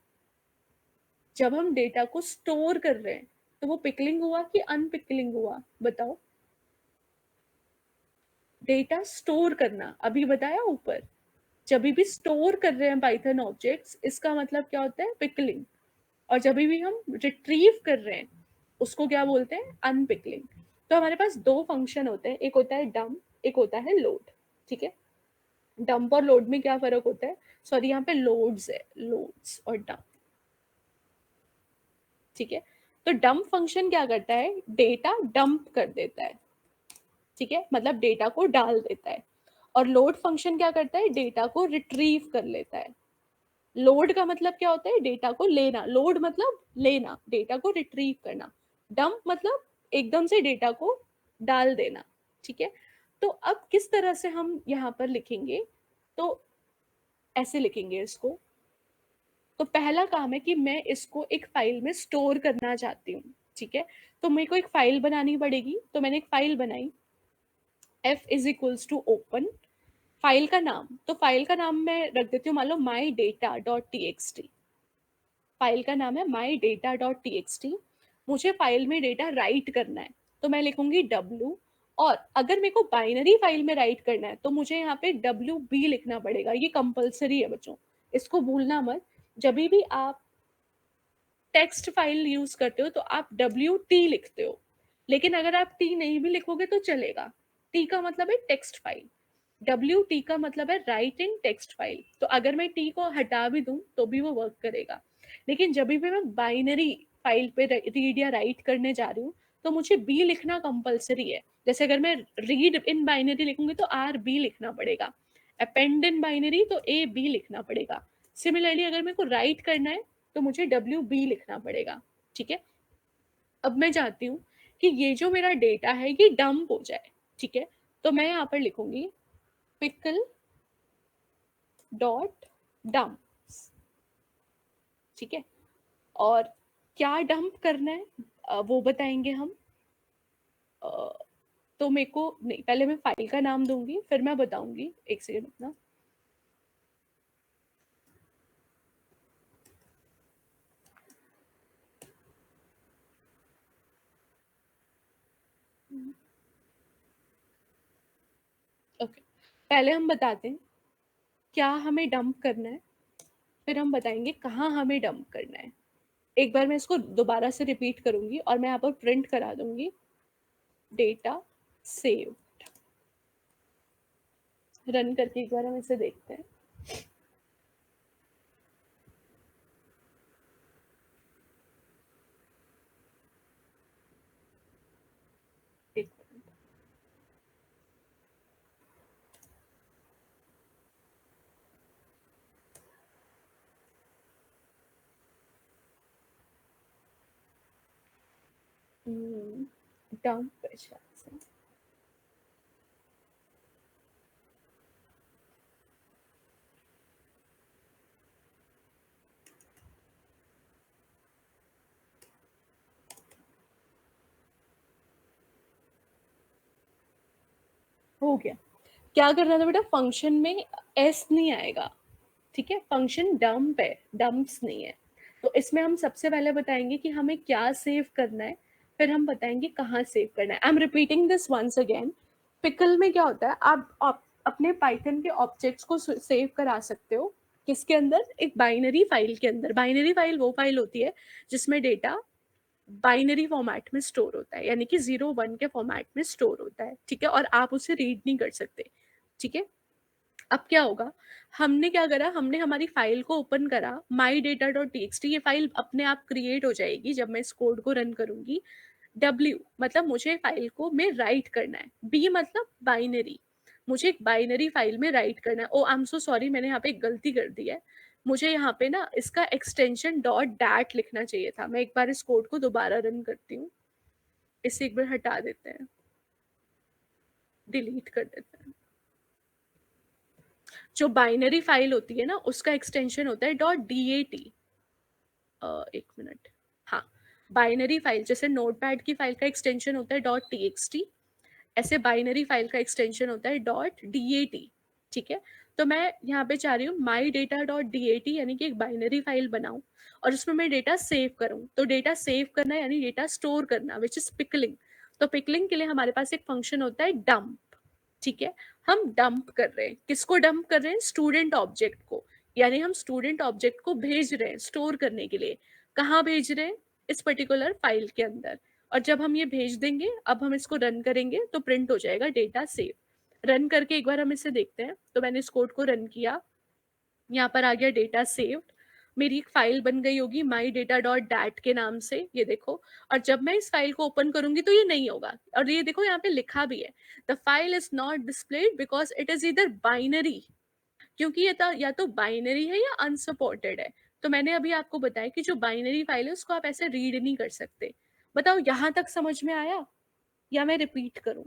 जब हम डेटा को स्टोर कर रहे हैं तो वो पिकलिंग हुआ कि अनपिकलिंग हुआ, बताओ? डेटा स्टोर करना, अभी बताया ऊपर। जब भी स्टोर कर रहे हैं पाइथन ऑब्जेक्ट्स, इसका मतलब क्या होता है, पिकलिंग। और जब भी हम रिट्रीव कर रहे हैं उसको क्या बोलते हैं, अनपिकलिंग। तो हमारे पास दो फंक्शन होते हैं, एक होता है डंप, एक होता है लोड। ठीक है, डंप और लोड में क्या फर्क होता है? सॉरी, यहाँ पे लोड्स है, लोड्स और डंप। ठीक है, तो डंप फंक्शन क्या करता है, डेटा डंप कर देता है। ठीक है, मतलब डेटा को डाल देता है। और लोड फंक्शन क्या करता है, डेटा को रिट्रीव कर लेता है। लोड का मतलब क्या होता है, डेटा को लेना। लोड मतलब लेना, डेटा को रिट्रीव करना। डंप मतलब एकदम से डेटा को डाल देना। ठीक है, तो अब किस तरह से हम यहाँ पर लिखेंगे, तो ऐसे लिखेंगे इसको। तो पहला काम है कि मैं इसको एक फाइल में स्टोर करना चाहती हूँ। ठीक है, तो मेरे को एक फाइल बनानी पड़ेगी। तो मैंने एक फाइल बनाई, f is equals to open file का नाम। तो फाइल का नाम मैं रख देती हूँ, मान लो my data dot T X T. File का नाम है my data dot T X T. मुझे फाइल में डेटा राइट करना है, तो मैं लिखूंगी डब्ल्यू। और अगर मेरे को बाइनरी फाइल में राइट करना है तो मुझे यहाँ पे डब्ल्यू बी लिखना पड़ेगा, ये कंपलसरी है बच्चों, इसको भूलना मत। जब भी आप टेक्स्ट फाइल यूज करते हो तो आप डब्ल्यू टी लिखते हो, लेकिन अगर आप टी नहीं भी लिखोगे तो चलेगा। टी का मतलब है टेक्स्ट फाइल, डब्ल्यू टी का मतलब है राइट इन टेक्स्ट फाइल। तो अगर मैं टी को हटा भी दूं तो भी वो वर्क करेगा। लेकिन जब भी मैं बाइनरी फाइल पे रीड या राइट करने जा रही हूँ तो मुझे बी लिखना कंपलसरी है। जैसे अगर मैं रीड इन बाइनरी लिखूंगी तो आर बी लिखना पड़ेगा, अपेंड इन बाइनरी तो ए बी लिखना पड़ेगा। सिमिलरली अगर मेरे को राइट करना है तो मुझे डब्ल्यू बी लिखना पड़ेगा। ठीक है, अब मैं चाहती हूँ कि ये जो मेरा डेटा है ये डंप हो जाए। ठीक है, तो मैं यहाँ पर लिखूंगी पिकल डॉट डंप। ठीक है, और क्या डंप करना है वो बताएंगे हम। अ, तो मेरे को नहीं, पहले मैं फाइल का नाम दूंगी फिर मैं बताऊंगी, एक सेकंड अपना। ओके, पहले हम बताते हैं क्या हमें डंप करना है, फिर हम बताएंगे कहाँ हमें डंप करना है। एक बार मैं इसको दोबारा से रिपीट करूंगी और मैं यहाँ पर प्रिंट करा दूंगी, डेटा सेव। रन करके एक बार हम इसे देखते हैं। डंप अच्छा से। हो गया। क्या करना था बेटा, फंक्शन में एस नहीं आएगा, ठीक है, फंक्शन डंप है, डंप्स नहीं है। तो इसमें हम सबसे पहले बताएंगे कि हमें क्या सेव करना है, फिर हम बताएंगे कहाँ सेव करना है। I am repeating this once again. Pickle में क्या होता है, आप अपने पाइथन के ऑब्जेक्ट्स को सेव करा सकते हो किसके अंदर, एक बाइनरी फाइल के अंदर। बाइनरी फाइल वो फाइल होती है जिसमें डेटा बाइनरी फॉर्मेट में स्टोर होता है, यानी कि 0 1 के फॉर्मेट में स्टोर होता है, ठीक है, और आप उसे रीड नहीं कर सकते, ठीक है। अब क्या होगा, हमने क्या करा, हमने हमारी फाइल को ओपन करा, माई data dot T X T, ये फाइल अपने आप क्रिएट हो जाएगी जब मैं इस कोड को रन करूंगी। डब्ल्यू मतलब मुझे फाइल को में राइट करना है, बी मतलब बाइनरी, मुझे एक बाइनरी फाइल में राइट करना है। ओ आई एम सो सॉरी, मैंने यहाँ पे एक गलती कर दी है, मुझे यहाँ पे ना इसका एक्सटेंशन डॉट डैट लिखना चाहिए था। मैं एक बार इस कोड को दोबारा रन करती हूँ, इसे एक बार हटा देते हैं, डिलीट कर देते हैं। जो बाइनरी फाइल होती है ना, उसका एक्सटेंशन होता है डॉट डी ए टी। एक मिनट, हाँ, बाइनरी फाइल जैसे नोटपैड की फाइल का एक्सटेंशन होता है डॉट टी एक्स टी, ऐसे बाइनरी फाइल का एक्सटेंशन होता है डॉट डी ए टी, ठीक है। तो मैं यहाँ पे चाह रही हूँ माई data dot D A T, यानी कि एक बाइनरी फाइल बनाऊं और उसमें मैं डेटा सेव करूँ। तो डेटा सेव करना यानी डेटा स्टोर करना, विच इज पिकलिंग। तो पिकलिंग के लिए हमारे पास एक फंक्शन होता है डंप, ठीक है। हम डंप कर रहे हैं, किसको डंप कर रहे हैं, स्टूडेंट ऑब्जेक्ट को, यानी हम स्टूडेंट ऑब्जेक्ट को भेज रहे हैं स्टोर करने के लिए। कहाँ भेज रहे हैं, इस पर्टिकुलर फाइल के अंदर। और जब हम ये भेज देंगे, अब हम इसको रन करेंगे तो प्रिंट हो जाएगा डेटा सेव। रन करके एक बार हम इसे देखते हैं। तो मैंने इस कोड को रन किया, यहाँ पर आ गया डेटा सेव्ड, मेरी एक फाइल बन गई होगी माई डेटा डॉट डैट के नाम से, ये देखो। और जब मैं इस फाइल को ओपन करूंगी तो ये नहीं होगा, और ये देखो यहाँ पे लिखा भी है, the file is not displayed because it is इधर बाइनरी, क्योंकि ये या तो बाइनरी है या अनसपोर्टेड है। तो मैंने अभी आपको बताया कि जो बाइनरी फाइल है उसको आप ऐसे रीड नहीं कर सकते। बताओ यहां तक समझ में आया, या मैं रिपीट करूं?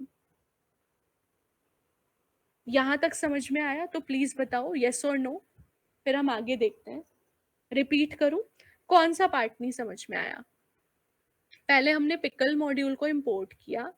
यहां तक समझ में आया तो प्लीज बताओ यस और नो, फिर हम आगे देखते हैं। रिपीट करूं, कौन सा पार्ट नहीं समझ में आया? पहले हमने पिकल मॉड्यूल को इंपोर्ट किया,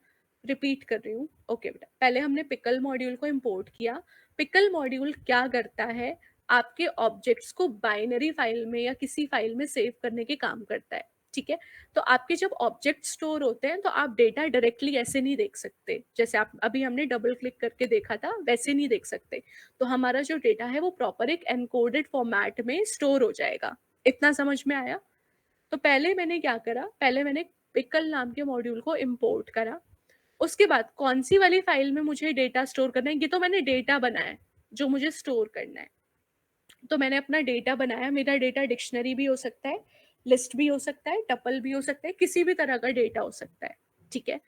रिपीट कर रही हूँ, ओके बेटा, पहले हमने पिकल मॉड्यूल को इंपोर्ट किया। पिकल मॉड्यूल क्या करता है, आपके ऑब्जेक्ट्स को बाइनरी फाइल में या किसी फाइल में सेव करने के काम करता है, ठीक है। तो आपके जब ऑब्जेक्ट स्टोर होते हैं तो आप डेटा डायरेक्टली ऐसे नहीं देख सकते, जैसे आप अभी हमने डबल क्लिक करके देखा था वैसे नहीं देख सकते। तो हमारा जो डेटा है वो प्रॉपर एक एनकोडेड फॉर्मेट में स्टोर हो जाएगा। इतना समझ में आया? तो पहले मैंने क्या करा, पहले मैंने पिकल नाम के मॉड्यूल को इंपोर्ट करा। उसके बाद कौन सी वाली फाइल में मुझे डेटा स्टोर करना है, ये तो मैंने डेटा बनाया जो मुझे स्टोर करना है। तो मैंने अपना डेटा बनाया, मेरा डेटा डिक्शनरी भी हो सकता है, लिस्ट भी हो सकता है, टपल भी हो सकता है, किसी भी तरह का डेटा हो सकता है, ठीक है।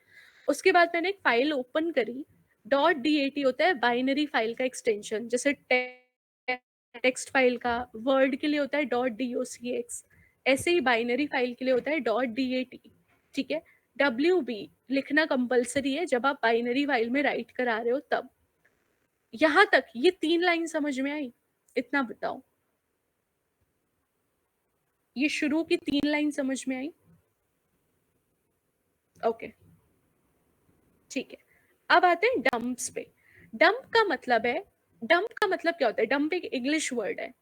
उसके बाद मैंने एक फाइल ओपन करी, डॉट डी ए टी होता है बाइनरी फाइल का एक्सटेंशन, जैसे टेक्स्ट फाइल का वर्ड के लिए होता है डॉट डी ओ सी एक्स, ऐसे ही बाइनरी फाइल के लिए होता है डॉट डी ए टी, ठीक है। डब्ल्यू बी लिखना कंपलसरी है जब आप बाइनरी फाइल में राइट करा रहे हो तब। यहां तक ये 3 लाइन समझ में आई? इतना बताओ, ये शुरू की 3 लाइन समझ में आई? ओके, ठीक है। अब आते हैं डंप्स पे। डंप का मतलब है, डंप का मतलब क्या होता है, डंप एक इंग्लिश वर्ड है।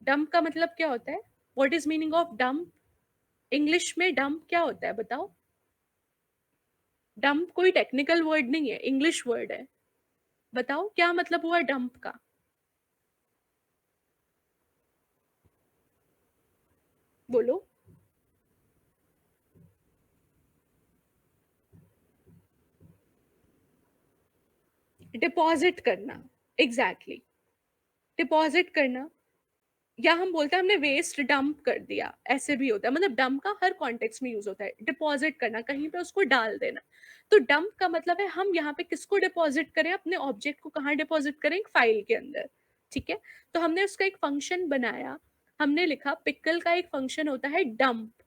डंप का मतलब क्या होता है, what is meaning of dump? English में डंप क्या होता है बताओ? डंप कोई टेक्निकल वर्ड नहीं है, इंग्लिश वर्ड है। बताओ क्या मतलब हुआ डंप का? बोलो। डिपॉजिट करना, एग्जैक्टली exactly. डिपॉजिट करना, या हम बोलते हैं हमने वेस्ट डंप कर दिया, ऐसे भी होता है। मतलब डंप का हर कॉन्टेक्स्ट में यूज होता है, डिपॉजिट करना, कहीं पे उसको डाल देना। तो डंप का मतलब है हम यहाँ पे किसको डिपॉजिट करें, अपने ऑब्जेक्ट को कहाँ डिपॉजिट करें, एक फाइल के अंदर, ठीक है। तो हमने उसका एक फंक्शन बनाया, हमने लिखा पिकल का एक फंक्शन होता है डंप।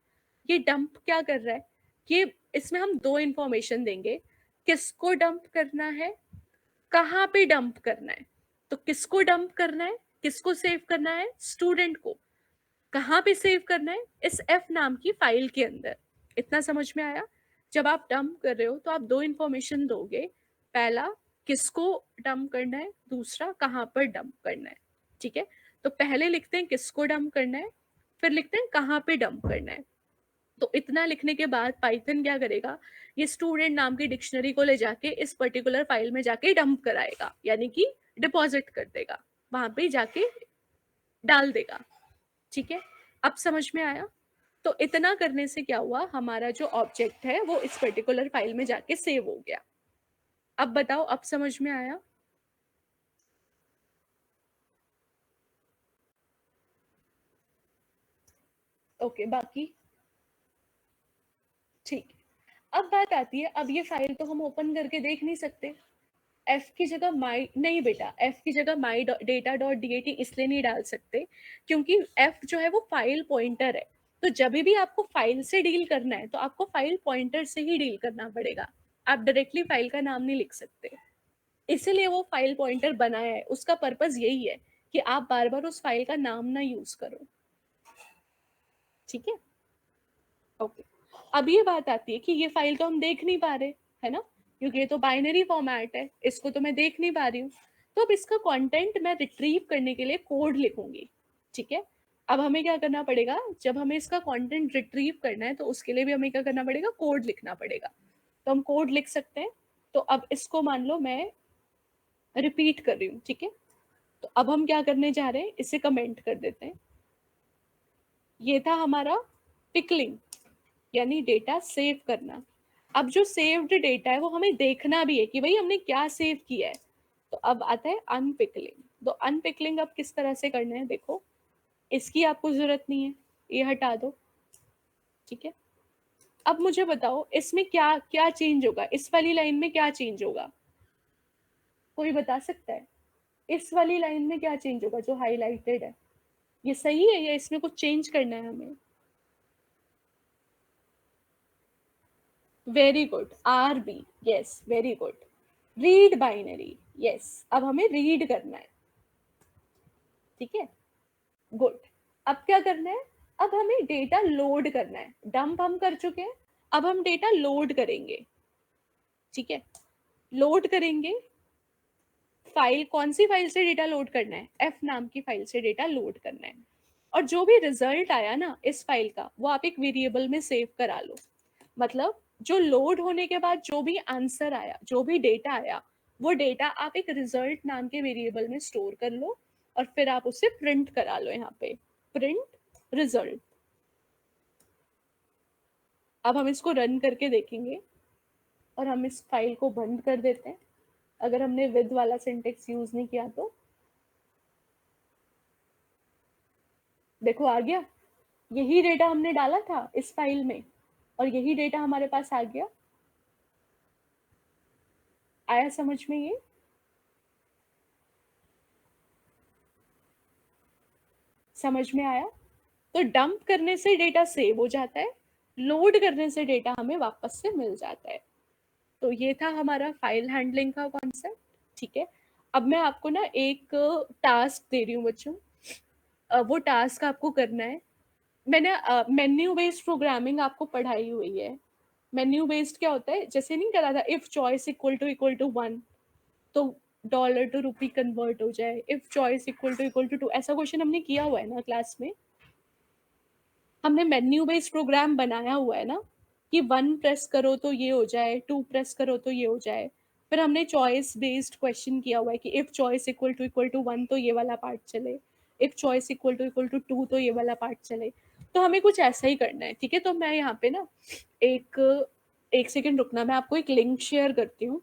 ये डंप क्या कर रहा है, कि इसमें हम दो इंफॉर्मेशन देंगे, किसको डंप करना है, कहाँ पे डंप करना है। तो किसको डंप करना है, किसको सेव करना है, स्टूडेंट को। कहाँ पे सेव करना है, इस एफ नाम की फाइल के अंदर। इतना समझ में आया? जब आप डंप कर रहे हो तो आप दो इंफॉर्मेशन दोगे, पहला किसको डंप करना है, दूसरा कहाँ पर डंप करना है। ठीक है, तो पहले लिखते हैं किसको डंप करना है, फिर लिखते हैं कहाँ पे डंप करना है। तो इतना लिखने के बाद पाइथन क्या करेगा, ये स्टूडेंट नाम की डिक्शनरी को ले जाके इस पर्टिकुलर फाइल में जाके डंप कराएगा, यानी कि डिपॉजिट कर देगा, वहां पे जाके डाल देगा। ठीक है, अब समझ में आया? तो इतना करने से क्या हुआ, हमारा जो ऑब्जेक्ट है वो इस पर्टिकुलर फाइल में जाके सेव हो गया। अब बताओ, अब समझ में आया? ओके, बाकी ठीक है। अब बात आती है, अब ये फाइल तो हम ओपन करके देख नहीं सकते। एफ की जगह माई नहीं बेटा, एफ की जगह माई डेटा डॉट डी इसलिए नहीं डाल सकते क्योंकि एफ जो है वो फाइल पॉइंटर है। तो जब भी आपको फाइल से डील करना है तो आपको फाइल पॉइंटर से ही डील करना पड़ेगा, आप डायरेक्टली फाइल का नाम नहीं लिख सकते। इसीलिए वो फाइल पॉइंटर बनाया है, उसका पर्पज यही है कि आप बार बार उस फाइल का नाम ना यूज करो। ठीक है, ओके। अब ये बात आती है कि ये फाइल तो हम देख नहीं पा रहे, है ना, क्योंकि ये तो बाइनरी फॉर्मेट है, इसको तो मैं देख नहीं पा रही हूँ। तो अब इसका कंटेंट मैं रिट्रीव करने के लिए कोड लिखूंगी। ठीक है, अब हमें क्या करना पड़ेगा, जब हमें इसका कंटेंट रिट्रीव करना है तो उसके लिए भी हमें क्या करना पड़ेगा, कोड लिखना पड़ेगा। तो हम कोड लिख सकते हैं। तो अब इसको मान लो मैं रिपीट कर रही हूँ, ठीक है। तो अब हम क्या करने जा रहे हैं, इसे कमेंट कर देते हैं। ये था हमारा पिकलिंग, यानी डेटा सेव करना। अब जो सेव्ड डेटा है वो हमें देखना भी है कि भाई हमने क्या सेव किया है। तो अब आता है अनपिकलिंग। तो अनपिकलिंग अब किस तरह से करना है, देखो, इसकी आपको जरूरत नहीं है, ये हटा दो। ठीक है, अब मुझे बताओ इसमें क्या क्या चेंज होगा, इस वाली लाइन में क्या चेंज होगा, कोई बता सकता है? इस वाली लाइन में क्या चेंज होगा जो हाईलाइटेड है, ये सही है या इसमें कुछ चेंज करना है हमें? Very good, R B, yes very good. Read binary, yes, अब हमें रीड करना है। ठीक है, गुड। अब क्या करना है, अब हमें डेटा लोड करना है। डंप हम कर चुके हैं, अब हम डेटा लोड करेंगे। ठीक है, लोड करेंगे। फाइल कौन सी फाइल से डेटा लोड करना है, एफ नाम की फाइल से डेटा लोड करना है। और जो भी रिजल्ट आया ना इस फाइल का, वो आप एक वेरिएबल में सेव करा लो। मतलब जो लोड होने के बाद जो भी आंसर आया, जो भी डेटा आया, वो डेटा आप एक रिजल्ट नाम के वेरिएबल में स्टोर कर लो और फिर आप उसे प्रिंट करा लो यहाँ पे, प्रिंट रिजल्ट। अब हम इसको रन करके देखेंगे और हम इस फाइल को बंद कर देते हैं अगर हमने विद वाला सिंटेक्स यूज नहीं किया तो। देखो आ गया, यही डेटा हमने डाला था इस फाइल में और यही डेटा हमारे पास आ गया। आया समझ में ये? समझ में आया? तो डंप करने से डेटा सेव हो जाता है, लोड करने से डेटा हमें वापस से मिल जाता है। तो ये था हमारा फाइल हैंडलिंग का कॉन्सेप्ट। ठीक है, अब मैं आपको ना एक टास्क दे रही हूँ बच्चों, वो टास्क आपको करना है। मैंने मेन्यू बेस्ड प्रोग्रामिंग आपको पढ़ाई हुई है। मेन्यू बेस्ड क्या होता है, जैसे नहीं करा था if choice equal to one, तो डॉलर टू रुपी कन्वर्ट हो जाए, if choice equal to two, ऐसा क्वेश्चन हमने किया हुआ है ना क्लास में। हमने मेन्यू बेस्ड प्रोग्राम बनाया हुआ है ना, कि वन प्रेस करो तो ये हो जाए, टू प्रेस करो तो ये हो जाए। फिर हमने चॉइस बेस्ड क्वेश्चन किया हुआ है कि if choice equal to one तो ये वाला पार्ट चले, if choice equal to two तो ये वाला पार्ट चले। तो हमें कुछ ऐसा ही करना है। ठीक है, तो मैं यहाँ पे ना एक एक सेकेंड रुकना, मैं आपको एक लिंक शेयर करती हूँ।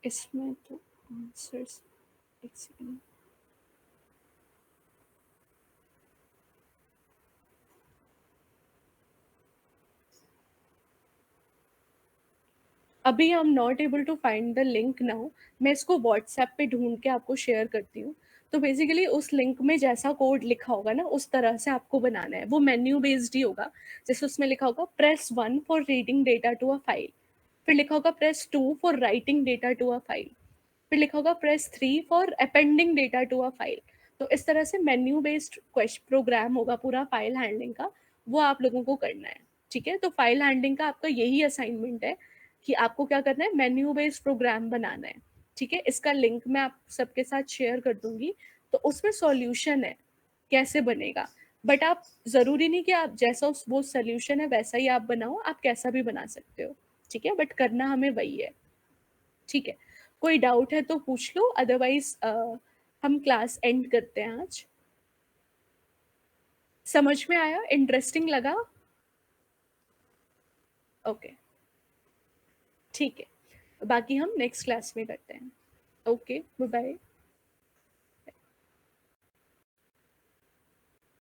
इसमें तो आंसर्स, एक सेकंड, अभी I am not able to find the link now. मैं इसको व्हाट्सएप पे ढूंढ के आपको शेयर करती हूँ। तो बेसिकली उस लिंक में जैसा कोड लिखा होगा ना, उस तरह से आपको बनाना है। वो मेन्यू बेस्ड ही होगा। जैसे उसमें लिखा होगा press 1 for reading data to a file, फिर लिखा होगा press 2 for writing data to a file, फिर लिखा होगा press 3 for appending data to a file. तो इस तरह से मेन्यू बेस्ड प्रोग्राम होगा पूरा फाइल हैंडलिंग का, वो आप लोगों को करना है। ठीक है, तो फाइल हैंडलिंग का आपका यही असाइनमेंट है कि आपको क्या करना है, मेन्यू बेस्ड प्रोग्राम बनाना है। ठीक है, इसका लिंक मैं आप सबके साथ शेयर कर दूंगी। तो उसमें सॉल्यूशन है कैसे बनेगा। बट आप जरूरी नहीं कि आप जैसा वो सोल्यूशन है वैसा ही आप बनाओ, आप कैसा भी बना सकते हो। ठीक है, बट करना हमें वही है। ठीक है, कोई डाउट है तो पूछ लो, अदरवाइज हम क्लास एंड करते हैं आज। समझ में आया, इंटरेस्टिंग लगा? ओके, ठीक है, बाकी हम नेक्स्ट क्लास में करते हैं। Okay, bye bye.